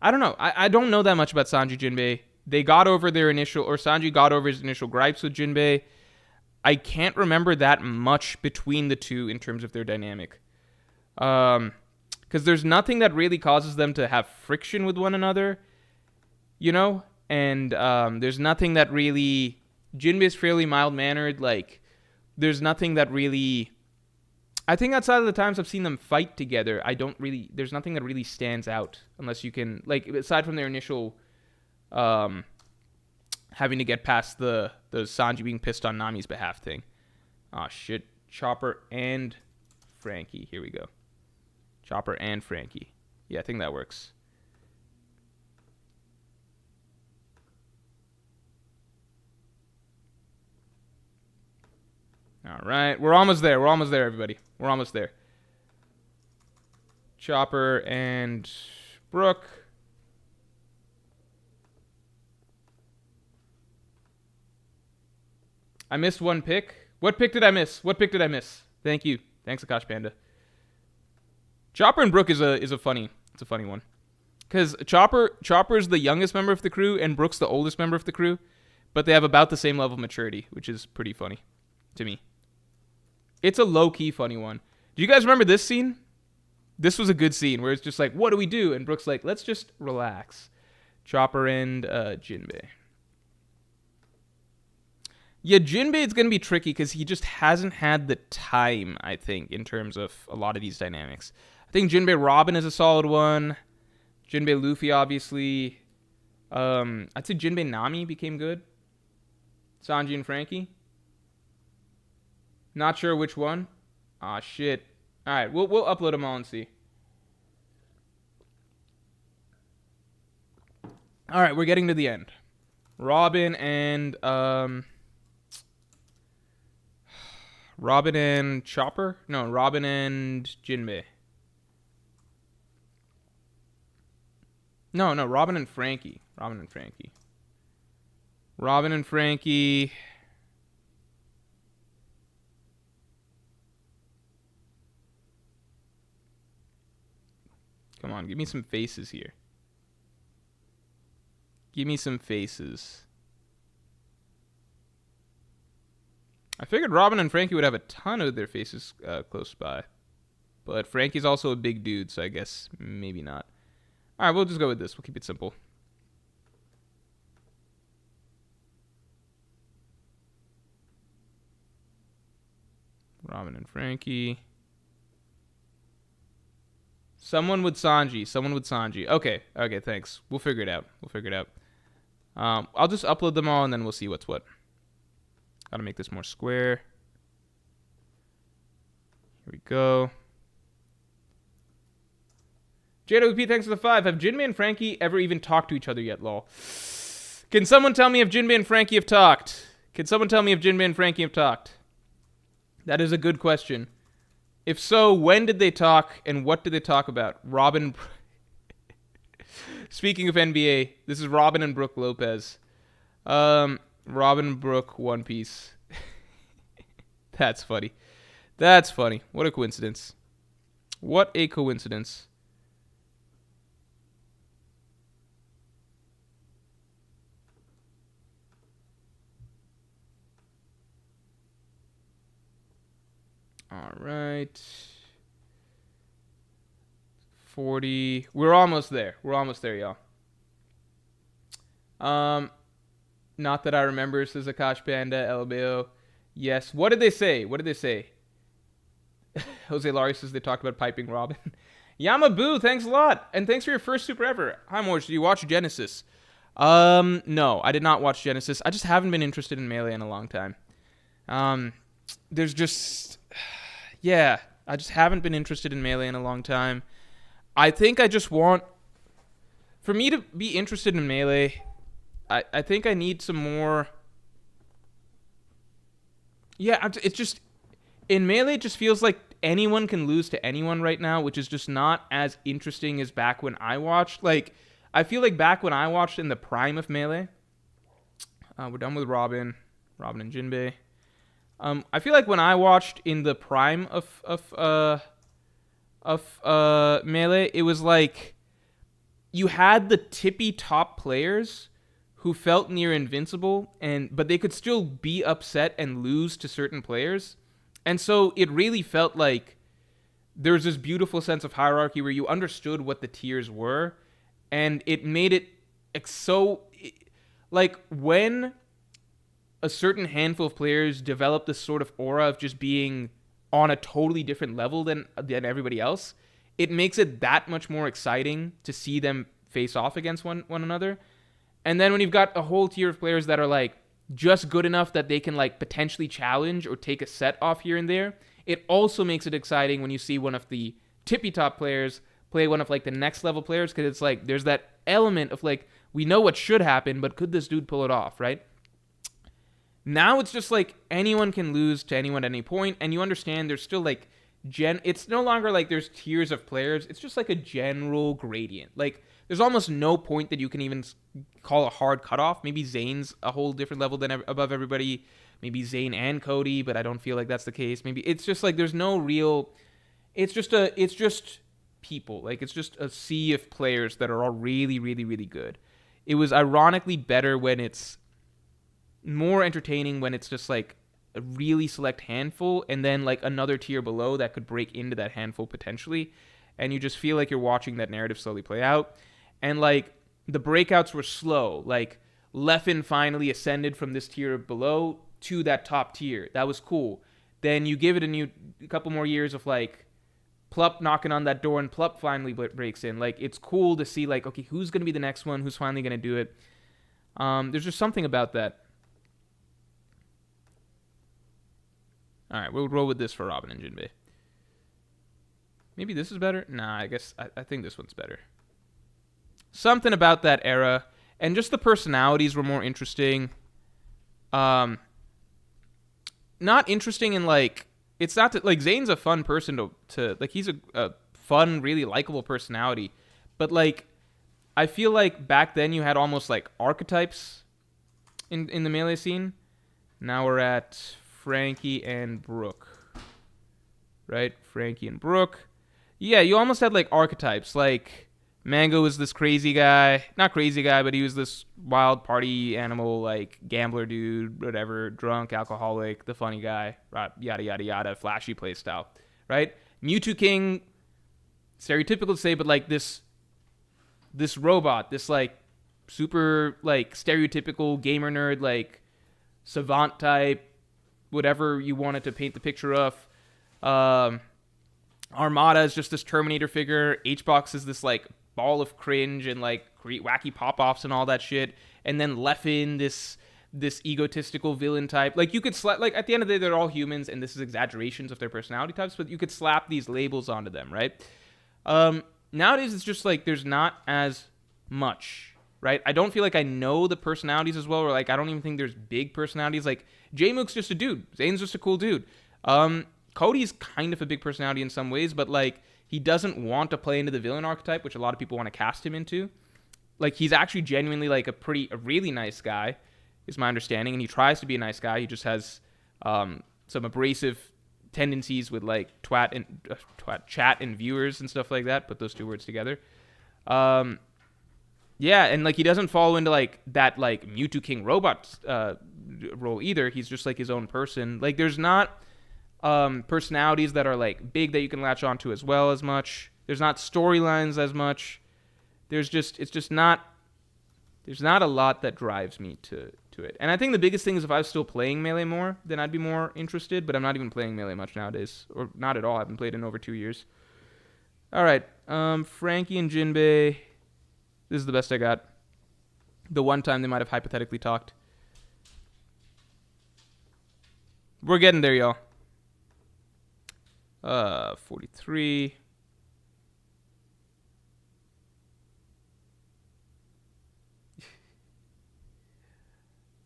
I don't know. I don't know that much about Sanji Jinbei. They got over Sanji got over his initial gripes with Jinbei. I can't remember that much between the two in terms of their dynamic. Because there's nothing that really causes them to have friction with one another, you know? And there's nothing that really... Jinbei's fairly mild-mannered. Like, there's nothing that really... I think outside of the times I've seen them fight together, there's nothing that really stands out unless you can... Like, aside from their initial... having to get past the Sanji being pissed on Nami's behalf thing. Oh, shit. Chopper and Frankie. Here we go. Chopper and Frankie. Yeah, I think that works. All right. We're almost there. We're almost there, everybody. We're almost there. Chopper and Brooke. I missed one pick. What pick did I miss? Thank you. Thanks, Akash Panda. Chopper and Brooke is a funny one. Because Chopper's the youngest member of the crew and Brooke's the oldest member of the crew, but they have about the same level of maturity, which is pretty funny to me. It's a low-key funny one. Do you guys remember this scene? This was a good scene where it's just like, what do we do? And Brooke's like, let's just relax. Chopper and Jinbei. Yeah, Jinbei is going to be tricky because he just hasn't had the time, I think, in terms of a lot of these dynamics. I think Jinbei Robin is a solid one. Jinbei Luffy, obviously. I'd say Jinbei Nami became good. Sanji and Frankie. Not sure which one. Aw, shit. All right, we'll upload them all and see. All right, we're getting to the end. Robin and Robin and Chopper? No, Robin and Jinbei. No, Robin and Frankie. Robin and Frankie. Robin and Frankie. Come on, give me some faces here. Give me some faces. I figured Robin and Frankie would have a ton of their faces close by. But Frankie's also a big dude, so I guess maybe not. All right, we'll just go with this. We'll keep it simple. Robin and Frankie. Someone with Sanji. Okay, thanks. We'll figure it out. I'll just upload them all, and then we'll see what's what. Gotta make this more square. Here we go. JWP, thanks for the 5. Have Jinbei and Frankie ever even talked to each other yet, lol? Can someone tell me if Jinbei and Frankie have talked? That is a good question. If so, when did they talk, and what did they talk about? Robin. Speaking of NBA, this is Robin and Brooke Lopez. Robin Brooke One Piece. That's funny. What a coincidence. All right. 40. We're almost there, y'all. Not that I remember, says Akash Panda, LBO. Yes. What did they say? Jose Laurie says they talked about piping Robin. Yamaboo, thanks a lot. And thanks for your first super ever. Hi, Morj. Did you watch Genesis? No, I did not watch Genesis. I just haven't been interested in Melee in a long time. There's just... Yeah, I just haven't been interested in Melee in a long time. I think I just want... For me to be interested in Melee... I think I need some more... Yeah, it's just... In Melee, it just feels like anyone can lose to anyone right now, which is just not as interesting as back when I watched. Like, I feel like back when I watched in the prime of Melee... we're done with Robin and Jinbei. I feel like when I watched in the prime of Melee, it was like... You had the tippy top players... who felt near invincible, but they could still be upset and lose to certain players. And so it really felt like there's this beautiful sense of hierarchy where you understood what the tiers were, and it made it so... Like, when a certain handful of players develop this sort of aura of just being on a totally different level than everybody else, it makes it that much more exciting to see them face off against one another. And then when you've got a whole tier of players that are like just good enough that they can like potentially challenge or take a set off here and there, it also makes it exciting when you see one of the tippy top players play one of like the next level players, because it's like there's that element of like, we know what should happen, but could this dude pull it off, right? Now it's just like anyone can lose to anyone at any point, and you understand there's still like it's no longer like there's tiers of players, it's just like a general gradient. Like, there's almost no point that you can even call a hard cutoff. Maybe Zayn's a whole different level than above everybody. Maybe Zayn and Cody, but I don't feel like that's the case. Maybe it's just like there's no real... It's just people. Like, it's just a sea of players that are all really, really, really good. It was ironically better when it's more entertaining when it's just like a really select handful and then like another tier below that could break into that handful potentially. And you just feel like you're watching that narrative slowly play out. And, like, the breakouts were slow. Like, Leffen finally ascended from this tier below to that top tier. That was cool. Then you give it a couple more years of, like, Plup knocking on that door, and Plup finally breaks in. Like, it's cool to see, like, okay, who's going to be the next one? Who's finally going to do it? There's just something about that. All right, we'll roll with this for Robin and Jinbei. Maybe this is better? Nah, I guess I think this one's better. Something about that era. and just the personalities were more interesting. Not interesting in like, it's not that, like, Zane's a fun person to like, he's a fun, really likable personality, but like, I feel like back then you had almost like archetypes in the melee scene. Now we're at Frankie and Brooke, right? Frankie and Brooke. Yeah, you almost had like archetypes. Like Mango was this crazy guy, not crazy guy, but he was this wild party animal, like gambler dude, whatever, drunk, alcoholic, the funny guy, right? Yada yada yada, flashy playstyle, right? Mewtwo King, stereotypical to say, but like this robot, this like super like stereotypical gamer nerd, like savant type, whatever you wanted to paint the picture of. Armada is just this Terminator figure. H-Box is this like ball of cringe and like wacky pop-offs and all that shit. And then Leffen, this egotistical villain type. Like you could like at the end of the day, they're all humans, and this is exaggerations of their personality types, but you could slap these labels onto them, right? Nowadays it's just like there's not as much. Right? I don't feel like I know the personalities as well, or like I don't even think there's big personalities. Like J-Mook's just a dude. Zane's just a cool dude. Cody's kind of a big personality in some ways, but like he doesn't want to play into the villain archetype, which a lot of people want to cast him into. Like he's actually genuinely like a really nice guy, is my understanding, and he tries to be a nice guy. He just has some abrasive tendencies with like twat chat and viewers and stuff like that. Put those two words together. Yeah, and like he doesn't fall into like that like Mewtwo King robot role either. He's just like his own person. Like there's not personalities that are like big that you can latch onto as well as much. There's not storylines as much. There's not a lot that drives me to it. And I think the biggest thing is if I was still playing Melee more, then I'd be more interested, but I'm not even playing Melee much nowadays, or not at all. I haven't played in over 2 years. All right, Frankie and Jinbei. This is the best I got. The one time they might have hypothetically talked. We're getting there, y'all. 43.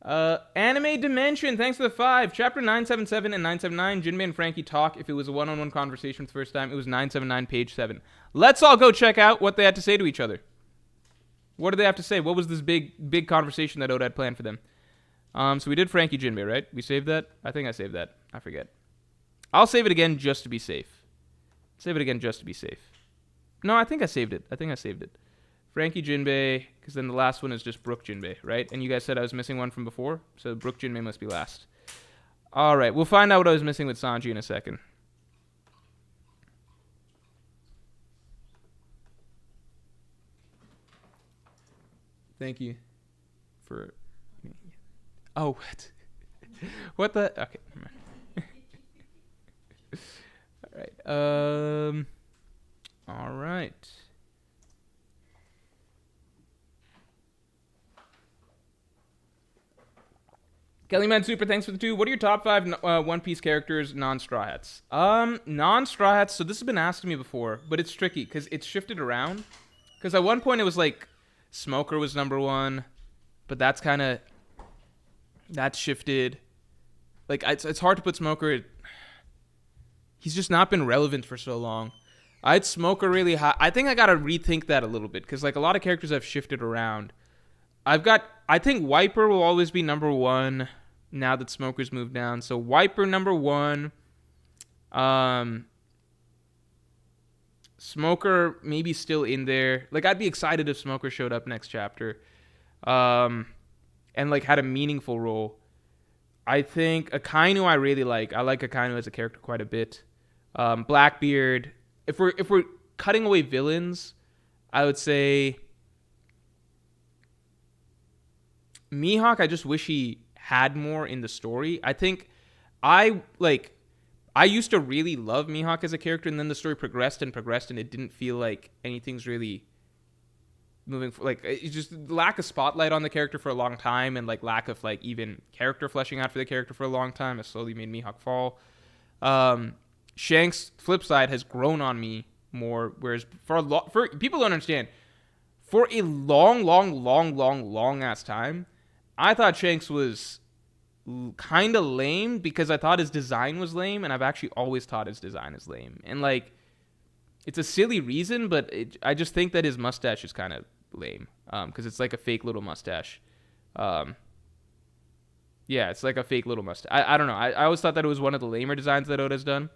Anime Dimension, thanks for the 5. Chapter 977 and 979. Jinbei and Frankie talk. If it was a one-on-one conversation for the first time, it was 979, page 7. Let's all go check out what they had to say to each other. What did they have to say? What was this big conversation that Oda had planned for them? So we did Frankie Jinbei, right? We saved that? I think I saved that. I forget. I'll save it again just to be safe. Save it again just to be safe. No, I think I saved it. Frankie Jinbei, because then the last one is just Brooke Jinbei, right? And you guys said I was missing one from before, so Brooke Jinbei must be last. All right, we'll find out what I was missing with Sanji in a second. Thank you for... Oh, what? What the... Okay, never mind. All right. Kellyman Super, thanks for the 2. What are your top 5 One Piece characters, non-Straw Hats? Non-Straw Hats, so this has been asked me before, but it's tricky because it's shifted around. Because at one point it was like Smoker was number 1, but that's shifted. Like, it's hard to put Smoker... He's just not been relevant for so long. I'd Smoker really high. I think I gotta rethink that a little bit, because like a lot of characters have shifted around. I think Wiper will always be number 1 now that Smoker's moved down. So Wiper number 1. Smoker maybe still in there. Like, I'd be excited if Smoker showed up next chapter. And like had a meaningful role. I think Akainu I really like. I like Akainu as a character quite a bit. Blackbeard. If we're cutting away villains, I would say Mihawk, I just wish he had more in the story. I think I used to really love Mihawk as a character, and then the story progressed, and it didn't feel like anything's really moving. Like, it's just lack of spotlight on the character for a long time, and like lack of like even character fleshing out for the character for a long time has slowly made Mihawk fall. Shanks, flip side, has grown on me more, whereas for people don't understand, for a long ass time, I thought Shanks was kind of lame because I thought his design was lame, and I've actually always thought his design is lame. And like, it's a silly reason, but I just think that his mustache is kind of lame because it's like a fake little mustache. Yeah, it's like a fake little mustache. I don't know. I always thought that it was one of the lamer designs that Oda's done.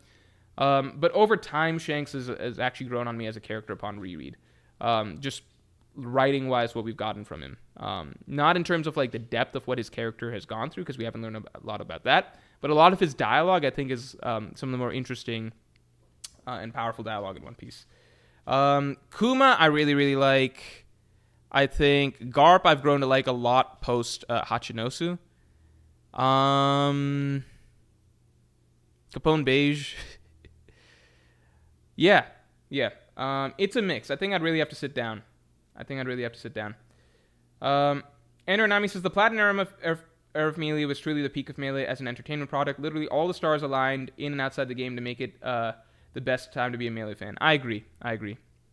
But over time, Shanks has actually grown on me as a character upon reread. Just writing wise, what we've gotten from him. Not in terms of like the depth of what his character has gone through, because we haven't learned a lot about that. But a lot of his dialogue, I think, is some of the more interesting and powerful dialogue in One Piece. Kuma, I really, really like. I think Garp, I've grown to like a lot post Hachinosu. Capone Beige. yeah. It's a mix. I think I'd really have to sit down. Ender Nami says the platinum era of Melee was truly the peak of Melee as an entertainment product. Literally all the stars aligned in and outside the game to make it the best time to be a Melee fan. I agree.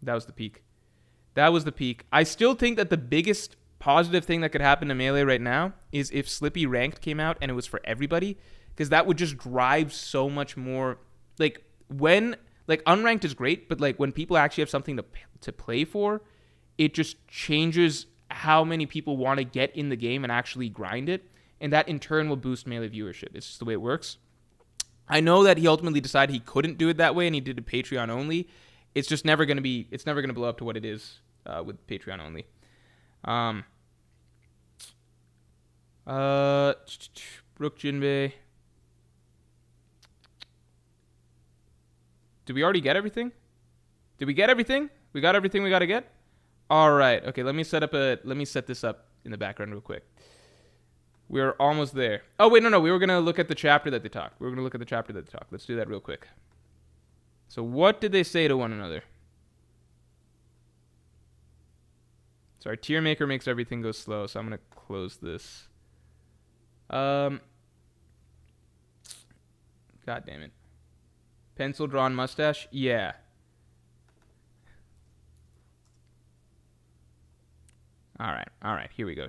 That was the peak. I still think that the biggest positive thing that could happen to Melee right now is if Slippy Ranked came out and it was for everybody, because that would just drive so much more. Like, when, like, unranked is great, but like when people actually have something to play for, it just changes how many people want to get in the game and actually grind it, and that in turn will boost Melee viewership. It's just the way it works. I know that he ultimately decided he couldn't do it that way, and he did it Patreon only. It's just never going to blow up to what it is with Patreon only. Brook Jinbei. Did we already get everything? Did we get everything? We got everything we got to get? All right. Okay, let me set this up in the background real quick. We're almost there. Oh, wait, no. We were going to look at the chapter that they talked. Let's do that real quick. So what did they say to one another? Sorry, Tier Maker makes everything go slow, so I'm going to close this. God damn it. Pencil drawn mustache? Yeah. All right. Here we go.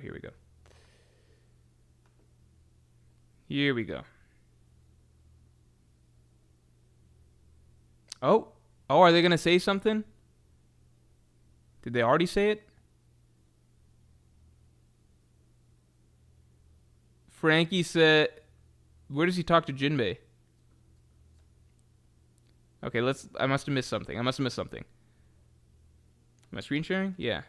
Oh, are they going to say something? Did they already say it? Frankie said, where does he talk to Jinbei? Okay, I must have missed something. Am I screen sharing? Yeah.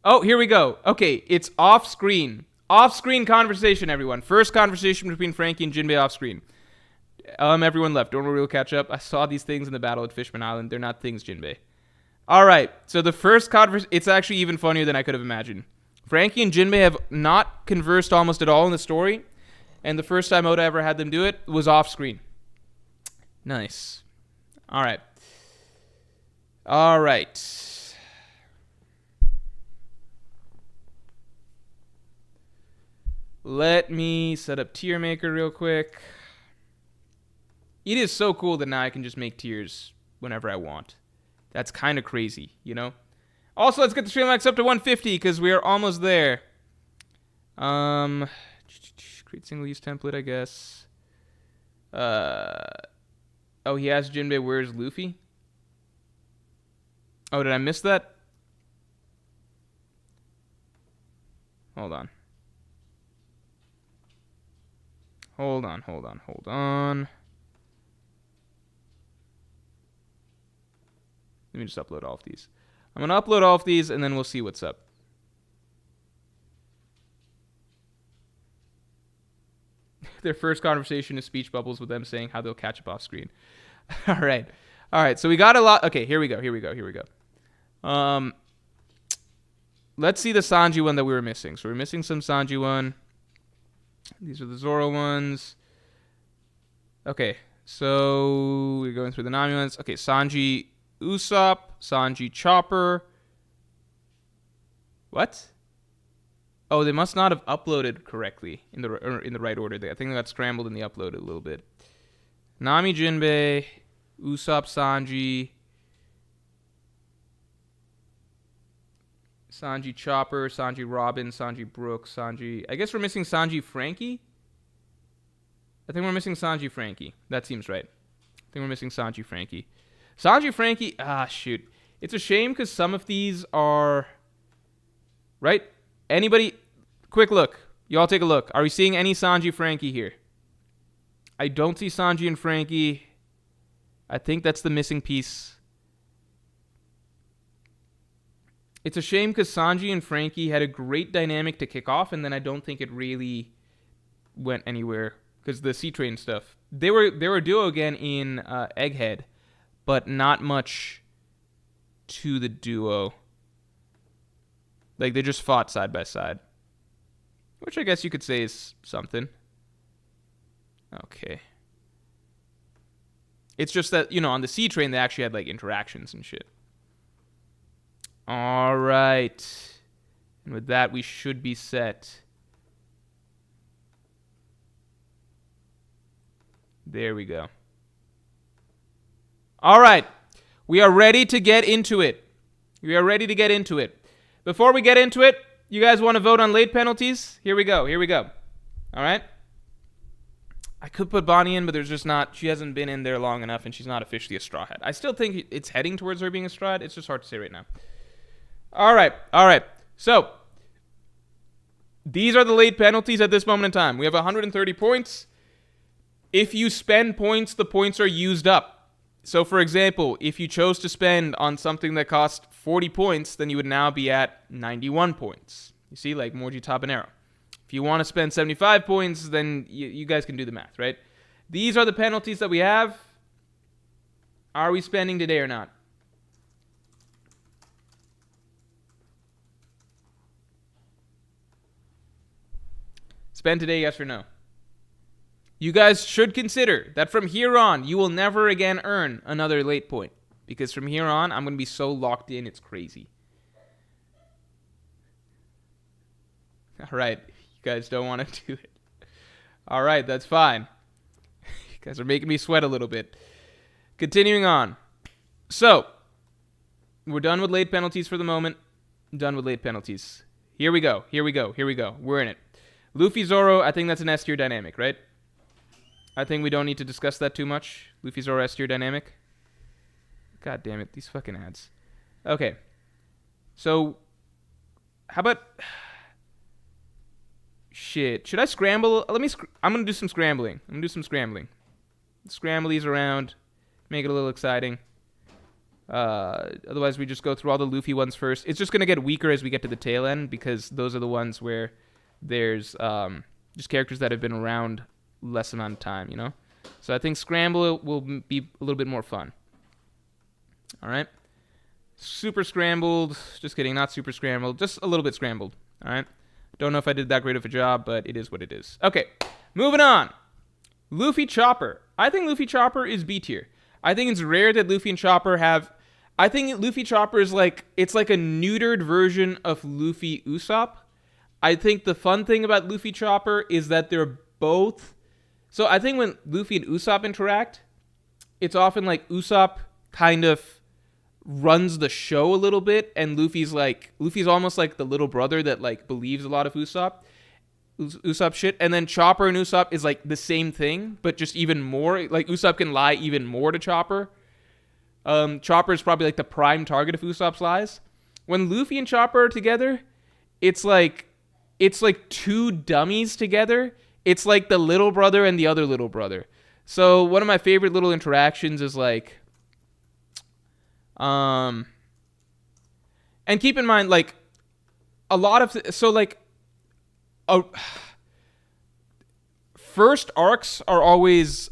Oh, here we go. Okay, it's off screen. Off-screen conversation, everyone. First conversation between Frankie and Jinbei off-screen. Everyone left. Don't worry, we'll catch up. I saw these things in the battle at Fishman Island. They're not things, Jinbei. All right, so the first conversation, it's actually even funnier than I could have imagined. Frankie and Jinbei have not conversed almost at all in the story, and the first time Oda ever had them do it was off-screen. Nice. All right. Let me set up Tier Maker real quick. It is so cool that now I can just make tiers whenever I want. That's kind of crazy, you know? Also, let's get the stream likes up to 150 because we are almost there. Create single use template, I guess. Oh, he asked Jinbei, where's Luffy? Oh, did I miss that? Hold on. Let me just upload all of these. I'm going to upload all of these, and then we'll see what's up. Their first conversation is speech bubbles with them saying how they'll catch up off screen. All right. So we got a lot. Okay, here we go. Let's see the Sanji one that we were missing. So we're missing some Sanji one. These are the Zoro ones. Okay, so we're going through the Nami ones. Okay, Sanji Usopp, Sanji Chopper. What? Oh, they must not have uploaded correctly in the right order. I think they got scrambled in the upload a little bit. Nami Jinbei, Usopp Sanji. Sanji Chopper, Sanji Robin, Sanji Brooks, Sanji... I guess we're missing Sanji Frankie? I think we're missing Sanji Frankie. That seems right. I think we're missing Sanji Frankie. Sanji Frankie... shoot. It's a shame because some of these are... Right? Anybody... Quick look. Y'all take a look. Are we seeing any Sanji Frankie here? I don't see Sanji and Frankie. I think that's the missing piece. It's a shame because Sanji and Frankie had a great dynamic to kick off, and then I don't think it really went anywhere because the Sea Train stuff. They were a duo again in Egghead, but not much to the duo. Like, they just fought side by side, which I guess you could say is something. Okay. It's just that, on the Sea Train, they actually had, like, interactions and shit. All right. And with that, we should be set. There we go. All right. We are ready to get into it. Before we get into it, you guys want to vote on late penalties? Here we go. All right. I could put Bonnie in, but there's just not... She hasn't been in there long enough, and she's not officially a Straw Hat. I still think it's heading towards her being a Straw Hat. It's just hard to say right now. All right. So, these are the late penalties at this moment in time. We have 130 points. If you spend points, the points are used up. So, for example, if you chose to spend on something that cost 40 points, then you would now be at 91 points. You see, like Morj Tabanero. If you want to spend 75 points, then you guys can do the math, right? These are the penalties that we have. Are we spending today or not? Spend today, yes or no? You guys should consider that from here on, you will never again earn another late point. Because from here on, I'm going to be so locked in, it's crazy. All right. You guys don't want to do it. All right, that's fine. You guys are making me sweat a little bit. Continuing on. So, we're done with late penalties for the moment. Done with late penalties. Here we go. We're in it. Luffy Zoro, I think that's an S tier dynamic, right? I think we don't need to discuss that too much. Luffy Zoro S tier dynamic. God damn it, these fucking ads. Okay. So, how about... Shit. Should I scramble? I'm going to do some scrambling. Scramble these around. Make it a little exciting. Otherwise, we just go through all the Luffy ones first. It's just going to get weaker as we get to the tail end because those are the ones where there's just characters that have been around less amount of time, So I think scramble will be a little bit more fun. All right. Super scrambled. Just kidding. Not super scrambled. Just a little bit scrambled. All right. Don't know if I did that great of a job, but it is what it is. Okay. Moving on. Luffy Chopper. I think Luffy Chopper is B tier. I think it's rare that Luffy and Chopper have... I think Luffy Chopper is like... It's like a neutered version of Luffy Usopp. I think the fun thing about Luffy Chopper is that they're both... So I think when Luffy and Usopp interact, it's often like Usopp kind of runs the show a little bit, and Luffy's almost like the little brother that like believes a lot of Usopp shit, and then Chopper and Usopp is like the same thing, but just even more. Like Usopp can lie even more to Chopper. Chopper is probably like the prime target of Usopp's lies. When Luffy and Chopper are together, it's like two dummies together. It's like the little brother and the other little brother. So one of my favorite little interactions is like, and keep in mind, like, a lot of, first arcs are always,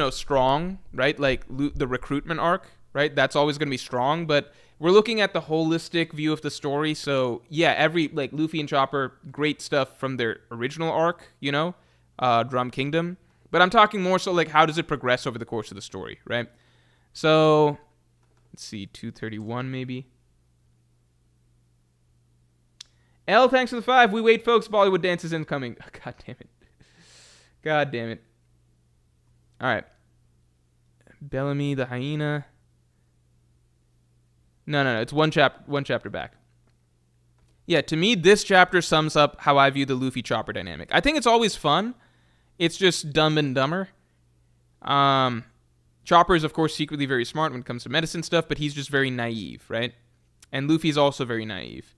strong, right? Like the recruitment arc, right? That's always going to be strong, but we're looking at the holistic view of the story. So yeah, Luffy and Chopper, great stuff from their original arc, Drum Kingdom. But I'm talking more so like, how does it progress over the course of the story, right? So, let's see, 231 maybe. L, thanks for the 5. We wait, folks. Bollywood dance is incoming. Oh, God damn it. All right. Bellamy, the hyena. No. It's one chapter back. Yeah, to me, this chapter sums up how I view the Luffy Chopper dynamic. I think it's always fun. It's just dumb and dumber. Chopper is, of course, secretly very smart when it comes to medicine stuff, but he's just very naive, right? And Luffy's also very naive.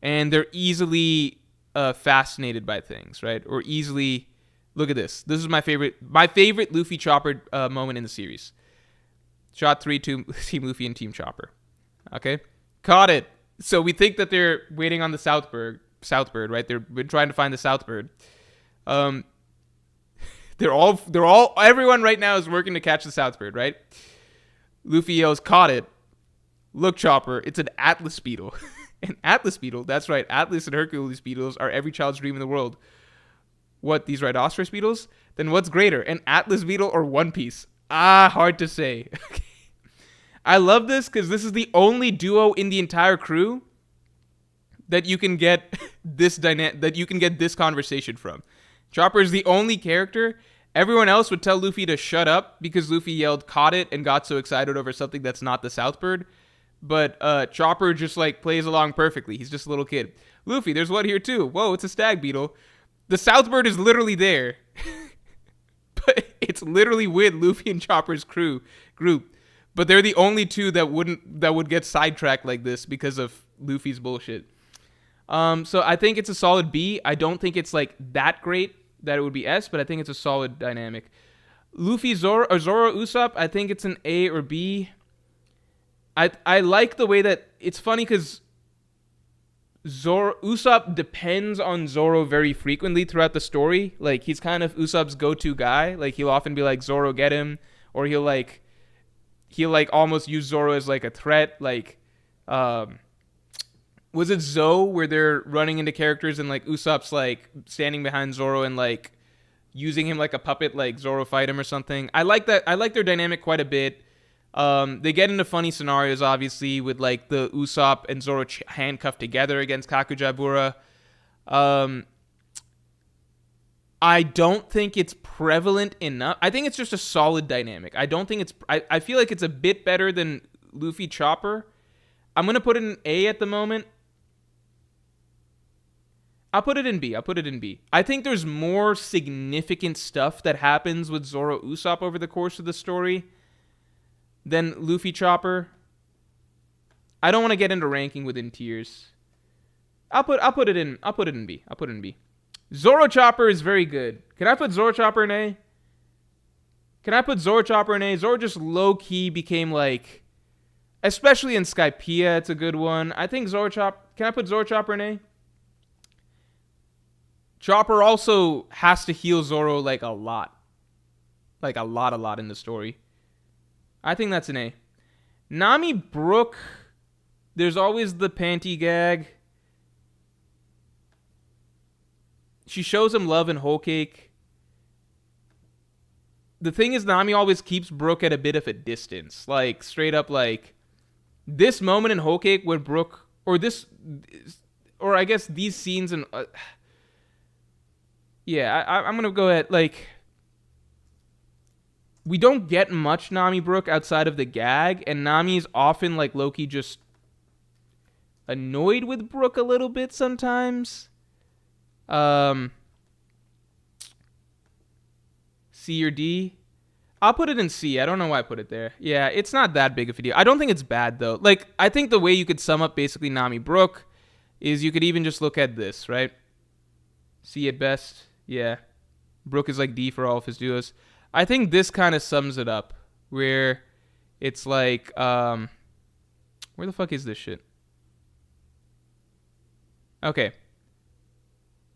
And they're easily fascinated by things, right? Or easily... Look at this. This is my favorite Luffy Chopper moment in the series. Shot 3 to Team Luffy and Team Chopper. Okay? Caught it. So we think that they're waiting on the Southbird, right? They're trying to find the Southbird. Everyone right now is working to catch the Southbird, right? Luffy yells, caught it. Look, Chopper, it's an Atlas beetle. An Atlas beetle? That's right. Atlas and Hercules beetles are every child's dream in the world. What, these rhinoceros beetles? Then what's greater, an Atlas beetle or One Piece? Hard to say. I love this because this is the only duo in the entire crew that you can get this conversation from. Chopper is the only character. Everyone else would tell Luffy to shut up because Luffy yelled caught it and got so excited over something that's not the Southbird. But Chopper just like plays along perfectly. He's just a little kid. Luffy, there's one here too. Whoa, it's a stag beetle. The Southbird is literally there. But it's literally with Luffy and Chopper's group. But they're the only two that would get sidetracked like this because of Luffy's bullshit. So I think it's a solid B. I don't think it's like that great that it would be S, but I think it's a solid dynamic. Luffy Zoro Usopp, I think it's an A or B. I like the way that it's funny because Usopp depends on Zoro very frequently throughout the story. Like he's kind of Usopp's go-to guy. Like he'll often be like, Zoro, get him, or he'll almost use Zoro as like a threat. Like was it Zoe where they're running into characters and like Usopp's like standing behind Zoro and like using him like a puppet, like Zoro fight him or something. I like that. I like their dynamic quite a bit. They get into funny scenarios, obviously, with like the Usopp and Zoro handcuffed together against Kakujabura. I don't think it's prevalent enough. I think it's just a solid dynamic. I don't think it's... I feel like it's a bit better than Luffy Chopper. I'm going to put it in A at the moment. I'll put it in B. I think there's more significant stuff that happens with Zoro Usopp over the course of the story than Luffy Chopper. I don't want to get into ranking within tiers. I'll put it in B. Zoro Chopper is very good. Can I put Zoro Chopper in A? Zoro just low-key became like, especially in Skypiea, it's a good one. I think can I put Zoro Chopper in A? Chopper also has to heal Zoro like a lot. Like a lot in the story. I think that's an A. Nami Brook, there's always the panty gag. She shows him love in Whole Cake. The thing is, Nami always keeps Brook at a bit of a distance. Like, straight up, like, this moment in Whole Cake where Brook, or I guess these scenes in... I'm going to go ahead, like... We don't get much Nami Brook outside of the gag, and Nami's often, like, low-key just annoyed with Brook a little bit sometimes. C or D? I'll put it in C. I don't know why I put it there. Yeah, it's not that big of a deal. I don't think it's bad, though. Like, I think the way you could sum up basically Nami Brook is you could even just look at this, right? C at best. Yeah. Brook is like D for all of his duos. I think this kind of sums it up, where it's like, where the fuck is this shit? Okay.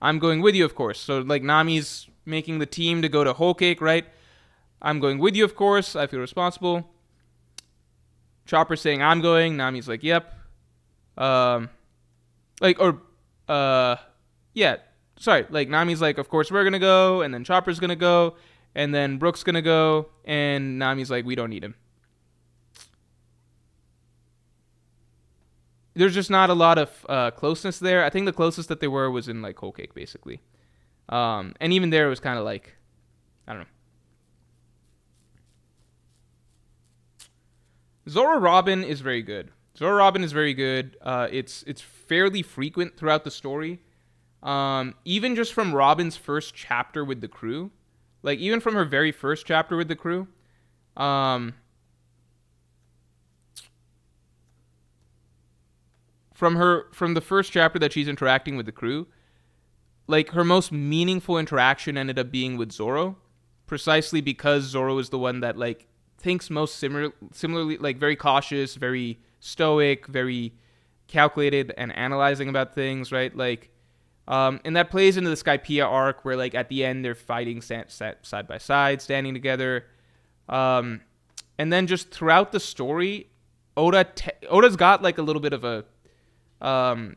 I'm going with you, of course. So, like, Nami's making the team to go to Whole Cake, right? I'm going with you, of course. I feel responsible. Chopper's saying I'm going. Nami's like, yep. Yeah. Sorry. Like, Nami's like, of course we're going to go. And then Chopper's going to go. And then Brook's going to go. And Nami's like, we don't need him. There's just not a lot of closeness there. I think the closest that they were was in, like, Whole Cake, basically. And even there, it was kind of like, I don't know. Zoro Robin is very good. Zoro Robin is very good. It's fairly frequent throughout the story. Even just from Robin's first chapter with the crew, like even from her very first chapter with the crew, um, from the first chapter that she's interacting with the crew, like her most meaningful interaction ended up being with Zoro, precisely because Zoro is the one that like thinks most similarly, like very cautious, very stoic, very calculated and analyzing about things, right? Like, and that plays into the Skypiea arc where like at the end they're fighting side by side, standing together, and then just throughout the story, Oda's got like a little bit of a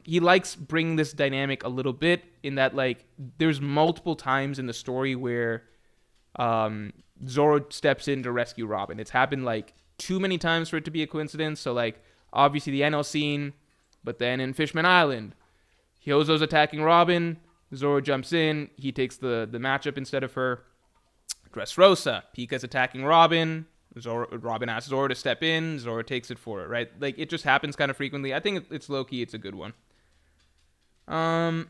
he likes bringing this dynamic a little bit in that like there's multiple times in the story where Zoro steps in to rescue Robin. It's happened like too many times for it to be a coincidence. So like obviously the NL scene, but then in Fishman Island, Hyozo's attacking Robin, Zoro jumps in, he takes the matchup instead of her. Dressrosa, Pika's attacking Robin, Robin asks Zoro to step in, Zoro takes it for it, right? Like, it just happens kind of frequently. I think it's low-key, it's a good one. Akash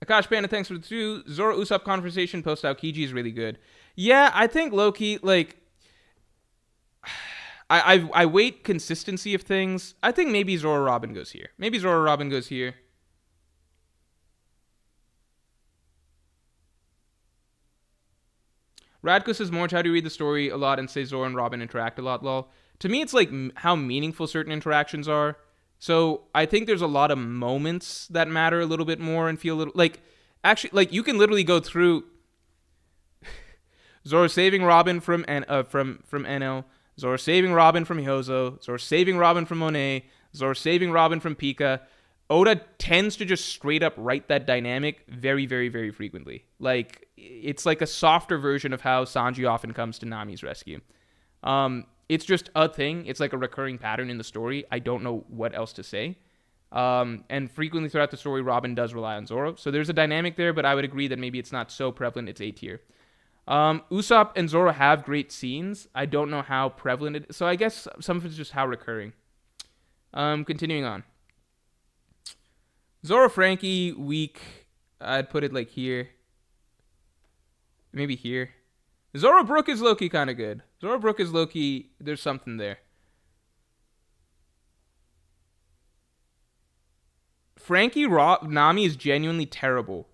Panda, thanks for the 2. Zoro Usopp conversation post Aokiji is really good. Yeah, I think low-key, like, I weight consistency of things. I think maybe Zoro Robin goes here. Maybe Zoro Robin goes here. Radko says, Morj, how do you read the story a lot and say Zoro and Robin interact a lot, lol? To me, it's like how meaningful certain interactions are. So I think there's a lot of moments that matter a little bit more and feel a little... Like, actually, like, you can literally go through... Zoro saving Robin from NL. Zoro saving Robin from Hyozo. Zoro saving Robin from Monet. Zoro saving Robin from Pika. Oda tends to just straight up write that dynamic very, very, very frequently. Like, it's like a softer version of how Sanji often comes to Nami's rescue. It's just a thing. It's like a recurring pattern in the story. I don't know what else to say. And frequently throughout the story, Robin does rely on Zoro. So there's a dynamic there, but I would agree that maybe it's not so prevalent. It's A tier. Usopp and Zoro have great scenes. I don't know how prevalent it is. So I guess some of it's just how recurring. Continuing on. Zoro Frankie, weak. I'd put it like here. Maybe here. Zoro Brook is low-key kind of good. Zoro Brook is low-key, there's something there. Frankie Nami is genuinely terrible.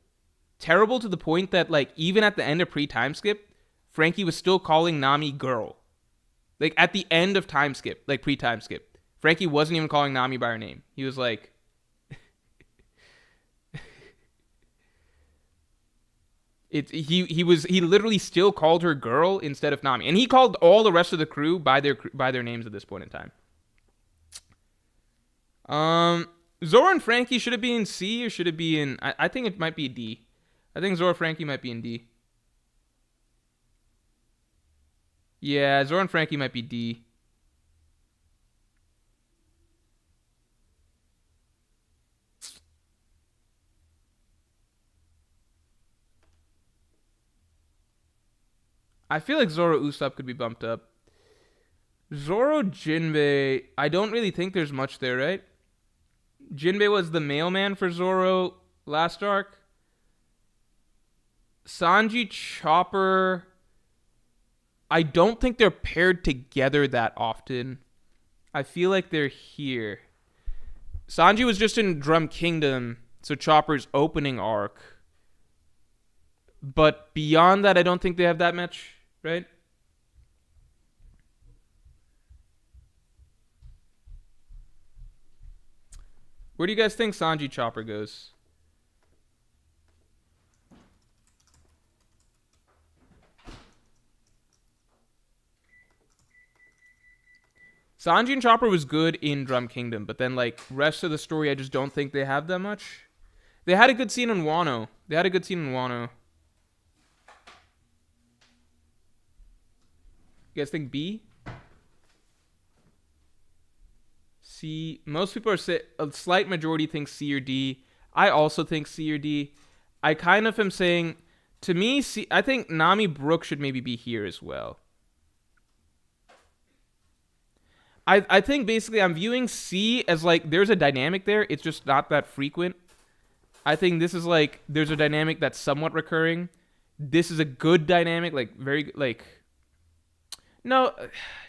Terrible to the point that, like, even at the end of pre-time skip, Frankie was still calling Nami girl. Like, at the end of time skip, like pre-time skip, Frankie wasn't even calling Nami by her name. He was like... He literally still called her girl instead of Nami, and he called all the rest of the crew by their names at this point in time. Zoro and Frankie, should it be in C or should it be in? I think it might be D. I think Zoro Frankie might be in D. Yeah, Zoro and Frankie might be D. I feel like Zoro Usopp could be bumped up. Zoro Jinbei, I don't really think there's much there, right? Jinbei was the mailman for Zoro last arc. Sanji, Chopper, I don't think they're paired together that often. I feel like they're here. Sanji was just in Drum Kingdom, so Chopper's opening arc. But beyond that, I don't think they have that much, right? Where do you guys think Sanji Chopper goes? Sanji and Chopper was good in Drum Kingdom, but then, like, rest of the story, I just don't think they have that much. They had a good scene in Wano. You guys think B? C. Most people are a slight majority think C or D. I also think C or D. I kind of am saying, to me, C. I think Nami Brook should maybe be here as well. I think basically I'm viewing C as like there's a dynamic there. It's just not that frequent. I think this is like there's a dynamic that's somewhat recurring. This is a good dynamic, like very like no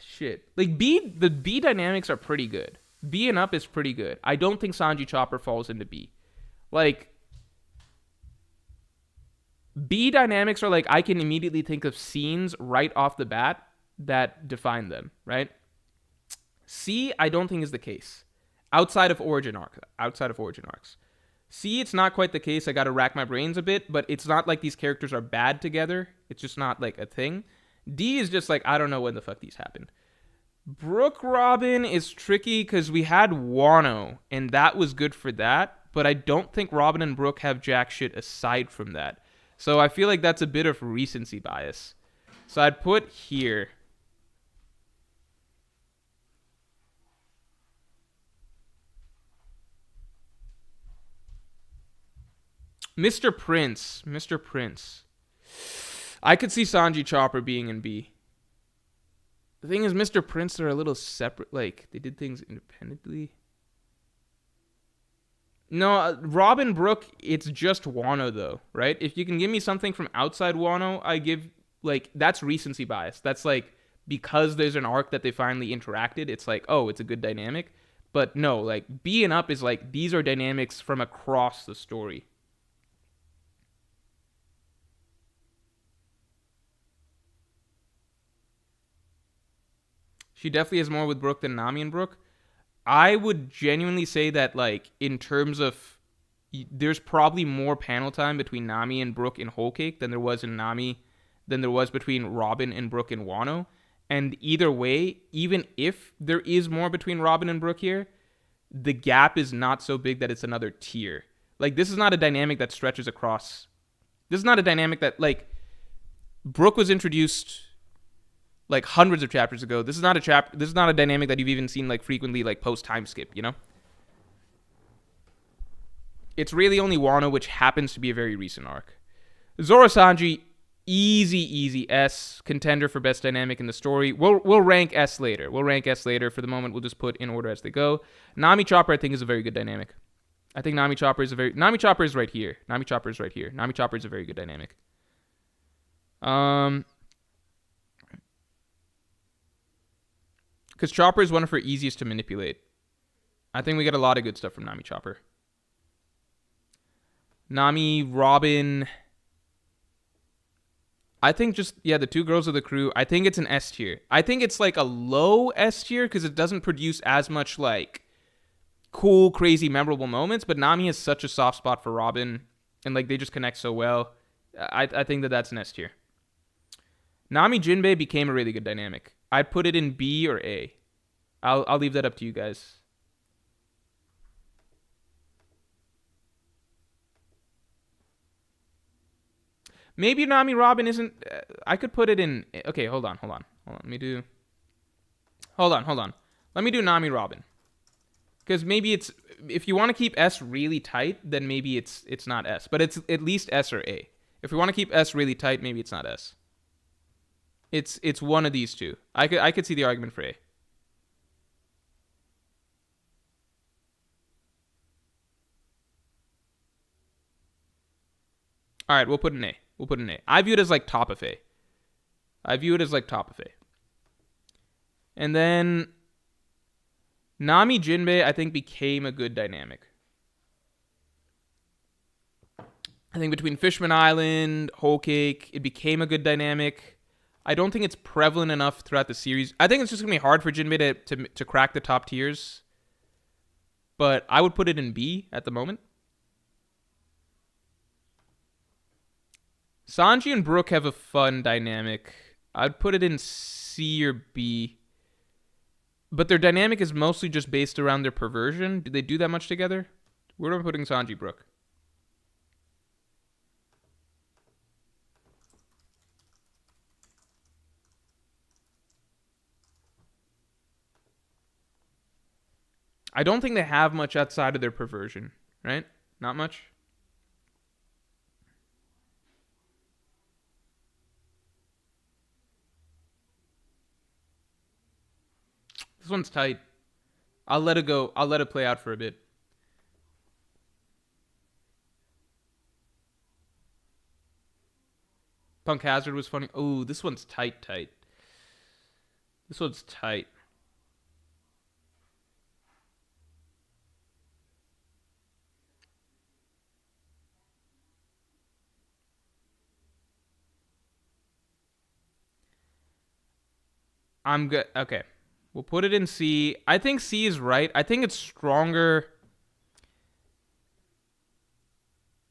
shit. Like the B dynamics are pretty good. B and up is pretty good. I don't think Sanji Chopper falls into B. Like B dynamics are like I can immediately think of scenes right off the bat that define them, right? C, I don't think is the case. Outside of origin arcs. C, it's not quite the case. I got to rack my brains a bit, but it's not like these characters are bad together. It's just not like a thing. D is just like I don't know when the fuck these happened. Brook Robin is tricky because we had Wano, and that was good for that, but I don't think Robin and Brook have jack shit aside from that. So I feel like that's a bit of recency bias. So I'd put here. Mr. Prince. I could see Sanji Chopper being in B. The thing is, Mr. Prince, they're a little separate. Like, they did things independently. No, Robin Brook, it's just Wano, though, right? If you can give me something from outside Wano, I give, like, that's recency bias. That's, like, because there's an arc that they finally interacted, it's like, oh, it's a good dynamic. But no, like, B and up is, like, these are dynamics from across the story. She definitely has more with Brook than Nami and Brook. I would genuinely say that, like, in terms of, there's probably more panel time between Nami and Brook in Whole Cake than there was between Robin and Brook in Wano. And either way, even if there is more between Robin and Brook here, the gap is not so big that it's another tier. Like, this is not a dynamic that stretches across. This is not a dynamic that, like, Brook was introduced like hundreds of chapters ago. This is not a dynamic that you've even seen like frequently like post time skip, you know? It's really only Wano, which happens to be a very recent arc. Zoro Sanji, easy S, contender for best dynamic in the story. We'll rank S later. For the moment, we'll just put in order as they go. Nami Chopper, I think, is a very good dynamic. I think Nami Chopper is Nami Chopper is right here. Nami Chopper is a very good dynamic. Because Chopper is one of her easiest to manipulate. I think we get a lot of good stuff from Nami Chopper. Nami, Robin. I think the two girls of the crew, I think it's an S tier. I think it's like a low S tier because it doesn't produce as much like cool, crazy, memorable moments. But Nami has such a soft spot for Robin and like they just connect so well. I think that's an S tier. Nami Jinbei became a really good dynamic. I'd put it in B or A. I'll leave that up to you guys. Maybe Nami Robin isn't. I could put it in. Okay, hold on. Let me do. Hold on. Let me do Nami Robin. Because maybe it's. If you want to keep S really tight, then maybe it's not S. But it's at least S or A. If we want to keep S really tight, maybe it's not S. It's one of these two. I could see the argument for A. All right, we'll put an A. I view it as like top of A. And then Nami Jinbei, I think, became a good dynamic. I think between Fishman Island, Whole Cake, it became a good dynamic. I don't think it's prevalent enough throughout the series. I think it's just going to be hard for Jinbei to crack the top tiers. But I would put it in B at the moment. Sanji and Brook have a fun dynamic. I'd put it in C or B. But their dynamic is mostly just based around their perversion. Do they do that much together? Where am I putting Sanji Brook? I don't think they have much outside of their perversion, right? Not much. This one's tight. I'll let it go. I'll let it play out for a bit. Punk Hazard was funny. Oh, this one's tight. This one's tight. I'm good. Okay. We'll put it in C. I think C is right. I think it's stronger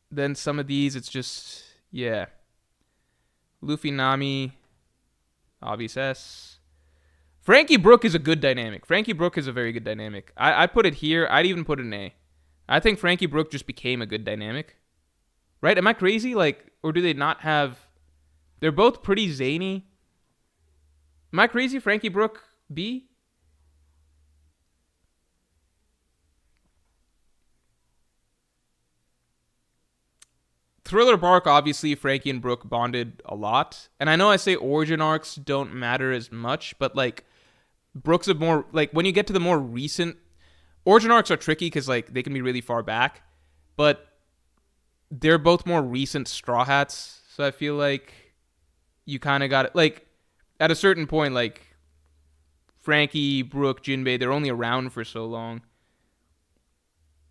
than some of these. It's just, yeah. Luffy, Nami, obvious S. Frankie Brook is a good dynamic. Frankie Brook is a very good dynamic. I put it here. I'd even put it in A. I think Frankie Brook just became a good dynamic. Right? Am I crazy? Like, or do they not have... They're both pretty zany. Am I crazy? Frankie Brook, B? Thriller Bark, obviously, Frankie and Brook bonded a lot. And I know I say origin arcs don't matter as much, but, like, Brook's a more... Like, when you get to the more recent... Origin arcs are tricky because, like, they can be really far back. But they're both more recent Straw Hats. So I feel like you kind of got it. Like, at a certain point, like, Frankie, Brook, Jinbei, they're only around for so long.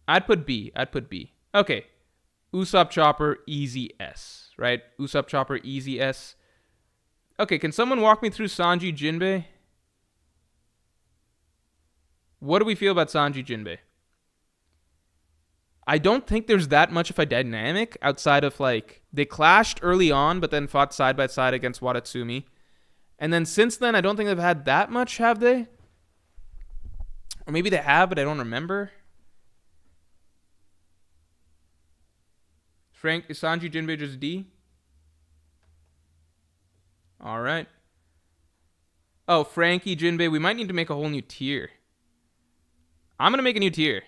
I'd put B. Okay. Usopp Chopper, easy S, right? Usopp Chopper, easy S. Okay, can someone walk me through Sanji, Jinbei? What do we feel about Sanji, Jinbei? I don't think there's that much of a dynamic outside of, like, they clashed early on, but then fought side by side against Watatsumi. And then since then, I don't think they've had that much, have they? Or maybe they have, but I don't remember. Is Sanji, Jinbei just D? All right. Oh, Frankie, Jinbei. We might need to make a whole new tier. I'm going to make a new tier.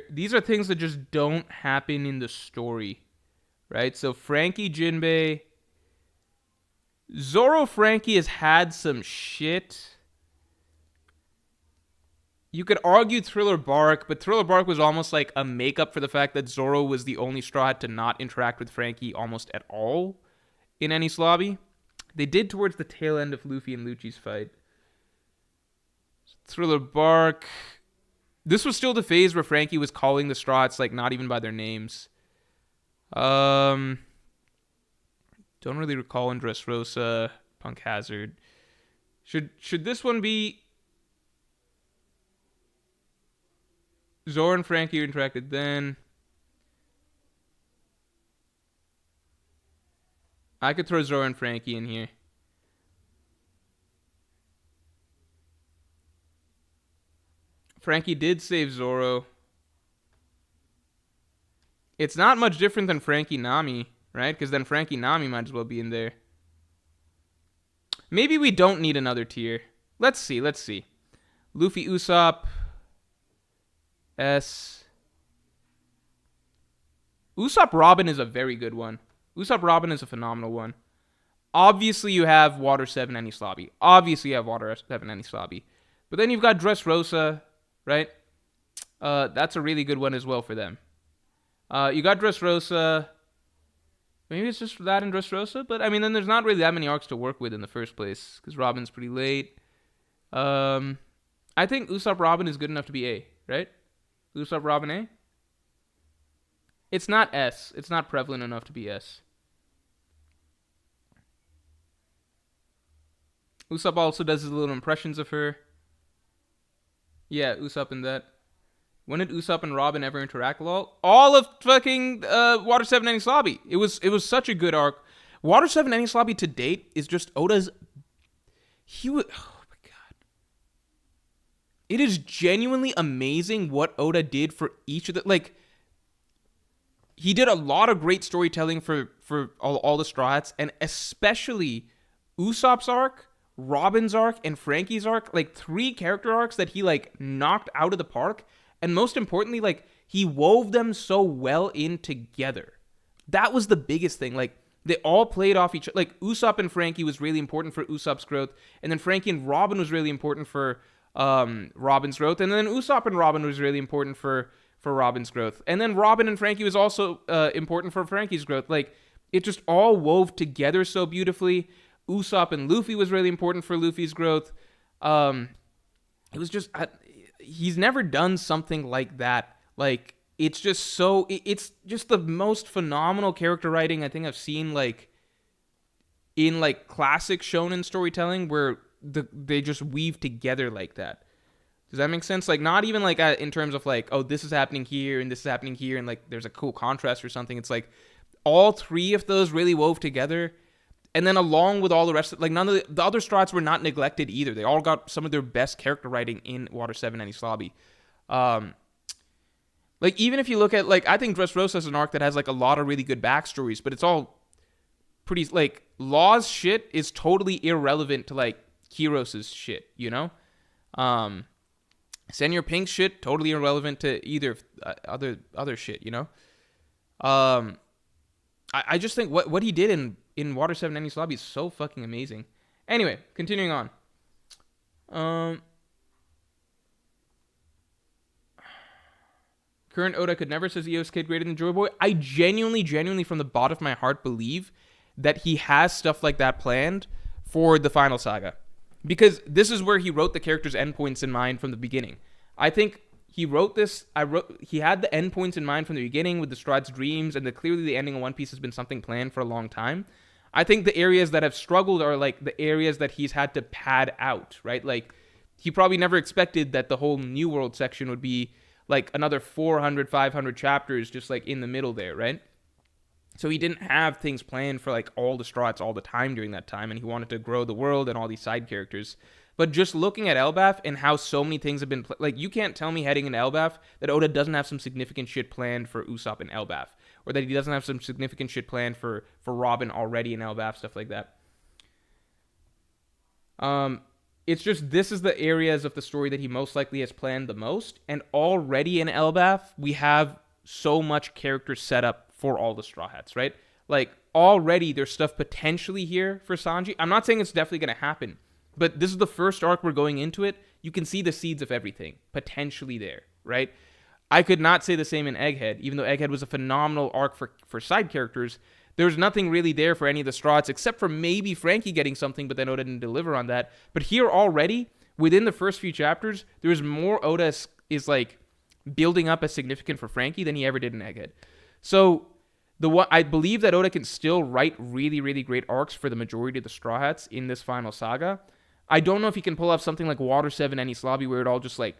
These are things that just don't happen in the story. Right? So Frankie, Jinbei... Zoro Frankie has had some shit. You could argue Thriller Bark, but Thriller Bark was almost like a makeup for the fact that Zoro was the only Straw Hat to not interact with Frankie almost at all in any lobby. They did towards the tail end of Luffy and Lucci's fight. Thriller Bark. This was still the phase where Frankie was calling the Straw Hats like not even by their names. Don't really recall in Dressrosa, Punk Hazard. Should this one be Zoro and Frankie interacted then? I could throw Zoro and Frankie in here. Frankie did save Zoro. It's not much different than Frankie Nami. Right? Because then Frankie Nami might as well be in there. Maybe we don't need another tier. Let's see. Luffy Usopp. S. Usopp Robin is a very good one. Usopp Robin is a phenomenal one. Obviously, you have Water 7 Enies Lobby. But then you've got Dressrosa, right? That's a really good one as well for them. You got Dressrosa... Maybe it's just that and Dressrosa, but I mean, then there's not really that many arcs to work with in the first place because Robin's pretty late. I think Usopp Robin is good enough to be A, right? Usopp Robin A? It's not S. It's not prevalent enough to be S. Usopp also does his little impressions of her. Yeah, Usopp in that. When did Usopp and Robin ever interact? Lol? All of fucking Water 7 Enies Lobby. It was such a good arc. Water 7 Enies Lobby to date is just Oda's... Oh my god. It is genuinely amazing what Oda did for each of the... Like, he did a lot of great storytelling for all the Straw Hats, and especially Usopp's arc, Robin's arc, and Frankie's arc. Like, 3 character arcs that he, like, knocked out of the park. And most importantly, like, he wove them so well in together. That was the biggest thing. Like, they all played off each other. Like, Usopp and Frankie was really important for Usopp's growth. And then Frankie and Robin was really important for Robin's growth. And then Usopp and Robin was really important for Robin's growth. And then Robin and Frankie was also important for Frankie's growth. Like, it just all wove together so beautifully. Usopp and Luffy was really important for Luffy's growth. It was just... he's never done something like that. Like, it's just so... It's just the most phenomenal character writing I think I've seen, like, in, like, classic shonen storytelling where they just weave together like that. Does that make sense? Like, not even, like, in terms of, like, oh, this is happening here and this is happening here and, like, there's a cool contrast or something. It's, like, all three of those really wove together. And then along with all the rest, like, none of the other Strats were not neglected either. They all got some of their best character writing in Water 7 and Enies Lobby. Like, even if you look at, like, I think Dressrosa is an arc that has, like, a lot of really good backstories, but it's all pretty, like, Law's shit is totally irrelevant to, like, Kiros's shit, you know? Senor Pink's shit, totally irrelevant to either other shit, you know? I just think what he did in Water 7 Enies Lobby is so fucking amazing. Anyway, continuing on. Current Oda could never, says EOS Kid, greater than Joy Boy. I genuinely, from the bottom of my heart, believe that he has stuff like that planned for the final saga. Because this is where he wrote the character's endpoints in mind from the beginning. I think he wrote this, he had the endpoints in mind from the beginning with the Strad's dreams, and clearly the ending of One Piece has been something planned for a long time. I think the areas that have struggled are, like, the areas that he's had to pad out, right? Like, he probably never expected that the whole New World section would be, like, another 400, 500 chapters just, like, in the middle there, right? So he didn't have things planned for, like, all the Strats all the time during that time, and he wanted to grow the world and all these side characters. But just looking at Elbaf and how so many things have been... like, you can't tell me heading into Elbaf that Oda doesn't have some significant shit planned for Usopp and Elbaf. Or that he doesn't have some significant shit planned for Robin already in Elbaf, stuff like that. It's just, this is the areas of the story that he most likely has planned the most. And already in Elbaf, we have so much character set up for all the Straw Hats, right? Like, already there's stuff potentially here for Sanji. I'm not saying it's definitely going to happen, but this is the first arc we're going into it. You can see the seeds of everything potentially there, right? I could not say the same in Egghead, even though Egghead was a phenomenal arc for side characters. There's nothing really there for any of the Strats, except for maybe Frankie getting something, but then Oda didn't deliver on that. But here already, within the first few chapters, there's more Oda is like building up as significant for Frankie than he ever did in Egghead. So I believe that Oda can still write really, really great arcs for the majority of the Straw Hats in this final saga. I don't know if he can pull off something like Water 7 Enies Lobby where it all just, like,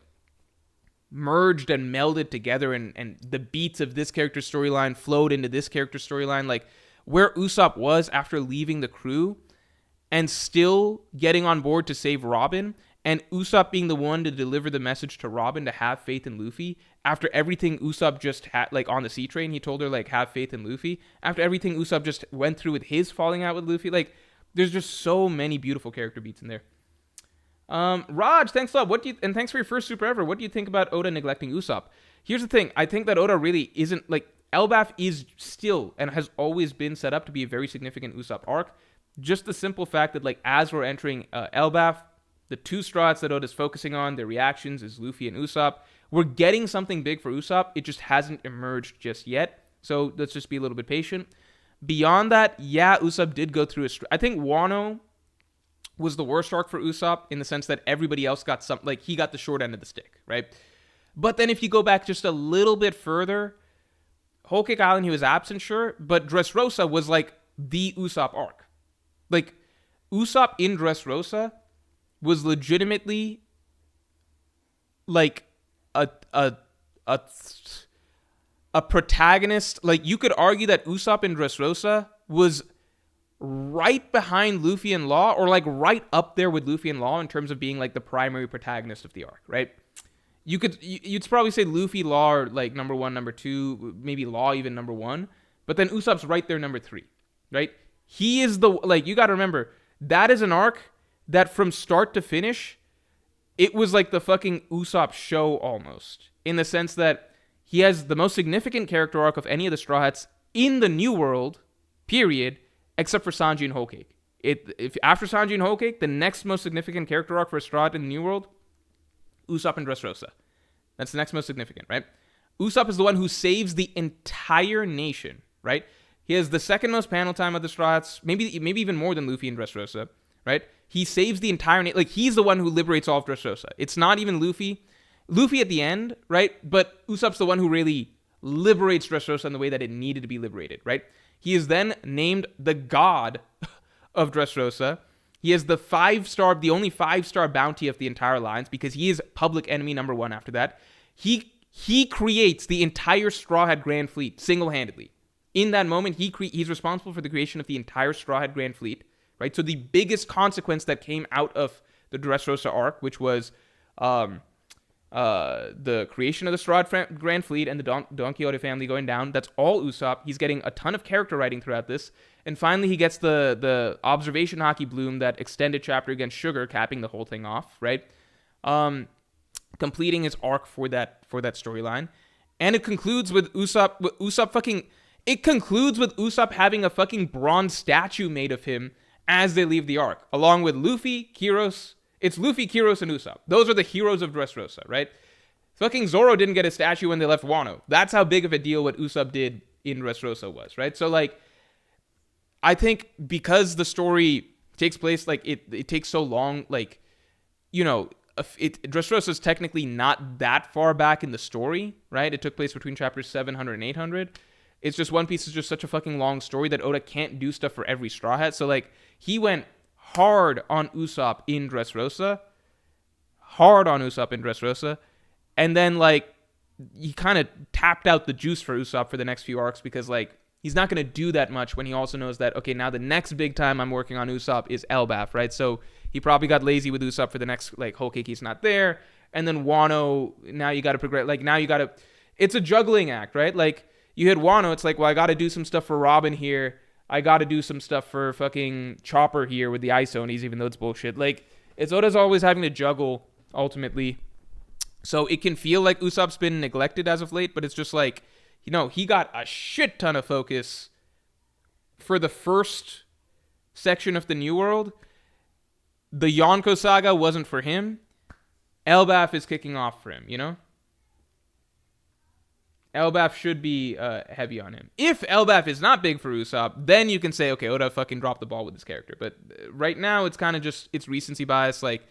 merged and melded together and the beats of this character's storyline flowed into this character's storyline. Like, where Usopp was after leaving the crew and still getting on board to save Robin, and Usopp being the one to deliver the message to Robin to have faith in Luffy. After everything Usopp just had, like, on the sea train, he told her, like, have faith in Luffy. After everything Usopp just went through with his falling out with Luffy, like, there's just so many beautiful character beats in there. Raj, thanks a lot. And thanks for your first super ever. What do you think about Oda neglecting Usopp? Here's the thing. I think that Oda really isn't, like, Elbaf is still and has always been set up to be a very significant Usopp arc. Just the simple fact that, like, as we're entering Elbaf, the two Strats that Oda's focusing on, their reactions, is Luffy and Usopp. We're getting something big for Usopp. It just hasn't emerged just yet. So let's just be a little bit patient. Beyond that, yeah, Usopp did go through I think Wano was the worst arc for Usopp in the sense that everybody else got some, like, he got the short end of the stick, right? But then if you go back just a little bit further, Whole Cake Island, he was absent, sure, but Dressrosa was, like, the Usopp arc. Like, Usopp in Dressrosa was legitimately, like, a protagonist. Like, you could argue that Usopp in Dressrosa was right behind Luffy and Law, or, like, right up there with Luffy and Law in terms of being, like, the primary protagonist of the arc, right? You'd probably say Luffy, Law are, like, number 1, number 2, maybe Law even number 1, but then Usopp's right there number 3, right? He is the, like, you gotta remember, that is an arc that from start to finish, it was like the fucking Usopp show almost. in the sense that he has the most significant character arc of any of the Straw Hats in the New World, period, except for Sanji and Whole Cake. If after Sanji and Whole Cake, the next most significant character arc for a Straw Hat in the New World, Usopp and Dressrosa. That's the next most significant, right? Usopp is the one who saves the entire nation, right? He has the second most panel time of the Straw Hats, maybe even more than Luffy and Dressrosa, right? He saves the entire nation. Like, he's the one who liberates all of Dressrosa. It's not even Luffy. Luffy at the end, right? But Usopp's the one who really liberates Dressrosa in the way that it needed to be liberated, right? He is then named the god of Dressrosa. He has the only 5-star bounty of the entire lines because he is public enemy number 1 after that. He creates the entire Straw Hat Grand Fleet single-handedly. In that moment, he's responsible for the creation of the entire Straw Hat Grand Fleet, right? So the biggest consequence that came out of the Dressrosa arc, which was the creation of the Straw Hat Grand Fleet and the Don Quixote family going down, that's all Usopp. He's getting a ton of character writing throughout this. And finally, he gets the observation Haki Bloom, that extended chapter against Sugar, capping the whole thing off, right? Completing his arc for that storyline. And it concludes with Usopp having a fucking bronze statue made of him as they leave the arc, along with Luffy, Kiros. It's Luffy, Kiros, and Usopp. Those are the heroes of Dressrosa, right? Fucking Zoro didn't get a statue when they left Wano. That's how big of a deal what Usopp did in Dressrosa was, right? So, like, I think because the story takes place, like, it takes so long, like, you know, Dressrosa is technically not that far back in the story, right? It took place between chapters 700 and 800. It's just One Piece is just such a fucking long story that Oda can't do stuff for every Straw Hat. So, like, he went hard on Usopp in Dressrosa. And then, like, he kind of tapped out the juice for Usopp for the next few arcs because, like, he's not going to do that much when he also knows that, okay, now the next big time I'm working on Usopp is Elbaf, right? So he probably got lazy with Usopp for the next, like, Whole Cake, he's not there. And then Wano, now you got to progress. Like, now you got to... It's a juggling act, right? Like, you hit Wano, it's like, well, I got to do some stuff for Robin here. I got to do some stuff for fucking Chopper here with the Ice Onies, even though it's bullshit. Like, it's Oda's always having to juggle, ultimately. So it can feel like Usopp's been neglected as of late, but it's just like, you know, he got a shit ton of focus for the first section of the New World. The Yonko saga wasn't for him. Elbaf is kicking off for him, you know? Elbaf should be heavy on him. If Elbaf is not big for Usopp, then you can say, okay, Oda fucking dropped the ball with this character. But right now, it's kind of just, it's recency bias. Like,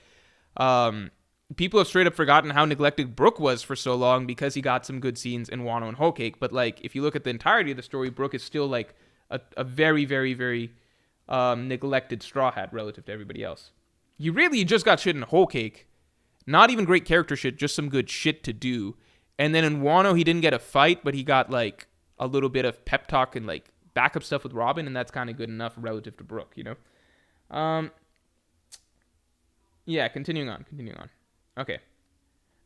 people have straight up forgotten how neglected Brook was for so long because he got some good scenes in Wano and Whole Cake. But, like, if you look at the entirety of the story, Brook is still, like, a very, very, very neglected Straw Hat relative to everybody else. You really just got shit in Whole Cake. Not even great character shit, just some good shit to do. And then in Wano, he didn't get a fight, but he got, like, a little bit of pep talk and, like, backup stuff with Robin, and that's kind of good enough relative to Brook, you know? Yeah, continuing on. Okay.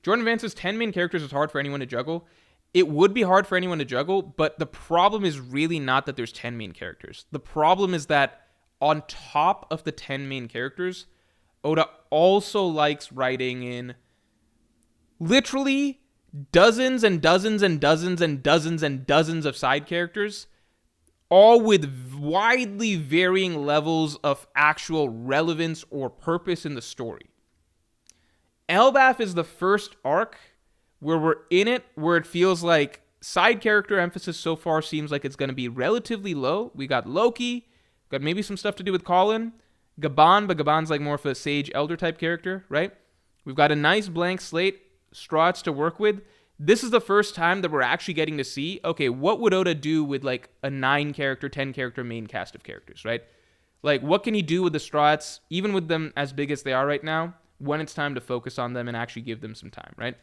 Jordan Vance's 10 main characters is hard for anyone to juggle. It would be hard for anyone to juggle, but the problem is really not that there's 10 main characters. The problem is that on top of the 10 main characters, Oda also likes writing in literally dozens and dozens and dozens and dozens and dozens of side characters, all with widely varying levels of actual relevance or purpose in the story. Elbaf is the first arc where we're in it, where it feels like side character emphasis so far seems like it's going to be relatively low. We got Loki, got maybe some stuff to do with Colin, Gaban, but Gaban's like more of a sage elder type character, right? We've got a nice blank slate, Straw Hats to work with. This is the first time that we're actually getting to see, okay, what would Oda do with like a 9-character, 10-character main cast of characters, right? Like, what can he do with the Straw Hats, even with them as big as they are right now, when it's time to focus on them and actually give them some time, right?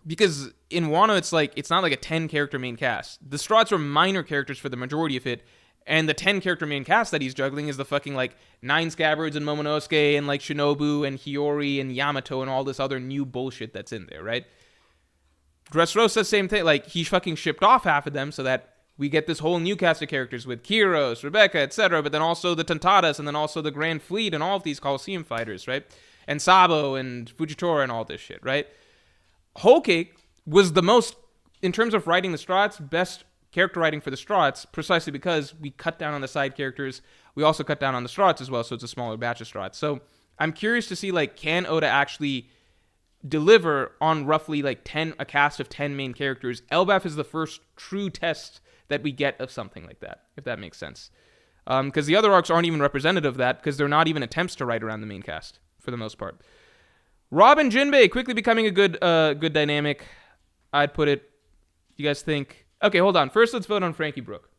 Because in Wano, it's like, it's not like a 10-character main cast. The Straw Hats are minor characters for the majority of it, and the 10-character main cast that he's juggling is the fucking, like, 9 Scabbards and Momonosuke and, like, Shinobu and Hiyori and Yamato and all this other new bullshit that's in there, right? Dressrosa, same thing. Like, he fucking shipped off half of them so that we get this whole new cast of characters with Kiros, Rebecca, etc., but then also the Tantadas and then also the Grand Fleet and all of these Coliseum fighters, right? And Sabo and Fujitora and all this shit, right? Whole Cake was the most, in terms of writing the Strahts, best character writing for the Strahts, precisely because we cut down on the side characters. We also cut down on the Strahts as well, so it's a smaller batch of Strahts. So I'm curious to see, like, can Oda actually deliver on roughly like a cast of 10 main characters? Elbaf is the first true test that we get of something like that, if that makes sense. Because the other arcs aren't even representative of that, because they're not even attempts to write around the main cast for the most part. Rob and Jinbei quickly becoming a good dynamic. I'd put it. You guys think? Okay, hold on. First, let's vote on Frankie Brook.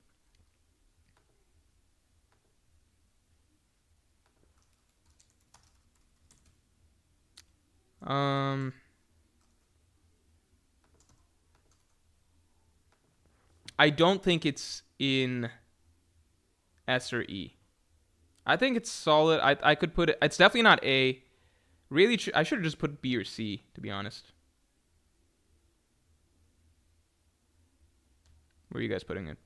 I don't think it's in S or E. I think it's solid. I could put it. It's definitely not A. Really, I should have just put B or C, to be honest. Where are you guys putting it?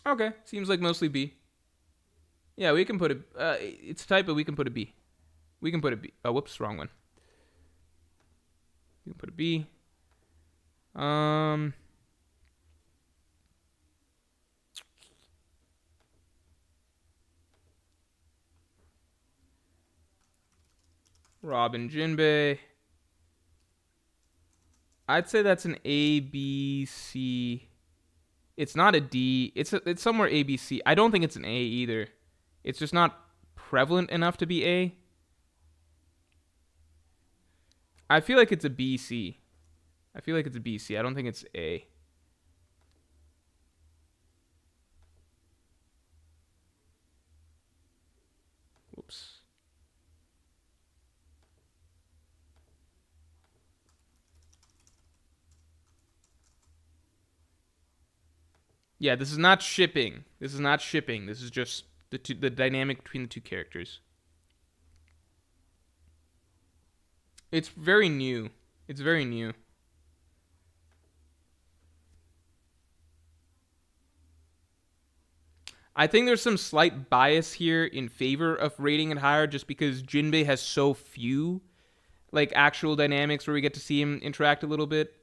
Okay, seems like mostly B. Yeah, we can put it. It's type, but we can put a B. We can put a B. Oh, whoops, wrong one. We can put a B. Robin Jinbei. I'd say that's an A, B, C. It's not a D. It's somewhere A, B, C. I don't think it's an A either. It's just not prevalent enough to be A. I feel like it's a B, C. I feel like it's a B, C. I don't think it's A. Whoops. Yeah, this is not shipping. This is not shipping. This is just the dynamic between the two characters. It's very new. It's very new. I think there's some slight bias here in favor of rating it higher just because Jinbei has so few like actual dynamics where we get to see him interact a little bit.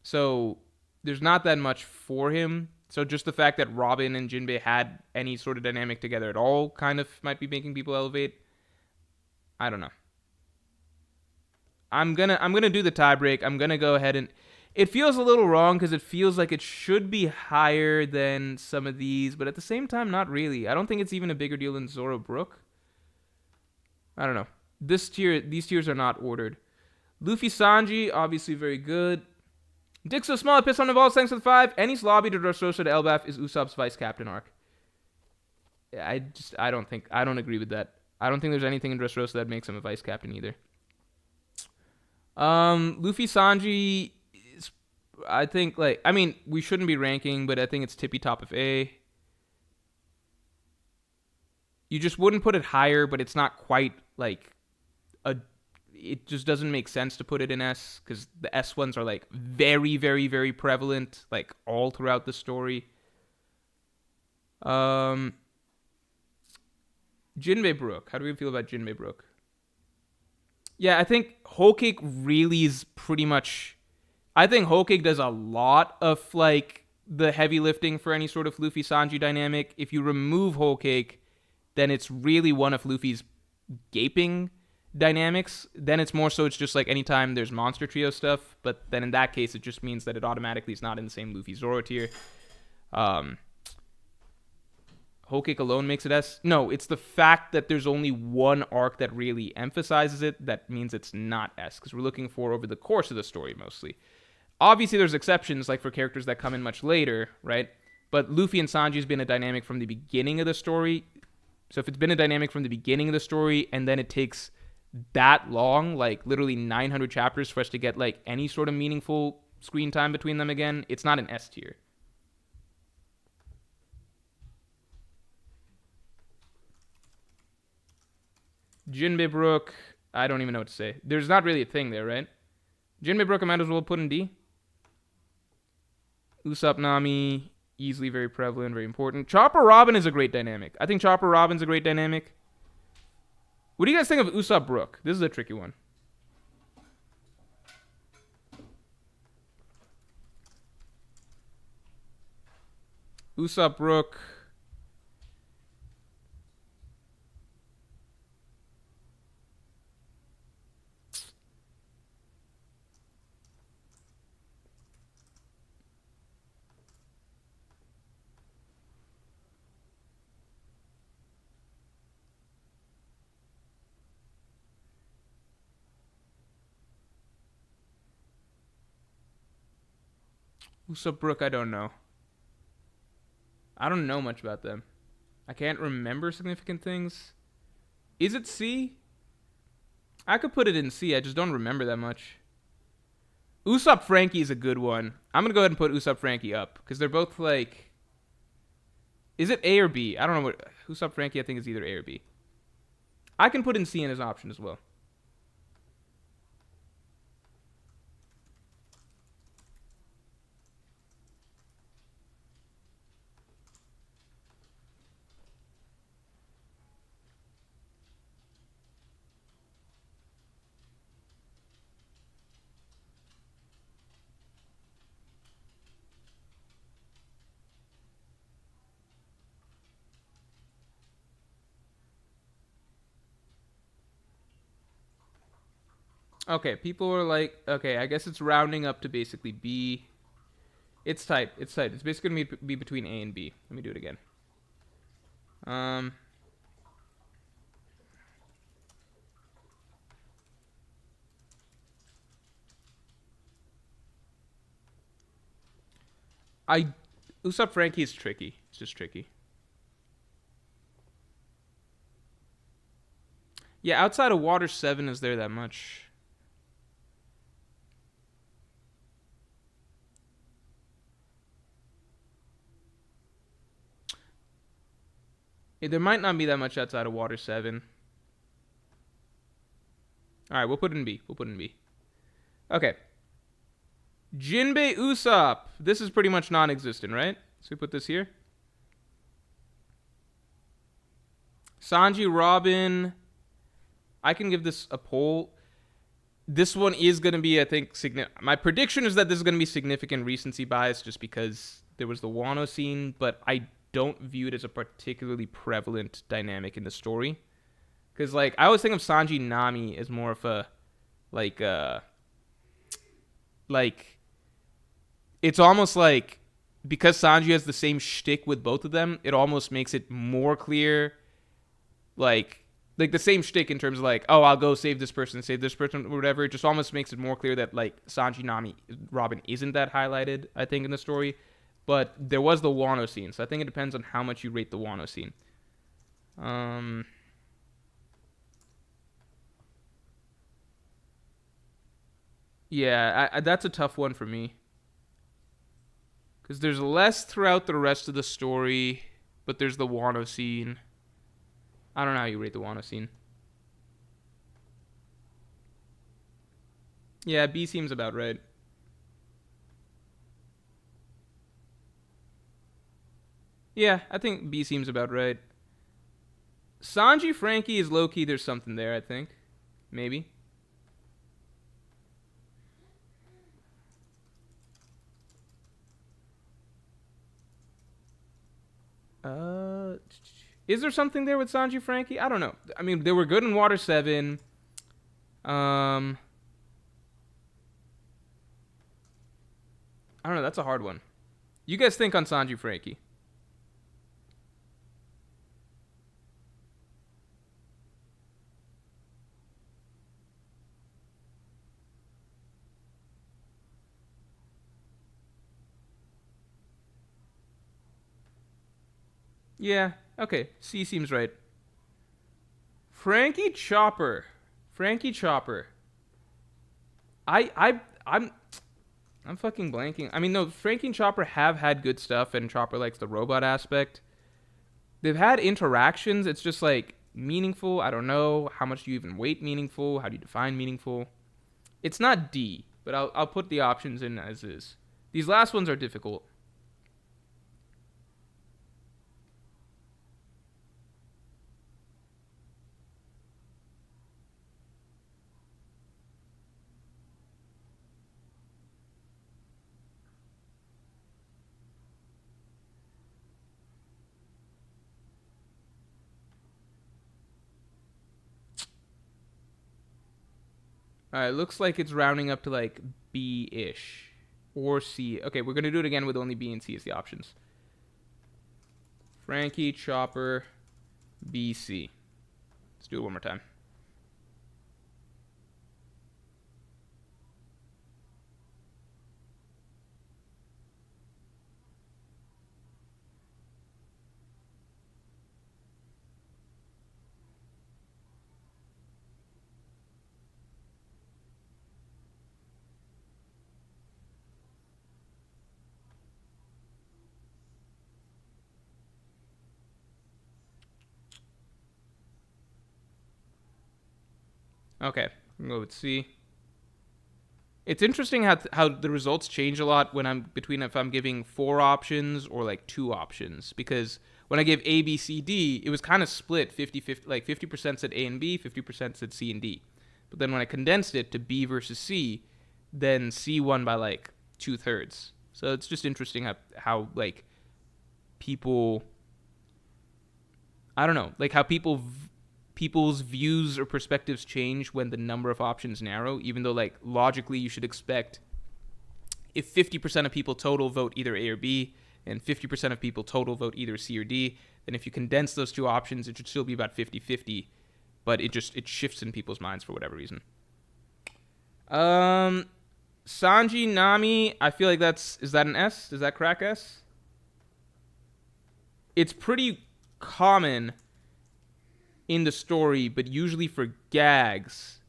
So there's not that much for him. So just the fact that Robin and Jinbei had any sort of dynamic together at all kind of might be making people elevate. I don't know. I'm gonna do the tiebreak. I'm gonna go ahead and it feels a little wrong because it feels like it should be higher than some of these, but at the same time, not really. I don't think it's even a bigger deal than Zoro Brook. I don't know. These tiers are not ordered. Luffy Sanji, obviously very good. Dick so small, piss on the balls, thanks for the 5. Enies lobby to Dressrosa to Elbaf is Usopp's vice captain arc. I don't agree with that. I don't think there's anything in Dressrosa that makes him a vice captain either. Luffy Sanji is, I think, like, I mean, we shouldn't be ranking, but I think it's tippy top of A. You just wouldn't put it higher, but it's not quite like it just doesn't make sense to put it in S because the S ones are like very, very, very prevalent, like all throughout the story. Jinbei Brook. How do we feel about Jinbei Brook? Yeah, I think Whole Cake really is pretty much. I think Whole Cake does a lot of like the heavy lifting for any sort of Luffy Sanji dynamic. If you remove Whole Cake, then it's really one of Luffy's gaping dynamics. Then it's more so it's just like anytime there's Monster Trio stuff, but then in that case it just means that it automatically is not in the same Luffy Zoro tier. Whole Cake alone makes it S. No, it's the fact that there's only one arc that really emphasizes it that means it's not S, because we're looking for over the course of the story mostly. Obviously there's exceptions like for characters that come in much later, right? But Luffy and Sanji has been a dynamic from the beginning of the story. So if it's been a dynamic from the beginning of the story and then it takes that long, like literally 900 chapters for us to get like any sort of meaningful screen time between them again, it's not an S tier. Jinbei Brook, I don't even know what to say. There's not really a thing there, right? Jinbei Brook I might as well put in D. Usopp Nami, easily very prevalent, very important. Chopper Robin is a great dynamic. I think Chopper Robin's a great dynamic. What do you guys think of Usopp Brook? This is a tricky one. Usopp Brook. Usopp Brook, I don't know. I don't know much about them. I can't remember significant things. Is it C? I could put it in C. I just don't remember that much. Usopp Frankie is a good one. I'm going to go ahead and put Usopp Frankie up because they're both like... Is it A or B? I don't know what... Usopp Frankie I think is either A or B. I can put in C in as an option as well. Okay, people are like, okay, I guess it's rounding up to basically B. It's tight. It's tight. It's basically going to be between A and B. Let me do it again. Usopp Frankie is tricky. It's just tricky. Yeah, outside of Water 7, is there that much? Yeah, there might not be that much outside of Water 7. Alright, we'll put it in B. We'll put it in B. Okay. Jinbei Usopp. This is pretty much non-existent, right? So we put this here. Sanji, Robin. I can give this a poll. This one is going to be, I think, my prediction is that this is going to be significant recency bias just because there was the Wano scene, but I don't view it as a particularly prevalent dynamic in the story. Because, like, I always think of Sanji Nami as more of a, it's almost like, because Sanji has the same shtick with both of them, it almost makes it more clear, like the same shtick in terms of like, oh, I'll go save this person, or whatever. It just almost makes it more clear that like Sanji, Nami, Robin isn't that highlighted, I think, in the story. But there was the Wano scene, so I think it depends on how much you rate the Wano scene. Yeah, that's a tough one for me. Because there's less throughout the rest of the story, but there's the Wano scene. I don't know how you rate the Wano scene. Yeah, B seems about right. Yeah, I think B seems about right. Sanji Frankie is low-key, there's something there, I think. Maybe. Is there something there with Sanji Frankie? I don't know. I mean, they were good in Water 7. I don't know. That's a hard one. You guys think on Sanji Frankie? Yeah. Okay. C seems right. Frankie Chopper. Frankie Chopper. I'm fucking blanking. I mean, no, Frankie and Chopper have had good stuff, and Chopper likes the robot aspect. They've had interactions. It's just like meaningful. I don't know. How much do you even weight meaningful? How do you define meaningful? It's not D, but I'll put the options in as is. These last ones are difficult. All right, looks like it's rounding up to like B-ish or C. Okay, we're going to do it again with only B and C as the options. Frankie, Chopper, B, C. Let's do it one more time. Okay, I'm going with C. It's interesting how the results change a lot when I'm between if I'm giving 4 options or like 2 options, because when I gave A, B, C, D, it was kind of split 50-50, like 50% said A and B, 50% said C and D. But then when I condensed it to B versus C, then C won by like 2/3. So it's just interesting how like people, I don't know, like how people's views or perspectives change when the number of options narrow, even though like logically you should expect if 50% of people total vote either A or B and 50% of people total vote either C or D, then if you condense those 2 options, it should still be about 50-50, but it shifts in people's minds for whatever reason. Sanji Nami, I feel like is that an S? Does that crack S? It's pretty common in the story, but usually for gags.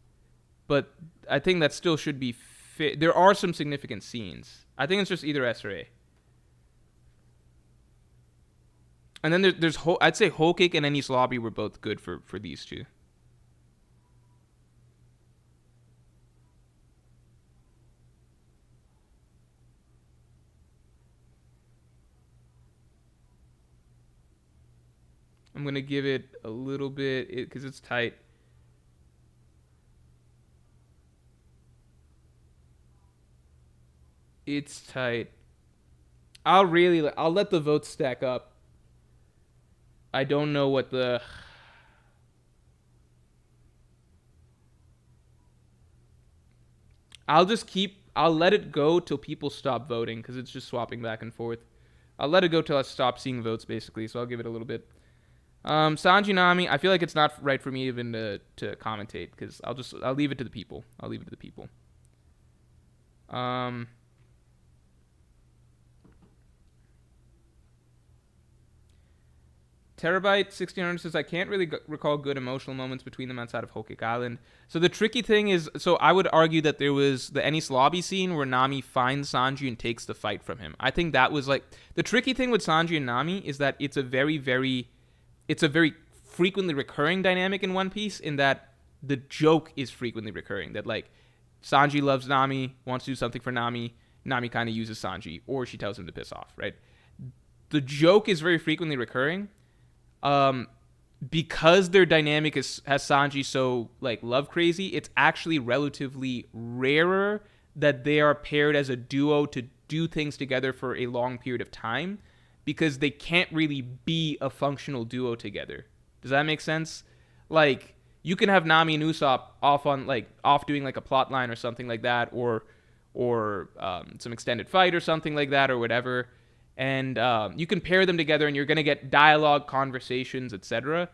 But I think that still should be fit. There are some significant scenes. I think it's just either S or A. And then there's I'd say Whole Cake and Enies Lobby were both good for these two. I'm going to give it a little bit because it's tight. It's tight. I'll let the votes stack up. I don't know what I'll let it go till people stop voting because it's just swapping back and forth. I'll let it go till I stop seeing votes basically, so I'll give it a little bit. Sanji Nami, I feel like it's not right for me even to commentate because I'll leave it to the people. Terabyte 1600 says I can't really recall good emotional moments between them outside of Whole Cake Island. So the tricky thing is, so I would argue that there was the Enies Lobby scene where Nami finds Sanji and takes the fight from him. I think that was like the tricky thing with Sanji and Nami is that it's a very frequently recurring dynamic in One Piece in that the joke is frequently recurring. That like Sanji loves Nami, wants to do something for Nami, Nami kind of uses Sanji, or she tells him to piss off, right? The joke is very frequently recurring. Because their dynamic has Sanji so like love crazy, it's actually relatively rarer that they are paired as a duo to do things together for a long period of time because they can't really be a functional duo together. Does that make sense? Like you can have Nami and Usopp off doing like a plot line or something like that, or some extended fight or something like that or whatever. And you can pair them together and you're going to get dialogue, conversations, etc.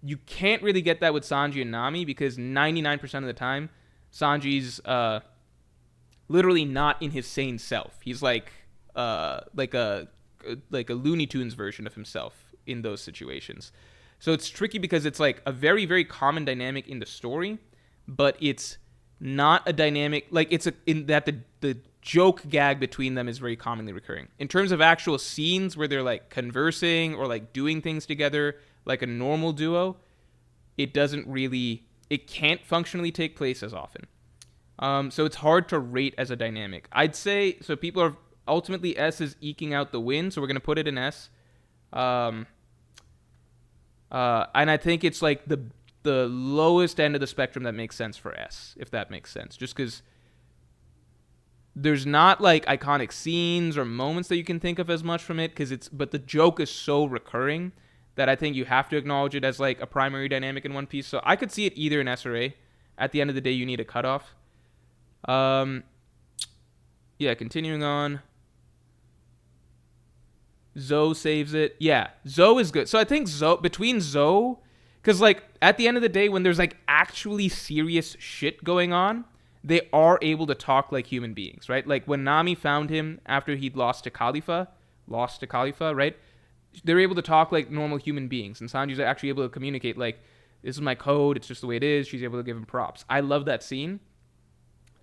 You can't really get that with Sanji and Nami because 99% of the time, Sanji's literally not in his sane self. He's like a Looney Tunes version of himself in those situations. So it's tricky because it's like a very, very common dynamic in the story, but it's not a dynamic, like it's in that the joke gag between them is very commonly recurring. In terms of actual scenes where they're like conversing or like doing things together like a normal duo, it can't functionally take place as often. So it's hard to rate as a dynamic. I'd say, so people are ultimately S is eking out the win, so we're going to put it in S. And I think it's like the lowest end of the spectrum that makes sense for S, if that makes sense. Just because there's not like iconic scenes or moments that you can think of as much from it, but the joke is so recurring that I think you have to acknowledge it as like a primary dynamic in One Piece. So I could see it either in S or A. At the end of the day, you need a cutoff. Um, yeah, continuing on. Zoe saves it. Yeah, Zoe is good. So I think between Zoe, because like at the end of the day, when there's like actually serious shit going on, they are able to talk like human beings, right? Like when Nami found him after he'd lost to Khalifa, right? They're able to talk like normal human beings, and Sanji's actually able to communicate like, "This is my code. It's just the way it is." She's able to give him props. I love that scene.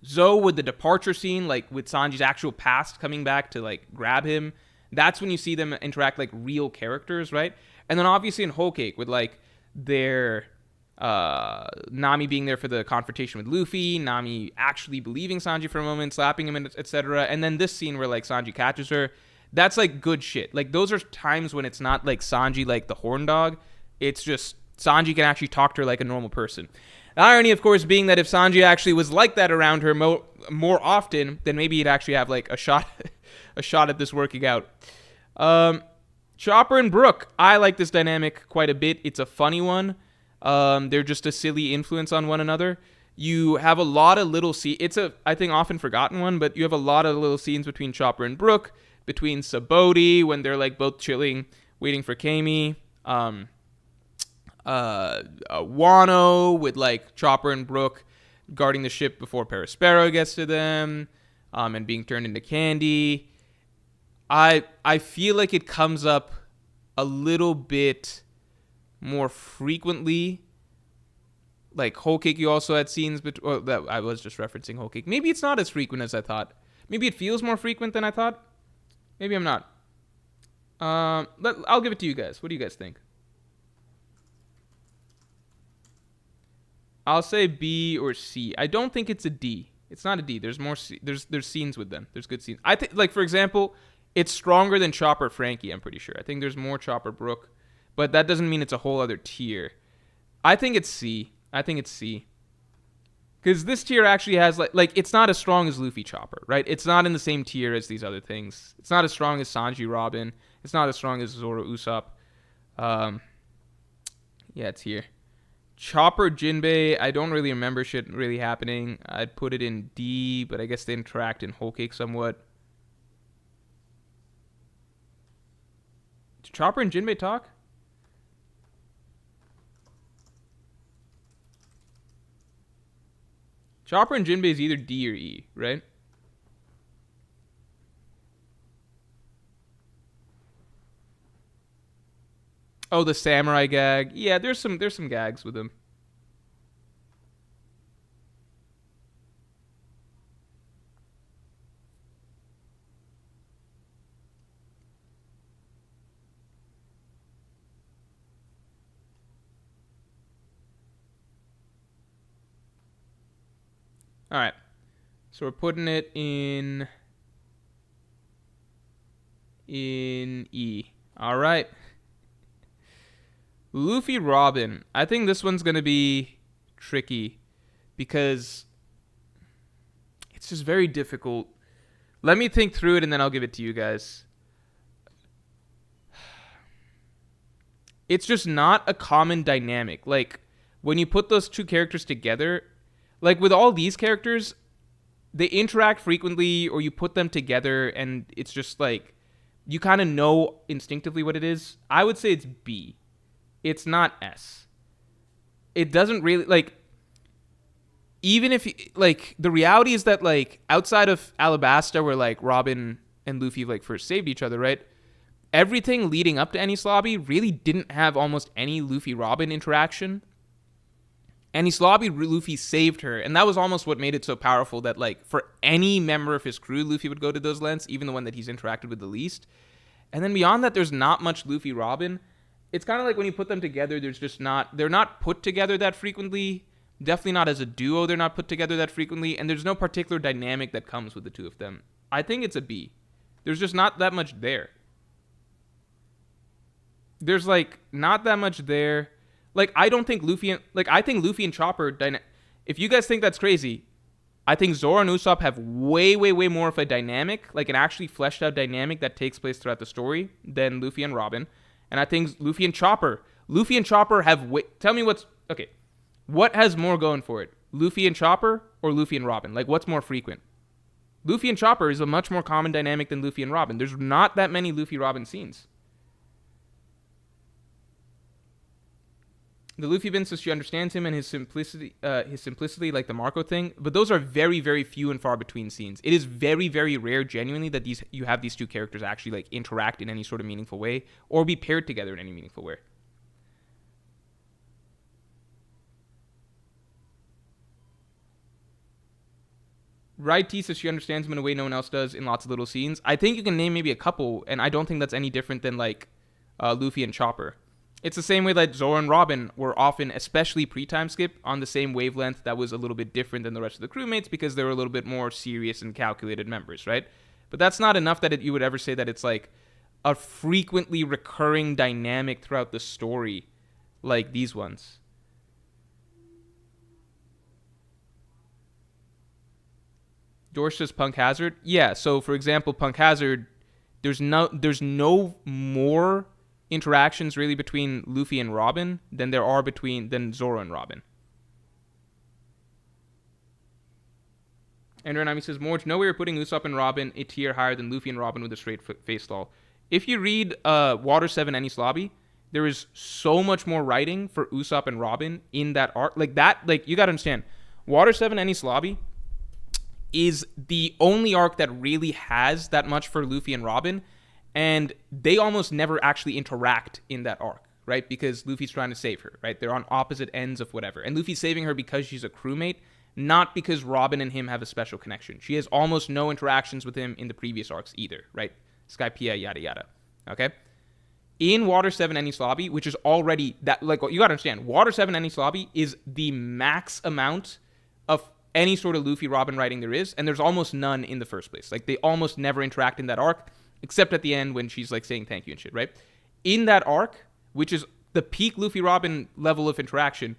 Zoe with the departure scene, like with Sanji's actual past coming back to like grab him. That's when you see them interact like real characters, right? And then obviously in Whole Cake with like their Nami being there for the confrontation with Luffy, Nami actually believing Sanji for a moment, slapping him, etc. And then this scene where like Sanji catches her, that's like good shit. Like those are times when it's not like Sanji like the horn dog. It's just Sanji can actually talk to her like a normal person. The irony, of course, being that if Sanji actually was like that around her more often, then maybe he'd actually have like a shot at this working out. Chopper and Brook, I like this dynamic quite a bit. It's a funny one. They're just a silly influence on one another. You have a lot of little scenes. It's a, I think, often forgotten one, but you have a lot of little scenes between Chopper and Brook, between Saboti when they're like both chilling, waiting for Kami. Wano with like Chopper and Brook guarding the ship before Perospero gets to them, and being turned into candy. I feel like it comes up a little bit more frequently. Like Whole Cake, you also had scenes that I was just referencing Whole Cake. Maybe it's not as frequent as I thought. Maybe it feels more frequent than I thought. Maybe I'm not. I'll give it to you guys. What do you guys think? I'll say B or C. I don't think it's a D. It's not a D. There's more. There's scenes with them. There's good scenes. I think, like for example, it's stronger than Chopper Frankie. I'm pretty sure. I think there's more Chopper Brook, but that doesn't mean it's a whole other tier. I think it's C. Because this tier actually has like it's not as strong as Luffy Chopper, right? It's not in the same tier as these other things. It's not as strong as Sanji Robin. It's not as strong as Zoro Usopp. Yeah, it's here. Chopper Jinbei, I don't really remember shit really happening. I'd put it in D, but I guess they interact in Whole Cake somewhat. Did Chopper and Jinbei talk? Chopper and Jinbei is either D or E, right? Oh, the samurai gag. Yeah, there's some gags with him. All right. So we're putting it in E. All right. Luffy Robin. I think this one's going to be tricky because it's just very difficult. Let me think through it and then I'll give it to you guys. It's just not a common dynamic. Like when you put those two characters together, like with all these characters, they interact frequently or you put them together and it's just like you kind of know instinctively what it is. I would say it's B. It's not S. It doesn't really, like, even if, like, the reality is that, like, outside of Alabasta where, like, Robin and Luffy, like, first saved each other, right? Everything leading up to Enies Lobby really didn't have almost any Luffy-Robin interaction. Enies Lobby, Luffy saved her, and that was almost what made it so powerful that, like, for any member of his crew, Luffy would go to those lengths, even the one that he's interacted with the least. And then beyond that, there's not much Luffy-Robin. It's kind of like when you put them together, they're not put together that frequently. Definitely not as a duo, they're not put together that frequently. And there's no particular dynamic that comes with the two of them. I think it's a B. There's just not that much there. There's, like, not that much there. Like, I think Luffy and Chopper, if you guys think that's crazy, I think Zoro and Usopp have way, way, way more of a dynamic, like an actually fleshed out dynamic that takes place throughout the story than Luffy and Robin. And I think Luffy and Chopper have tell me what has more going for it? Luffy and Chopper or Luffy and Robin? Like, what's more frequent? Luffy and Chopper is a much more common dynamic than Luffy and Robin. There's not that many Luffy-Robin scenes. The Luffy Bin says she understands him and his simplicity, like the Marco thing, but those are very, very few and far between scenes. It is very, very rare, genuinely, that you have these two characters actually like interact in any sort of meaningful way or be paired together in any meaningful way. Right T says she understands him in a way no one else does in lots of little scenes. I think you can name maybe a couple, and I don't think that's any different than like Luffy and Chopper. It's the same way that Zoro and Robin were often, especially pre-time skip, on the same wavelength that was a little bit different than the rest of the crewmates because they were a little bit more serious and calculated members, right? But that's not enough that you would ever say that it's like a frequently recurring dynamic throughout the story like these ones. Dorsch says Punk Hazard. Yeah, so for example, Punk Hazard, there's no more interactions really between Luffy and Robin than than Zoro and Robin. And Renami says, Morj, no way you're putting Usopp and Robin a tier higher than Luffy and Robin with a straight face lol. If you read Water 7 Enies Lobby, there is so much more writing for Usopp and Robin in that arc. Like you gotta understand, Water 7 Enies Lobby is the only arc that really has that much for Luffy and Robin. And they almost never actually interact in that arc, right? Because Luffy's trying to save her, right? They're on opposite ends of whatever. And Luffy's saving her because she's a crewmate, not because Robin and him have a special connection. She has almost no interactions with him in the previous arcs either, right? Skypiea, yada, yada. Okay? In Water 7 Enies Lobby, which is already that, like, you gotta understand, Water 7 Enies Lobby is the max amount of any sort of Luffy Robin writing there is, and there's almost none in the first place. Like, they almost never interact in that arc, except at the end when she's like saying thank you and shit, right? In that arc, which is the peak Luffy Robin level of interaction,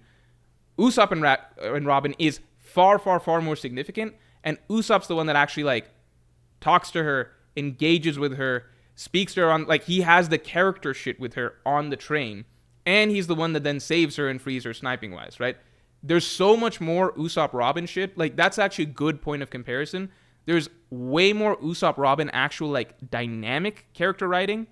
Usopp and Robin is far, far, far more significant, and Usopp's the one that actually like talks to her, engages with her, speaks to her on, like, he has the character shit with her on the train, and he's the one that then saves her and frees her sniping wise, right? There's so much more Usopp Robin shit. Like, that's actually a good point of comparison. There's way more Usopp Robin actual like dynamic character writing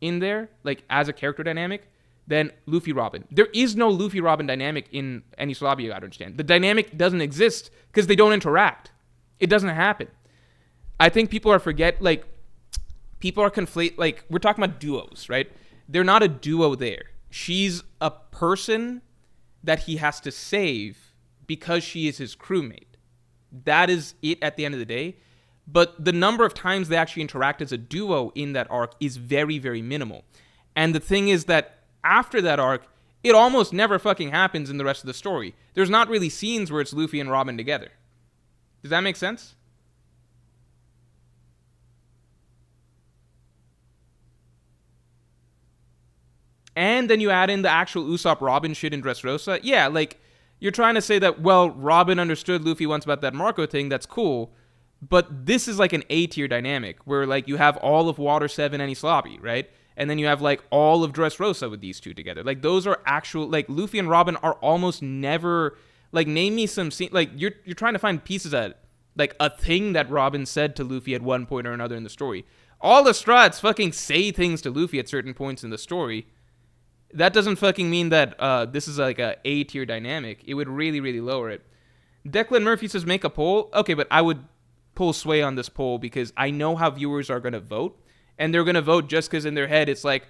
in there, like as a character dynamic, than Luffy Robin. There is no Luffy Robin dynamic in Enies Lobby, you gotta understand. The dynamic doesn't exist because they don't interact. It doesn't happen. I think people are conflate, like, we're talking about duos, right? They're not a duo there. She's a person that he has to save because she is his crewmate. That is it at the end of the day. But the number of times they actually interact as a duo in that arc is very, very minimal. And the thing is that after that arc, it almost never fucking happens in the rest of the story. There's not really scenes where it's Luffy and Robin together. Does that make sense? And then you add in the actual Usopp Robin shit in Dressrosa. Yeah, like, you're trying to say that, well, Robin understood Luffy once about that Marco thing. That's cool. But this is like an A-tier dynamic where, like, you have all of Water 7 Enies Lobby, right? And then you have, like, all of Dressrosa with these two together. Like, those are actual, like, Luffy and Robin are almost never, like, name me some scene. Like, you're trying to find pieces of, like, a thing that Robin said to Luffy at one point or another in the story. All the Strats fucking say things to Luffy at certain points in the story. That doesn't fucking mean that this is like a A-tier dynamic. It would really, really lower it. Declan Murphy says make a poll. Okay, but I would pull sway on this poll because I know how viewers are going to vote. And they're going to vote just because in their head it's like,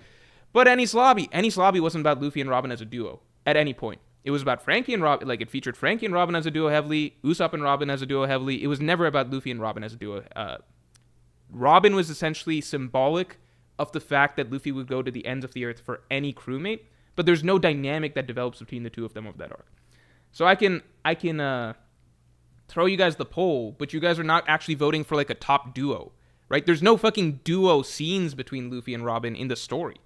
but Enies Lobby. Enies Lobby wasn't about Luffy and Robin as a duo at any point. It was about Frankie and Robin. Like, it featured Frankie and Robin as a duo heavily. Usopp and Robin as a duo heavily. It was never about Luffy and Robin as a duo. Robin was essentially symbolic of the fact that Luffy would go to the ends of the earth for any crewmate, but there's no dynamic that develops between the two of them over that arc. So I can throw you guys the poll, but you guys are not actually voting for like a top duo, right? There's no fucking duo scenes between Luffy and Robin in the story.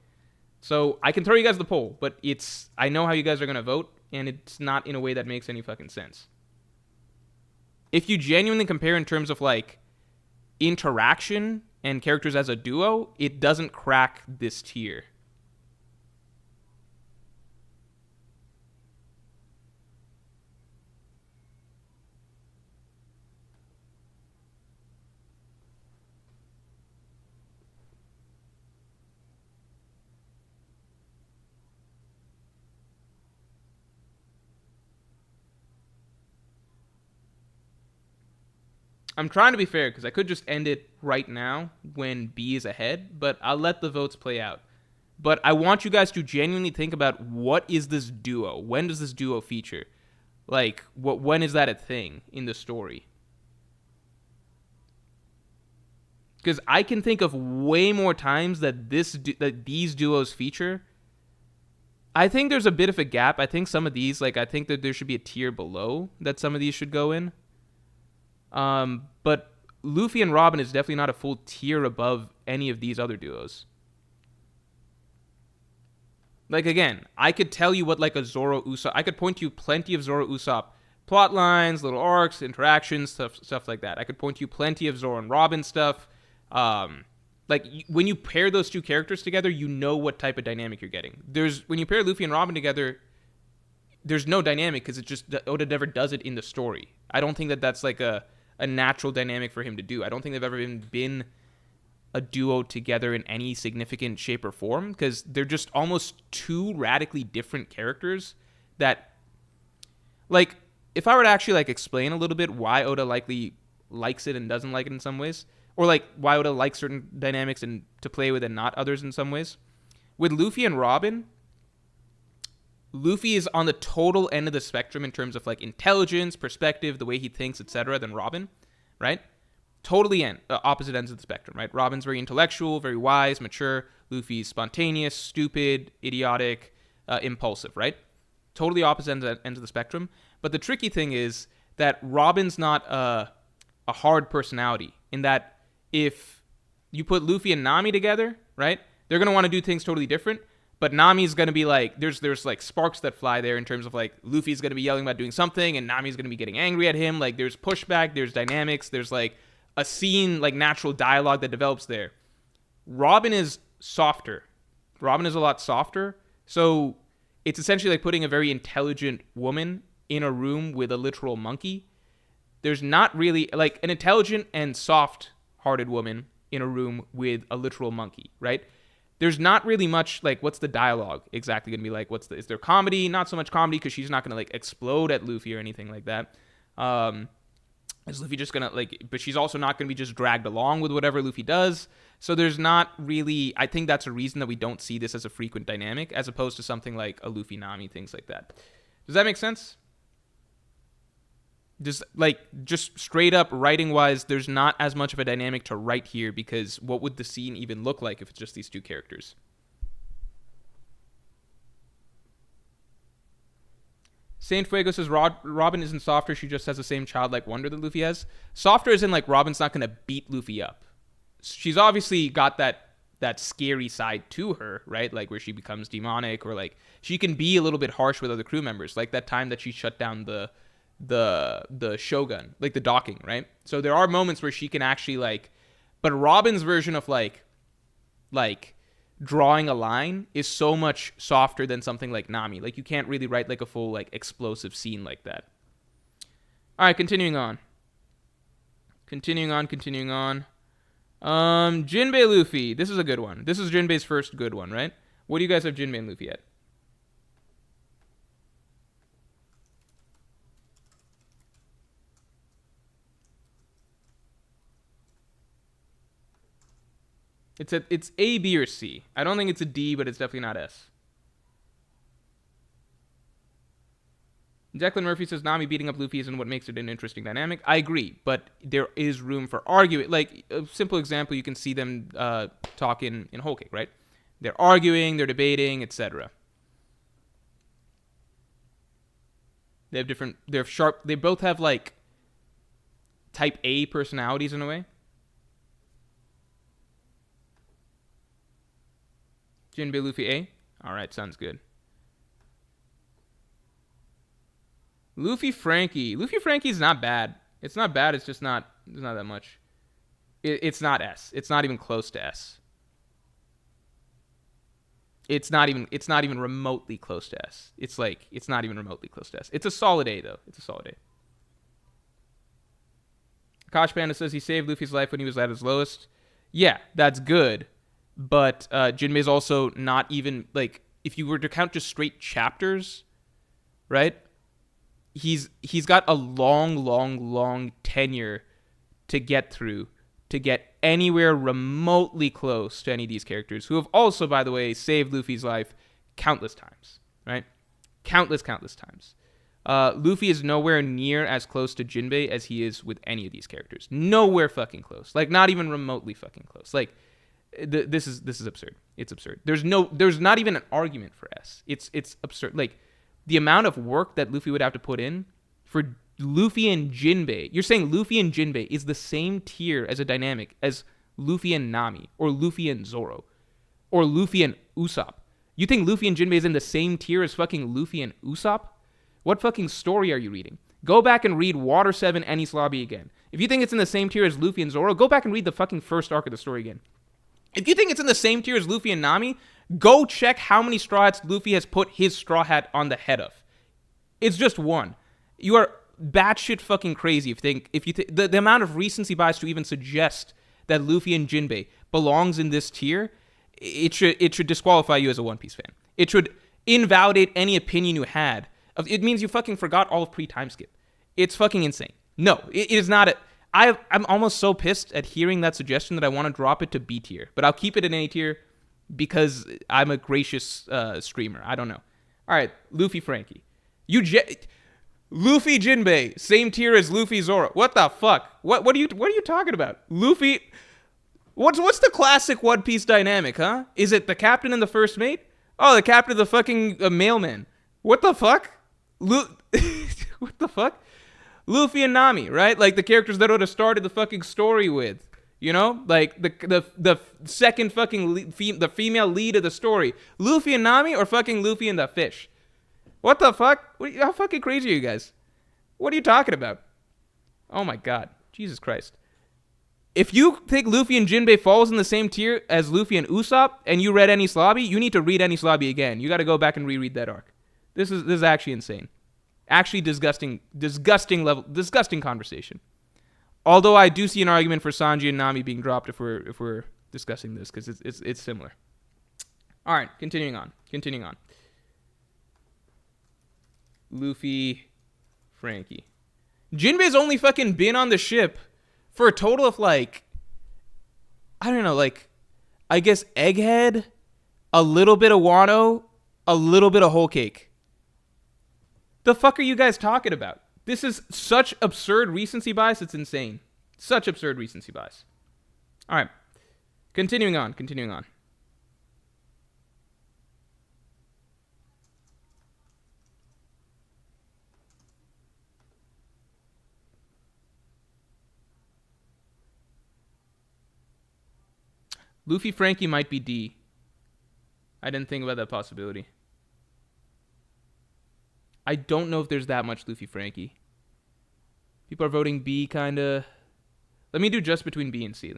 So I can throw you guys the poll, but I know how you guys are going to vote, and it's not in a way that makes any fucking sense. If you genuinely compare in terms of like interaction and characters as a duo, it doesn't crack this tier. I'm trying to be fair because I could just end it right now when B is ahead, but I'll let the votes play out. But I want you guys to genuinely think about, what is this duo? When does this duo feature? Like, when is that a thing in the story? Because I can think of way more times that these duos feature. I think there's a bit of a gap. I think some of these, like, I think that there should be a tier below that some of these should go in. But Luffy and Robin is definitely not a full tier above any of these other duos. Like, again, I could tell you what, like, a Zoro Usopp... I could point to you plenty of Zoro Usopp plot lines, little arcs, interactions, stuff like that. I could point to you plenty of Zoro and Robin stuff. Like, when you pair those two characters together, you know what type of dynamic you're getting. When you pair Luffy and Robin together, there's no dynamic because Oda never does it in the story. I don't think that that's, like, a natural dynamic for him to do. I don't think they've ever been a duo together in any significant shape or form, because they're just almost two radically different characters that, like, if I were to actually, like, explain a little bit why Oda likely likes it and doesn't like it in some ways, or, like, why Oda likes certain dynamics and to play with and not others in some ways, with Luffy and Robin, Luffy is on the total end of the spectrum in terms of, like, intelligence, perspective, the way he thinks, etc., than Robin, right? Totally opposite ends of the spectrum, right? Robin's very intellectual, very wise, mature. Luffy's spontaneous, stupid, idiotic, impulsive, right? Totally opposite ends of the spectrum. But the tricky thing is that Robin's not a hard personality, in that if you put Luffy and Nami together, right, they're going to want to do things totally different. But Nami's going to be like, there's like sparks that fly there in terms of, like, Luffy's going to be yelling about doing something and Nami's going to be getting angry at him. Like, there's pushback, there's dynamics, there's, like, a scene, like, natural dialogue that develops there. Robin is softer. Robin is a lot softer. So it's essentially like putting a very intelligent woman in a room with a literal monkey. There's not really, like, an intelligent and soft-hearted woman in a room with a literal monkey, right? There's not really much, like, what's the dialogue exactly going to be like? Is there comedy? Not so much comedy, because she's not going to, like, explode at Luffy or anything like that. Is Luffy just going to, like, but she's also not going to be just dragged along with whatever Luffy does. So there's not really, I think that's a reason that we don't see this as a frequent dynamic, as opposed to something like a Luffy Nami, things like that. Does that make sense? Just straight up writing wise, there's not as much of a dynamic to write here, because what would the scene even look like if it's just these two characters? Saint Fuego says Robin isn't softer, she just has the same childlike wonder that Luffy has. Softer as in, like, Robin's not going to beat Luffy up. She's obviously got that scary side to her, right? Like, where she becomes demonic, or, like, she can be a little bit harsh with other crew members, like that time that she shut down the Shogun, like the docking, right? So there are moments where she can actually, like, but Robin's version of like drawing a line is so much softer than something like Nami. Like, you can't really write, like, a full, like, explosive scene like that. All right, continuing on. Jinbei Luffy. This is a good one. This is Jinbei's first good one, right? What do you guys have Jinbei and Luffy at? It's A, B, or C. I don't think it's a D, but it's definitely not S. Declan Murphy says Nami beating up Luffy isn't what makes it an interesting dynamic. I agree, but there is room for arguing. Like, a simple example, you can see them talk in Whole Cake, right? They're arguing, they're debating, etc. They're sharp. They both have, like, type A personalities in a way. Jinbei Luffy A? Alright, sounds good. Luffy Frankie. Luffy Frankie's not bad. It's not bad, it's just not, there's not that much. It's not S. It's not even close to S. It's not even remotely close to S. It's not even remotely close to S. It's a solid A, though. It's a solid A. Kosh Panda says he saved Luffy's life when he was at his lowest. Yeah, that's good. But Jinbei's also not even, like, if you were to count just straight chapters, right? He's got a long tenure to get through, to get anywhere remotely close to any of these characters, who have also, by the way, saved Luffy's life countless times, right? Countless times. Luffy is nowhere near as close to Jinbei as he is with any of these characters. Nowhere fucking close. Like, not even remotely fucking close. Like, this is absurd. It's absurd. There's not even an argument for S. It's absurd. Like, the amount of work that Luffy would have to put in for Luffy and Jinbei. You're saying Luffy and Jinbei is the same tier as a dynamic as Luffy and Nami, or Luffy and Zoro, or Luffy and Usopp. You think Luffy and Jinbei is in the same tier as fucking Luffy and Usopp? What fucking story are you reading? Go back and read Water 7 Enies Lobby again. If you think it's in the same tier as Luffy and Zoro, go back and read the fucking first arc of the story again. If you think it's in the same tier as Luffy and Nami, go check how many straw hats Luffy has put his straw hat on the head of. It's just one. You are batshit fucking crazy if you think the amount of recency bias to even suggest that Luffy and Jinbei belongs in this tier. It should disqualify you as a One Piece fan. It should invalidate any opinion you had. It means you fucking forgot all of pre-time skip. It's fucking insane. No, it is not. I'm almost so pissed at hearing that suggestion that I want to drop it to B tier. But I'll keep it in A tier because I'm a gracious streamer. I don't know. All right, Luffy Frankie. Luffy Jinbei, same tier as Luffy Zoro. What the fuck? What are you talking about? Luffy. What's the classic One Piece dynamic, huh? Is it the captain and the first mate? Oh, the captain of the fucking mailman. What the fuck? What the fuck? Luffy and Nami, right? Like the characters that would have started the fucking story with, you know, like the second fucking the female lead of the story. Luffy and Nami, or fucking Luffy and the fish? What the fuck? How fucking crazy are you guys? What are you talking about? Oh my god, Jesus Christ! If you think Luffy and Jinbei falls in the same tier as Luffy and Usopp, and you read Enies Lobby, you need to read Enies Lobby again. You got to go back and reread that arc. This is actually insane. Actually disgusting conversation. Although I do see an argument for Sanji and Nami being dropped if we're discussing this, because it's similar. All right, continuing on. Luffy, Frankie. Jinbei's only fucking been on the ship for a total of like, I don't know, like, I guess Egghead, a little bit of Wano, a little bit of Whole Cake. The fuck are you guys talking about? This is such absurd recency bias, it's insane. Such absurd recency bias. All right. Continuing on. Luffy Frankie might be D. I didn't think about that possibility. I don't know if there's that much Luffy Frankie. People are voting B, kinda. Let me do just between B and C.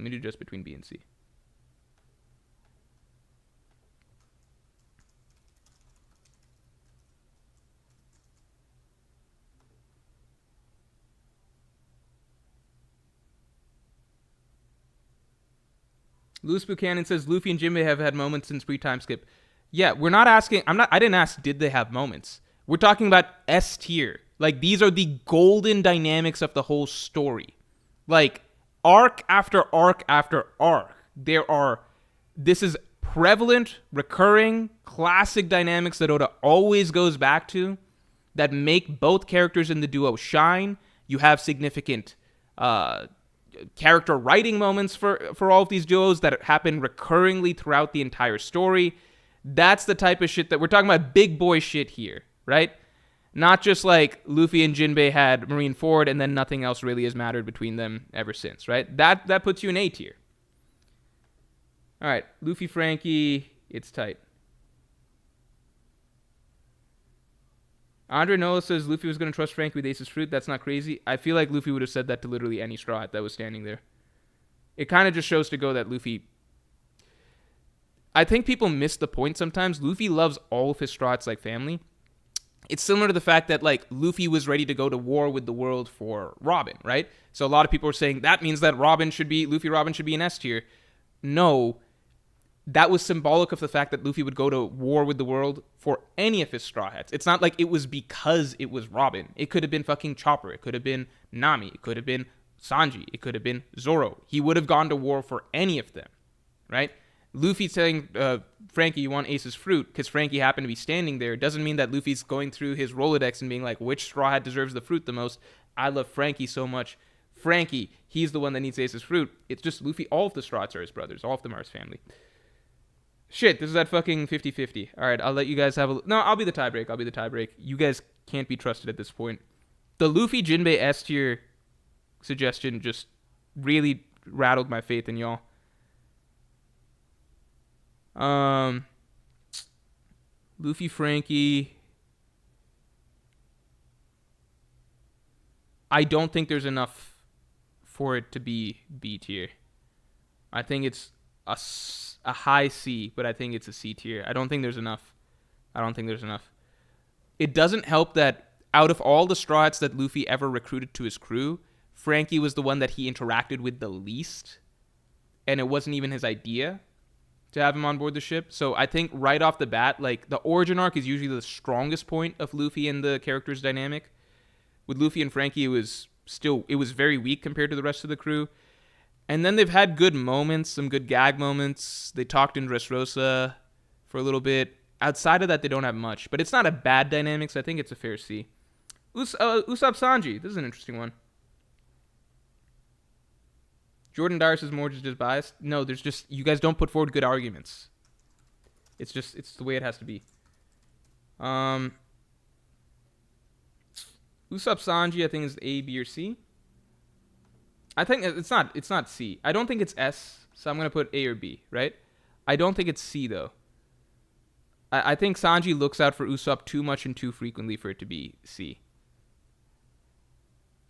Louis Buchanan says Luffy and Jinbei have had moments since pre-time skip. Yeah, we're not asking. I didn't ask did they have moments. We're talking about S tier. Like, these are the golden dynamics of the whole story. Like, arc after arc after arc. This is prevalent, recurring, classic dynamics that Oda always goes back to that make both characters in the duo shine. You have significant character writing moments for all of these duos that happen recurringly throughout the entire story. That's the type of shit that we're talking about, big boy shit here. Right? Not just like Luffy and Jinbei had Marineford and then nothing else really has mattered between them ever since, right? That puts you in A tier. All right, Luffy Frankie, it's tight. Andre Nola says Luffy was going to trust Frankie with Ace's fruit. That's not crazy. I feel like Luffy would have said that to literally any straw hat that was standing there. It kind of just shows to go that Luffy... I think people miss the point sometimes. Luffy loves all of his straw hats like family. It's similar to the fact that, like, Luffy was ready to go to war with the world for Robin, right? So a lot of people are saying that means that Luffy Robin should be in S tier. No, that was symbolic of the fact that Luffy would go to war with the world for any of his straw hats. It's not like it was because it was Robin. It could have been fucking Chopper. It could have been Nami. It could have been Sanji. It could have been Zoro. He would have gone to war for any of them, right? Luffy telling Frankie, you want Ace's fruit, because Frankie happened to be standing there, doesn't mean that Luffy's going through his Rolodex and being like, which Straw Hat deserves the fruit the most? I love Frankie so much. Frankie, he's the one that needs Ace's fruit. It's just Luffy. All of the Straw Hats are his brothers. All of them are his family. Shit, this is that fucking 50-50. All right, I'll let you guys have a... No, I'll be the tiebreak. You guys can't be trusted at this point. The Luffy Jinbei S tier suggestion just really rattled my faith in y'all. Luffy Frankie. I don't think there's enough for it to be B tier. I think it's a high C, but I think it's a C tier. I don't think there's enough. It doesn't help that out of all the Straw Hats that Luffy ever recruited to his crew, Frankie was the one that he interacted with the least, and it wasn't even his idea to have him on board the ship. So I think right off the bat, like, the origin arc is usually the strongest point of Luffy and the character's dynamic. With Luffy and Frankie, it was very weak compared to the rest of the crew. And then they've had good moments, some good gag moments. They talked in Dressrosa for a little bit. Outside of that, they don't have much. But it's not a bad dynamic, so I think it's a fair C. Usopp Sanji. This is an interesting one. Jordan Dyer says Morj is just biased. No, there's just... You guys don't put forward good arguments. It's the way it has to be. Usopp Sanji, I think, is A, B, or C. I think it's not C. I don't think it's S, so I'm going to put A or B, right? I don't think it's C, though. I think Sanji looks out for Usopp too much and too frequently for it to be C.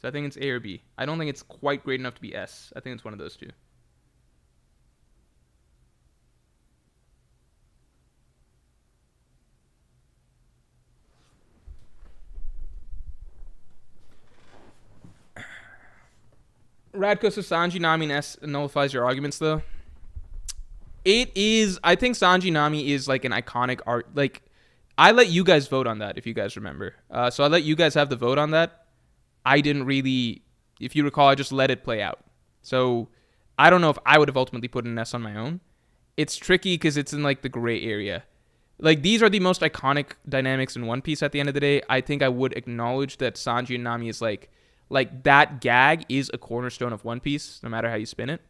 So I think it's A or B. I don't think it's quite great enough to be S. I think it's one of those two. Radko says Sanji, Nami, and S nullifies your arguments, though. It is... I think Sanji Nami is, like, an iconic art... Like, I let you guys vote on that, if you guys remember. So I let you guys have the vote on that. I didn't really... If you recall, I just let it play out. So I don't know if I would have ultimately put an S on my own. It's tricky because it's in, like, the gray area. Like, these are the most iconic dynamics in One Piece at the end of the day. I think I would acknowledge that Sanji and Nami is, like that gag is a cornerstone of One Piece, no matter how you spin it.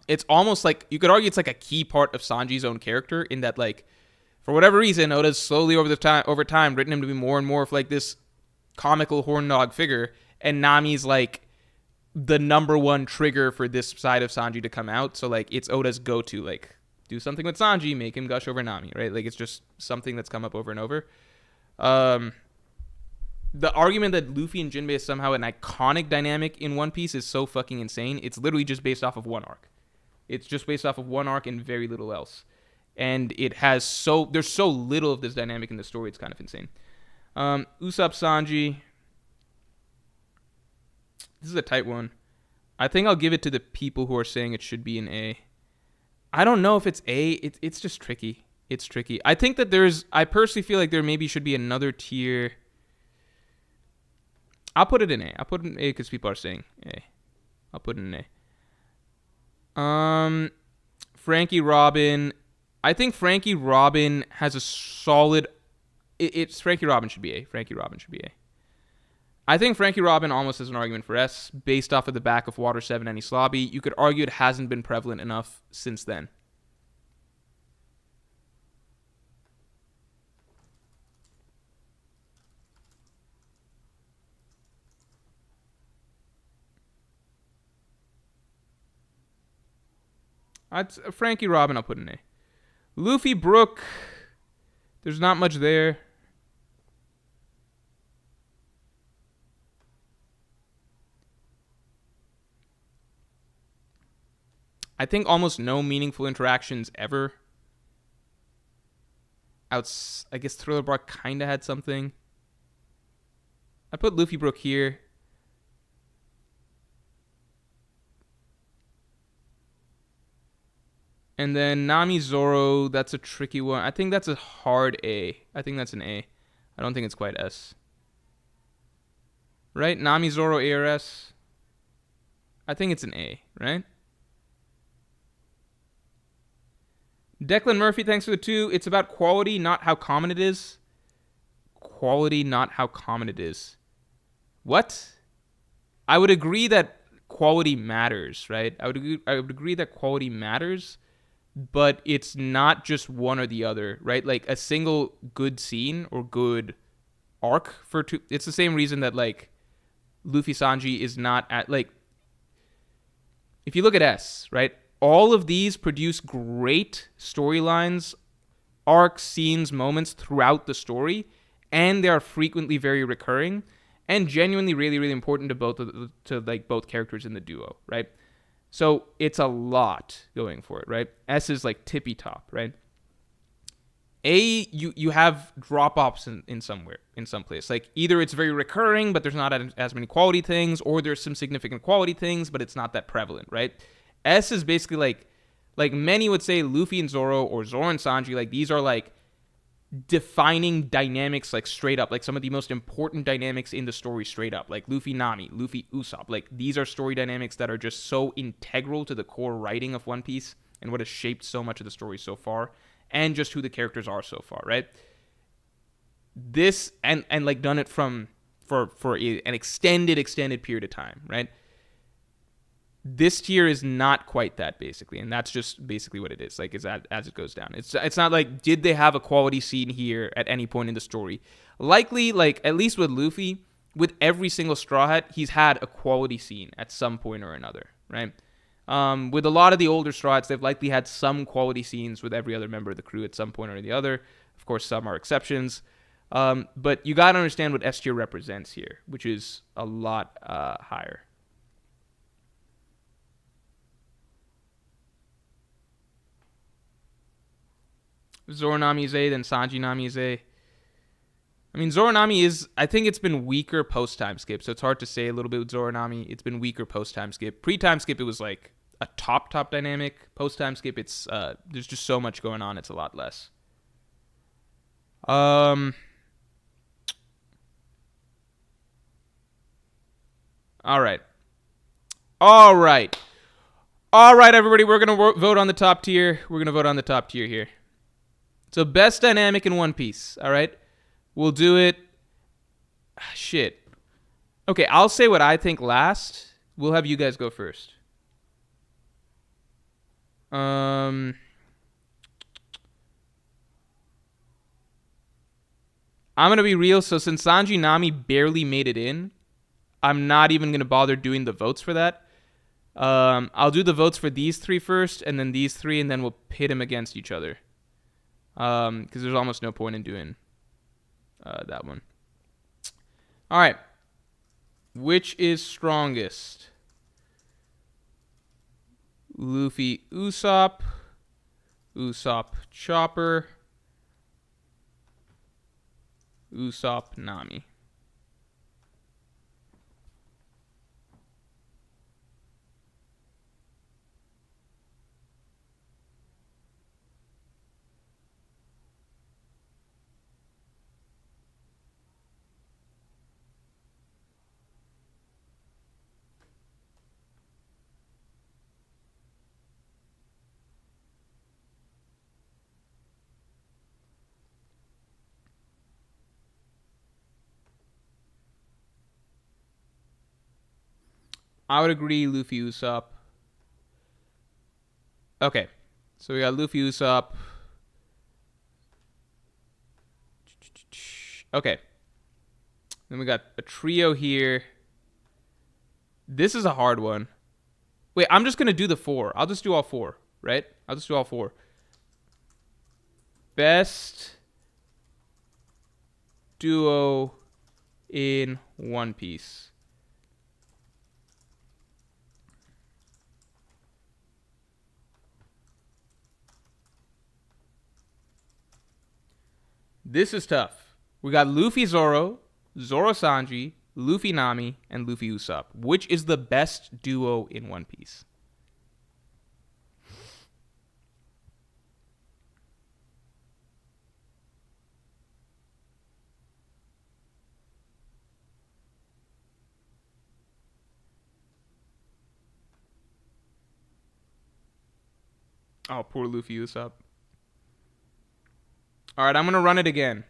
It's almost like, you could argue it's like a key part of Sanji's own character in that, like, for whatever reason, Oda's slowly over time written him to be more and more of, like, this comical horn dog figure, and Nami's, like, the number one trigger for this side of Sanji to come out. So, like, it's Oda's go-to, like, do something with Sanji, make him gush over Nami, right? Like, it's just something that's come up over and over. The argument that Luffy and Jinbei is somehow an iconic dynamic in One Piece is so fucking insane. It's literally just based off of one arc. It's just based off of one arc and very little else. And there's so little of this dynamic in the story, it's kind of insane. Usopp Sanji. This is a tight one. I think I'll give it to the people who are saying it should be an A. I don't know if it's A. It's just tricky. It's tricky. I think that I personally feel like there maybe should be another tier. I'll put it in A. I'll put it in A because people are saying A. I'll put it in A. Frankie Robin. I think Frankie Robin has a solid... It's Frankie Robin should be A. Frankie Robin should be A. I think Frankie Robin almost has an argument for S based off of the back of Water 7 and Islabi. You could argue it hasn't been prevalent enough since then. Frankie Robin, I'll put in A. Luffy Brook, there's not much there. I think almost no meaningful interactions ever. I guess Thriller Bark kind of had something. I put Luffy Brook here. And then Nami Zoro, that's a tricky one. I think that's a hard A. I think that's an A. I don't think it's quite S. Right? Nami Zoro A or S? I think it's an A, right? Declan Murphy, thanks for the 2. It's about quality, not how common it is. Quality, not how common it is. What? I would agree that quality matters, right? I would agree that quality matters, but it's not just one or the other, right? Like a single good scene or good arc for two. It's the same reason that like Luffy Sanji is not at like. If you look at S, right? All of these produce great storylines, arcs, scenes, moments throughout the story, and they are frequently very recurring and genuinely really, really important to both characters in the duo, right? So it's a lot going for it, right? S is like tippy top, right? A, you have drop offs in some place. Like either it's very recurring, but there's not as many quality things, or there's some significant quality things, but it's not that prevalent, right? S is basically like many would say Luffy and Zoro or Zoro and Sanji, like these are like defining dynamics, like straight up, like some of the most important dynamics in the story straight up, like Luffy Nami, Luffy Usopp. Like these are story dynamics that are just so integral to the core writing of One Piece and what has shaped so much of the story so far, and just who the characters are so far, right? This and like done it for an extended period of time, right? This tier is not quite that, basically, and that's just basically what it is. Like, is that as it goes down? It's not like did they have a quality scene here at any point in the story? Likely, like at least with Luffy, with every single Straw Hat, he's had a quality scene at some point or another, right? With a lot of the older Straw Hats, they've likely had some quality scenes with every other member of the crew at some point or the other. Of course, some are exceptions. But you got to understand what S tier represents here, which is a lot higher. Zoro Nami is A, then Sanji Nami is A. I mean, Zoro Nami is, I think it's been weaker post-time skip, so it's hard to say a little bit with Zoro Nami. It's been weaker post-time skip. Pre-time skip, it was like a top dynamic. Post-time skip, it's, there's just so much going on, it's a lot less. All right. All right, everybody, we're going to vote on the top tier. We're going to vote on the top tier here. So best dynamic in One Piece, all right? We'll do it. Shit. Okay, I'll say what I think last. We'll have you guys go first. I'm going to be real. So since Sanji Nami barely made it in, I'm not even going to bother doing the votes for that. I'll do the votes for these three first, and then these three, and then we'll pit them against each other. Because there's almost no point in doing that one. All right. Which is strongest? Luffy Usopp, Usopp Chopper, Usopp Nami. I would agree, Luffy Usopp. Okay, so we got Luffy Usopp. Okay, then we got a trio here. This is a hard one. Wait, I'm just gonna do the four. I'll just do all four, right? I'll just do all four. Best duo in One Piece. This is tough. We got Luffy Zoro, Zoro Sanji, Luffy Nami, and Luffy Usopp. Which is the best duo in One Piece? Oh, poor Luffy Usopp. All right, I'm gonna run it again.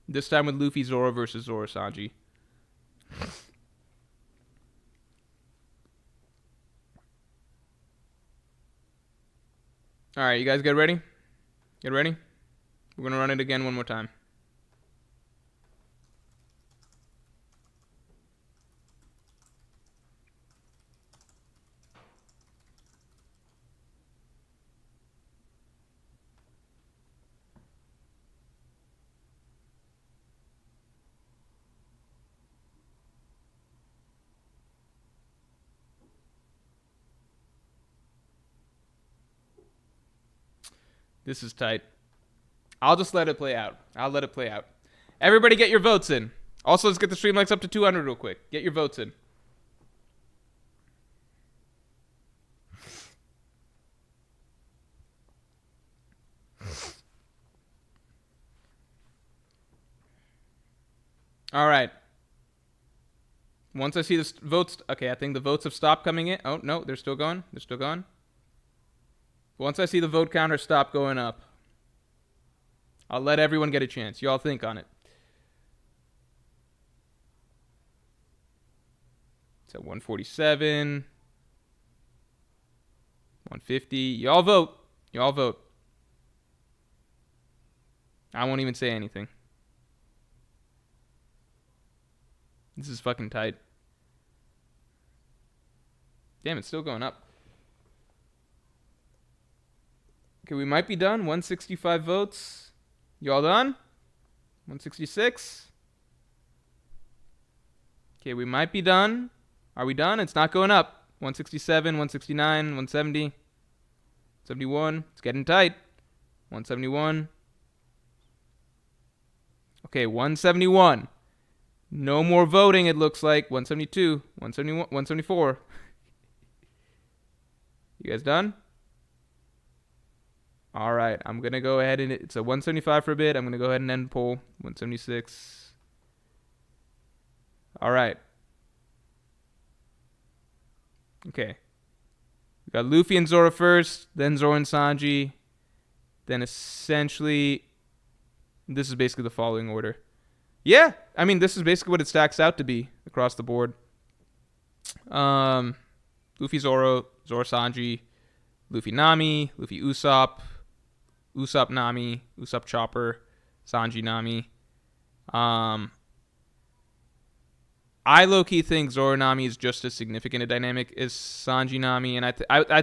This time with Luffy Zoro versus Zoro Sanji. All right, you guys get ready? Get ready? We're gonna run it again one more time. This is tight. I'll just let it play out. Everybody get your votes in. Also, let's get the stream likes up to 200 real quick. Get your votes in. All right. Once I see the votes, okay, I think the votes have stopped coming in. Oh, no, they're still going. Once I see the vote counter stop going up, I'll let everyone get a chance. You all think on it. It's at 147, 150. You all vote. I won't even say anything. This is fucking tight. Damn, it's still going up. Okay, we might be done. 165 votes. You all done? 166. Okay, we might be done. Are we done? It's not going up. 167, 169, 170, 71. It's getting tight. 171. Okay, 171. No more voting, it looks like. 172, 171, 174. You guys done? All right, I'm going to go ahead and it's a 175 for a bit. I'm going to go ahead and end poll. 176. All right. Okay. We got Luffy and Zoro first, then Zoro and Sanji. Then essentially, this is basically the following order. Yeah, I mean, this is basically what it stacks out to be across the board. Luffy Zoro, Zoro Sanji, Luffy Nami, Luffy Usopp, Usopp Nami, Usopp Chopper, Sanji Nami. I low-key think Zoro Nami is just as significant a dynamic as Sanji Nami, and I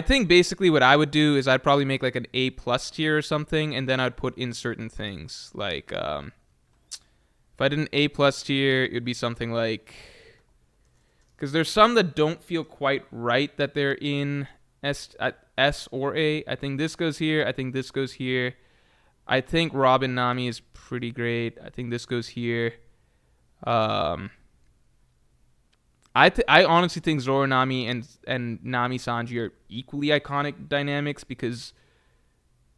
think basically what I would do is I'd probably make like an A+ tier or something, and then I'd put in certain things. Like, if I did an A+ tier, it would be something like, because there's some that don't feel quite right that they're in S or A. I think this goes here. I think this goes here. I think Robin Nami is pretty great. I think this goes here. I honestly think Zoro Nami and Nami Sanji are equally iconic dynamics, because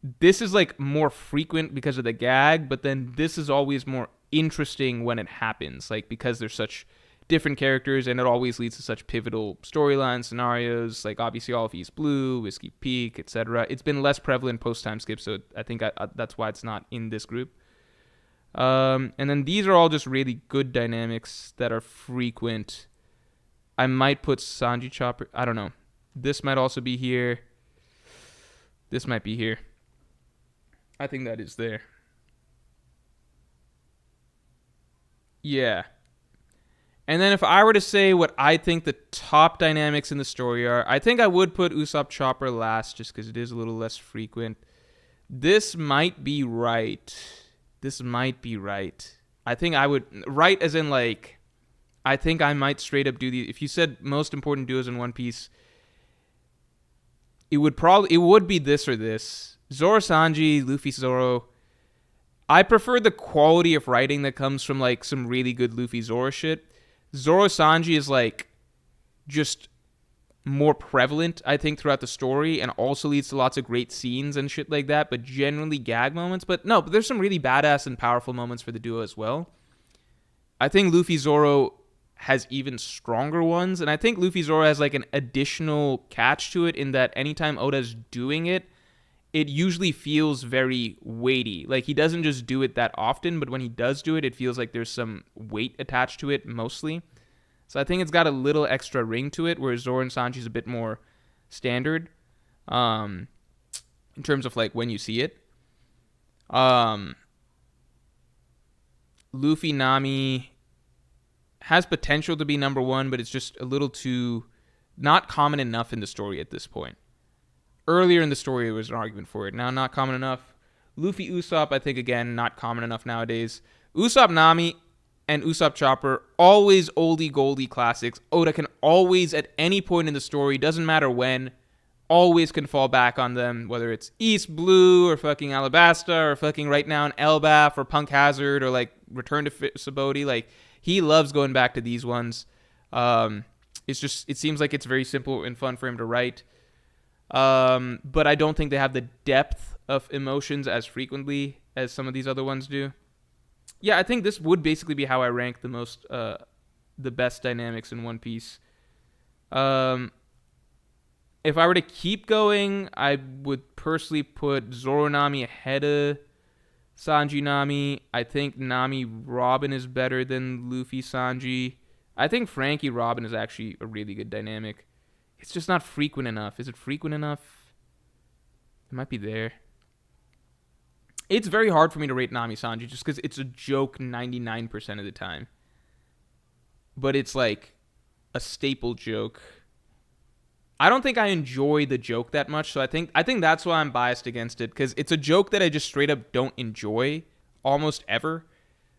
this is like more frequent because of the gag, but then this is always more interesting when it happens, like because there's such different characters and it always leads to such pivotal storyline scenarios, like obviously all of East Blue, Whiskey Peak, etc. It's been less prevalent post time skip, so I think that's why it's not in this group. And then these are all just really good dynamics that are frequent. I might put Sanji Chopper. I don't know. This might also be here. This might be here. I think that is there. Yeah. And then if I were to say what I think the top dynamics in the story are, I think I would put Usopp Chopper last just because it is a little less frequent. This might be right. I think I would, right as in like, I think I might straight up do the, if you said most important duos in One Piece, it would be this or this. Zoro Sanji, Luffy Zoro. I prefer the quality of writing that comes from like some really good Luffy Zoro shit. Zoro Sanji is like just more prevalent, I think, throughout the story, and also leads to lots of great scenes and shit like that, but generally gag moments. But there's some really badass and powerful moments for the duo as well. I think Luffy Zoro has even stronger ones. And I think Luffy Zoro has like an additional catch to it in that anytime Oda's doing it, it usually feels very weighty. Like, he doesn't just do it that often, but when he does do it, it feels like there's some weight attached to it mostly. So I think it's got a little extra ring to it, whereas Zoro and Sanji's a bit more standard in terms of like when you see it. Luffy Nami has potential to be number one, but it's just a little too not common enough in the story at this point. Earlier in the story, there was an argument for it. Now, not common enough. Luffy Usopp, I think, again, not common enough nowadays. Usopp Nami and Usopp Chopper, always oldie goldie classics. Oda can always, at any point in the story, doesn't matter when, always can fall back on them, whether it's East Blue or fucking Alabasta or fucking right now in Elbaf or Punk Hazard or like Return to Sabaody. Like, he loves going back to these ones. It's just, it seems like it's very simple and fun for him to write. But I don't think they have the depth of emotions as frequently as some of these other ones do. Yeah, I think this would basically be how I rank the best dynamics in One Piece. If I were to keep going, I would personally put Zoro Nami ahead of Sanji Nami. I think Nami Robin is better than Luffy Sanji. I think Frankie Robin is actually a really good dynamic. It's just not frequent enough. Is it frequent enough? It might be there. It's very hard for me to rate Nami Sanji just because it's a joke 99% of the time. But it's like a staple joke. I don't think I enjoy the joke that much, so I think that's why I'm biased against it, because it's a joke that I just straight up don't enjoy almost ever.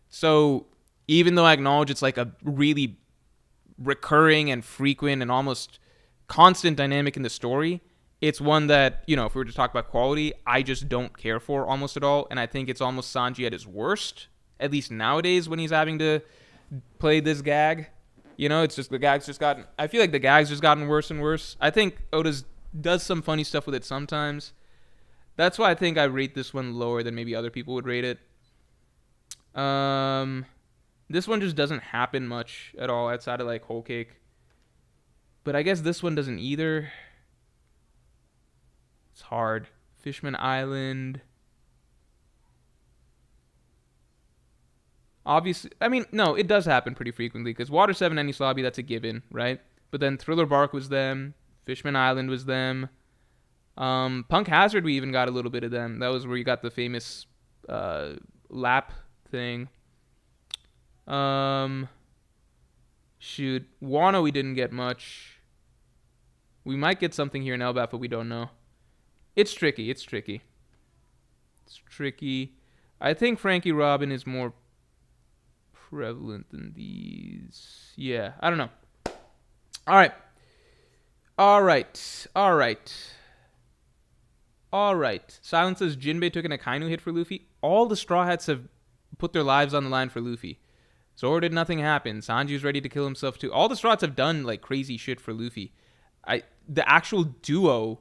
So even though I acknowledge it's like a really recurring and frequent and almost constant dynamic in the story, it's one that, you know, if we were to talk about quality, I just don't care for almost at all. And I think it's almost Sanji at his worst, at least nowadays when he's having to play this gag. You know, it's just I feel like the gag's just gotten worse and worse. I think Oda's does some funny stuff with it sometimes. That's why I think I rate this one lower than maybe other people would rate it. This one just doesn't happen much at all outside of like Whole Cake. But I guess this one doesn't either. It's hard. Fishman Island. Obviously, I mean, no, it does happen pretty frequently, because Water 7 Enies Lobby, that's a given, right? But then Thriller Bark was them. Fishman Island was them. Punk Hazard, we even got a little bit of them. That was where you got the famous lap thing. Wano, we didn't get much. We might get something here in Elbaf, but we don't know. It's tricky. I think Frankie Robin is more prevalent than these. Yeah, I don't know. All right. Silence says Jinbei took an Akainu hit for Luffy. All the Straw Hats have put their lives on the line for Luffy. Zoro did nothing happen. Sanji's ready to kill himself too. All the Straw Hats have done like crazy shit for Luffy. The actual duo,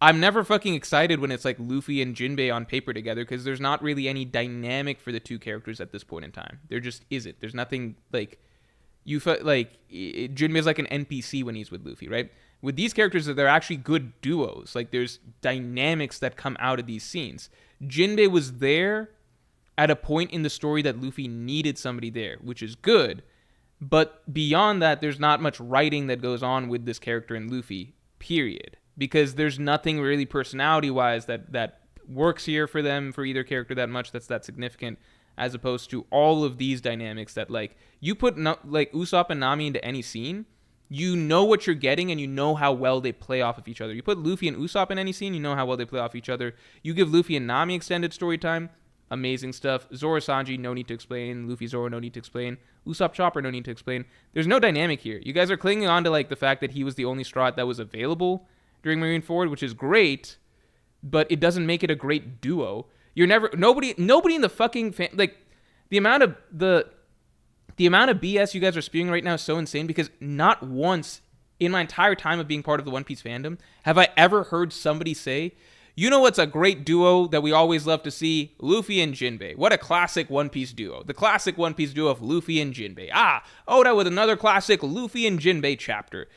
I'm never fucking excited when it's like Luffy and Jinbei on paper together, because there's not really any dynamic for the two characters at this point in time. There just isn't. There's nothing like Jinbei's like an NPC when he's with Luffy, right? With these characters, they're actually good duos. Like, there's dynamics that come out of these scenes. Jinbei was there at a point in the story that Luffy needed somebody there, which is good. But beyond that, there's not much writing that goes on with this character in Luffy, period. Because there's nothing really personality-wise that works here for them, for either character that much that's that significant, as opposed to all of these dynamics that, like, you put, like, Usopp and Nami into any scene, you know what you're getting and you know how well they play off of each other. You put Luffy and Usopp in any scene, you know how well they play off each other. You give Luffy and Nami extended story time, amazing stuff. Zoro Sanji, no need to explain. Luffy Zoro, no need to explain. Usopp Chopper, no need to explain. There's no dynamic here. You guys are clinging on to, like, the fact that he was the only Straw Hat that was available during Marineford, which is great, but it doesn't make it a great duo. Nobody in the fucking like, the amount of BS you guys are spewing right now is so insane, because not once in my entire time of being part of the One Piece fandom have I ever heard somebody say, You know what's a great duo that we always love to see? Luffy and Jinbei. What a classic One Piece duo. The classic One Piece duo of Luffy and Jinbei. Oda with another classic Luffy and Jinbei chapter.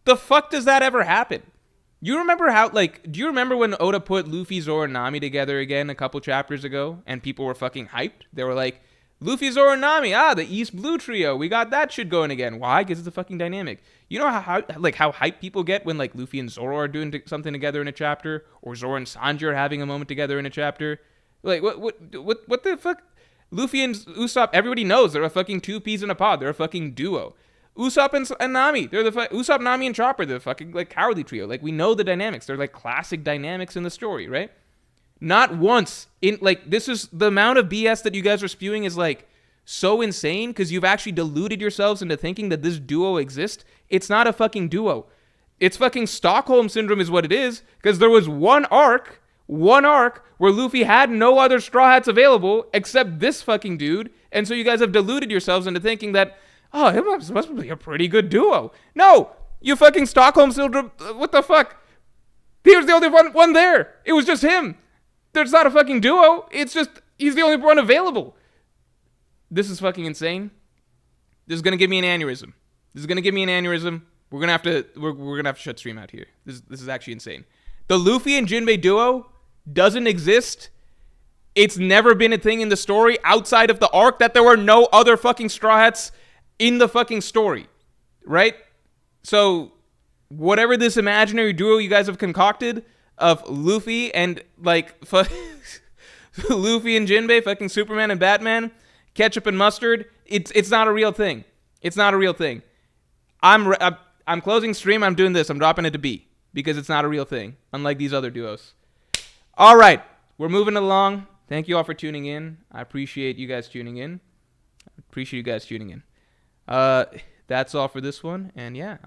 The fuck does that ever happen? Do you remember when Oda put Luffy, Zoro, and Nami together again a couple chapters ago and people were fucking hyped? They were like, Luffy, Zoro, and Nami, the East Blue trio. We got that shit going again. Why? Because it's a fucking dynamic. You know how hyped people get when like Luffy and Zoro are doing something together in a chapter, or Zoro and Sanji are having a moment together in a chapter? Like what the fuck? Luffy and Usopp, everybody knows they're a fucking two peas in a pod. They're a fucking duo. Usopp and Nami, they're Usopp, Nami, and Chopper. They're the fucking like cowardly trio. Like we know the dynamics. They're like classic dynamics in the story, right? Not once in like this is the amount of BS that you guys are spewing is like so insane because you've actually deluded yourselves into thinking that this duo exists. It's not a fucking duo. It's fucking Stockholm Syndrome is what it is because there was one arc where Luffy had no other Straw Hats available except this fucking dude. And so you guys have deluded yourselves into thinking that, it must be a pretty good duo. No, you fucking Stockholm Syndrome. What the fuck? He was the only one there. It was just him. There's not a fucking duo. It's just, he's the only one available. This is fucking insane. This is gonna give me an aneurysm. We're gonna have to shut stream out here. This is actually insane. The Luffy and Jinbei duo doesn't exist. It's never been a thing in the story outside of the arc that there were no other fucking Straw Hats in the fucking story, right? So whatever this imaginary duo you guys have concocted of Luffy and like Luffy and Jinbei, fucking Superman and Batman, ketchup and mustard, it's not a real thing. It's not a real thing. I'm closing stream. I'm doing this. I'm dropping it to B because it's not a real thing, unlike these other duos. All right, we're moving along. Thank you all for tuning in. I appreciate you guys tuning in. That's all for this one. And yeah.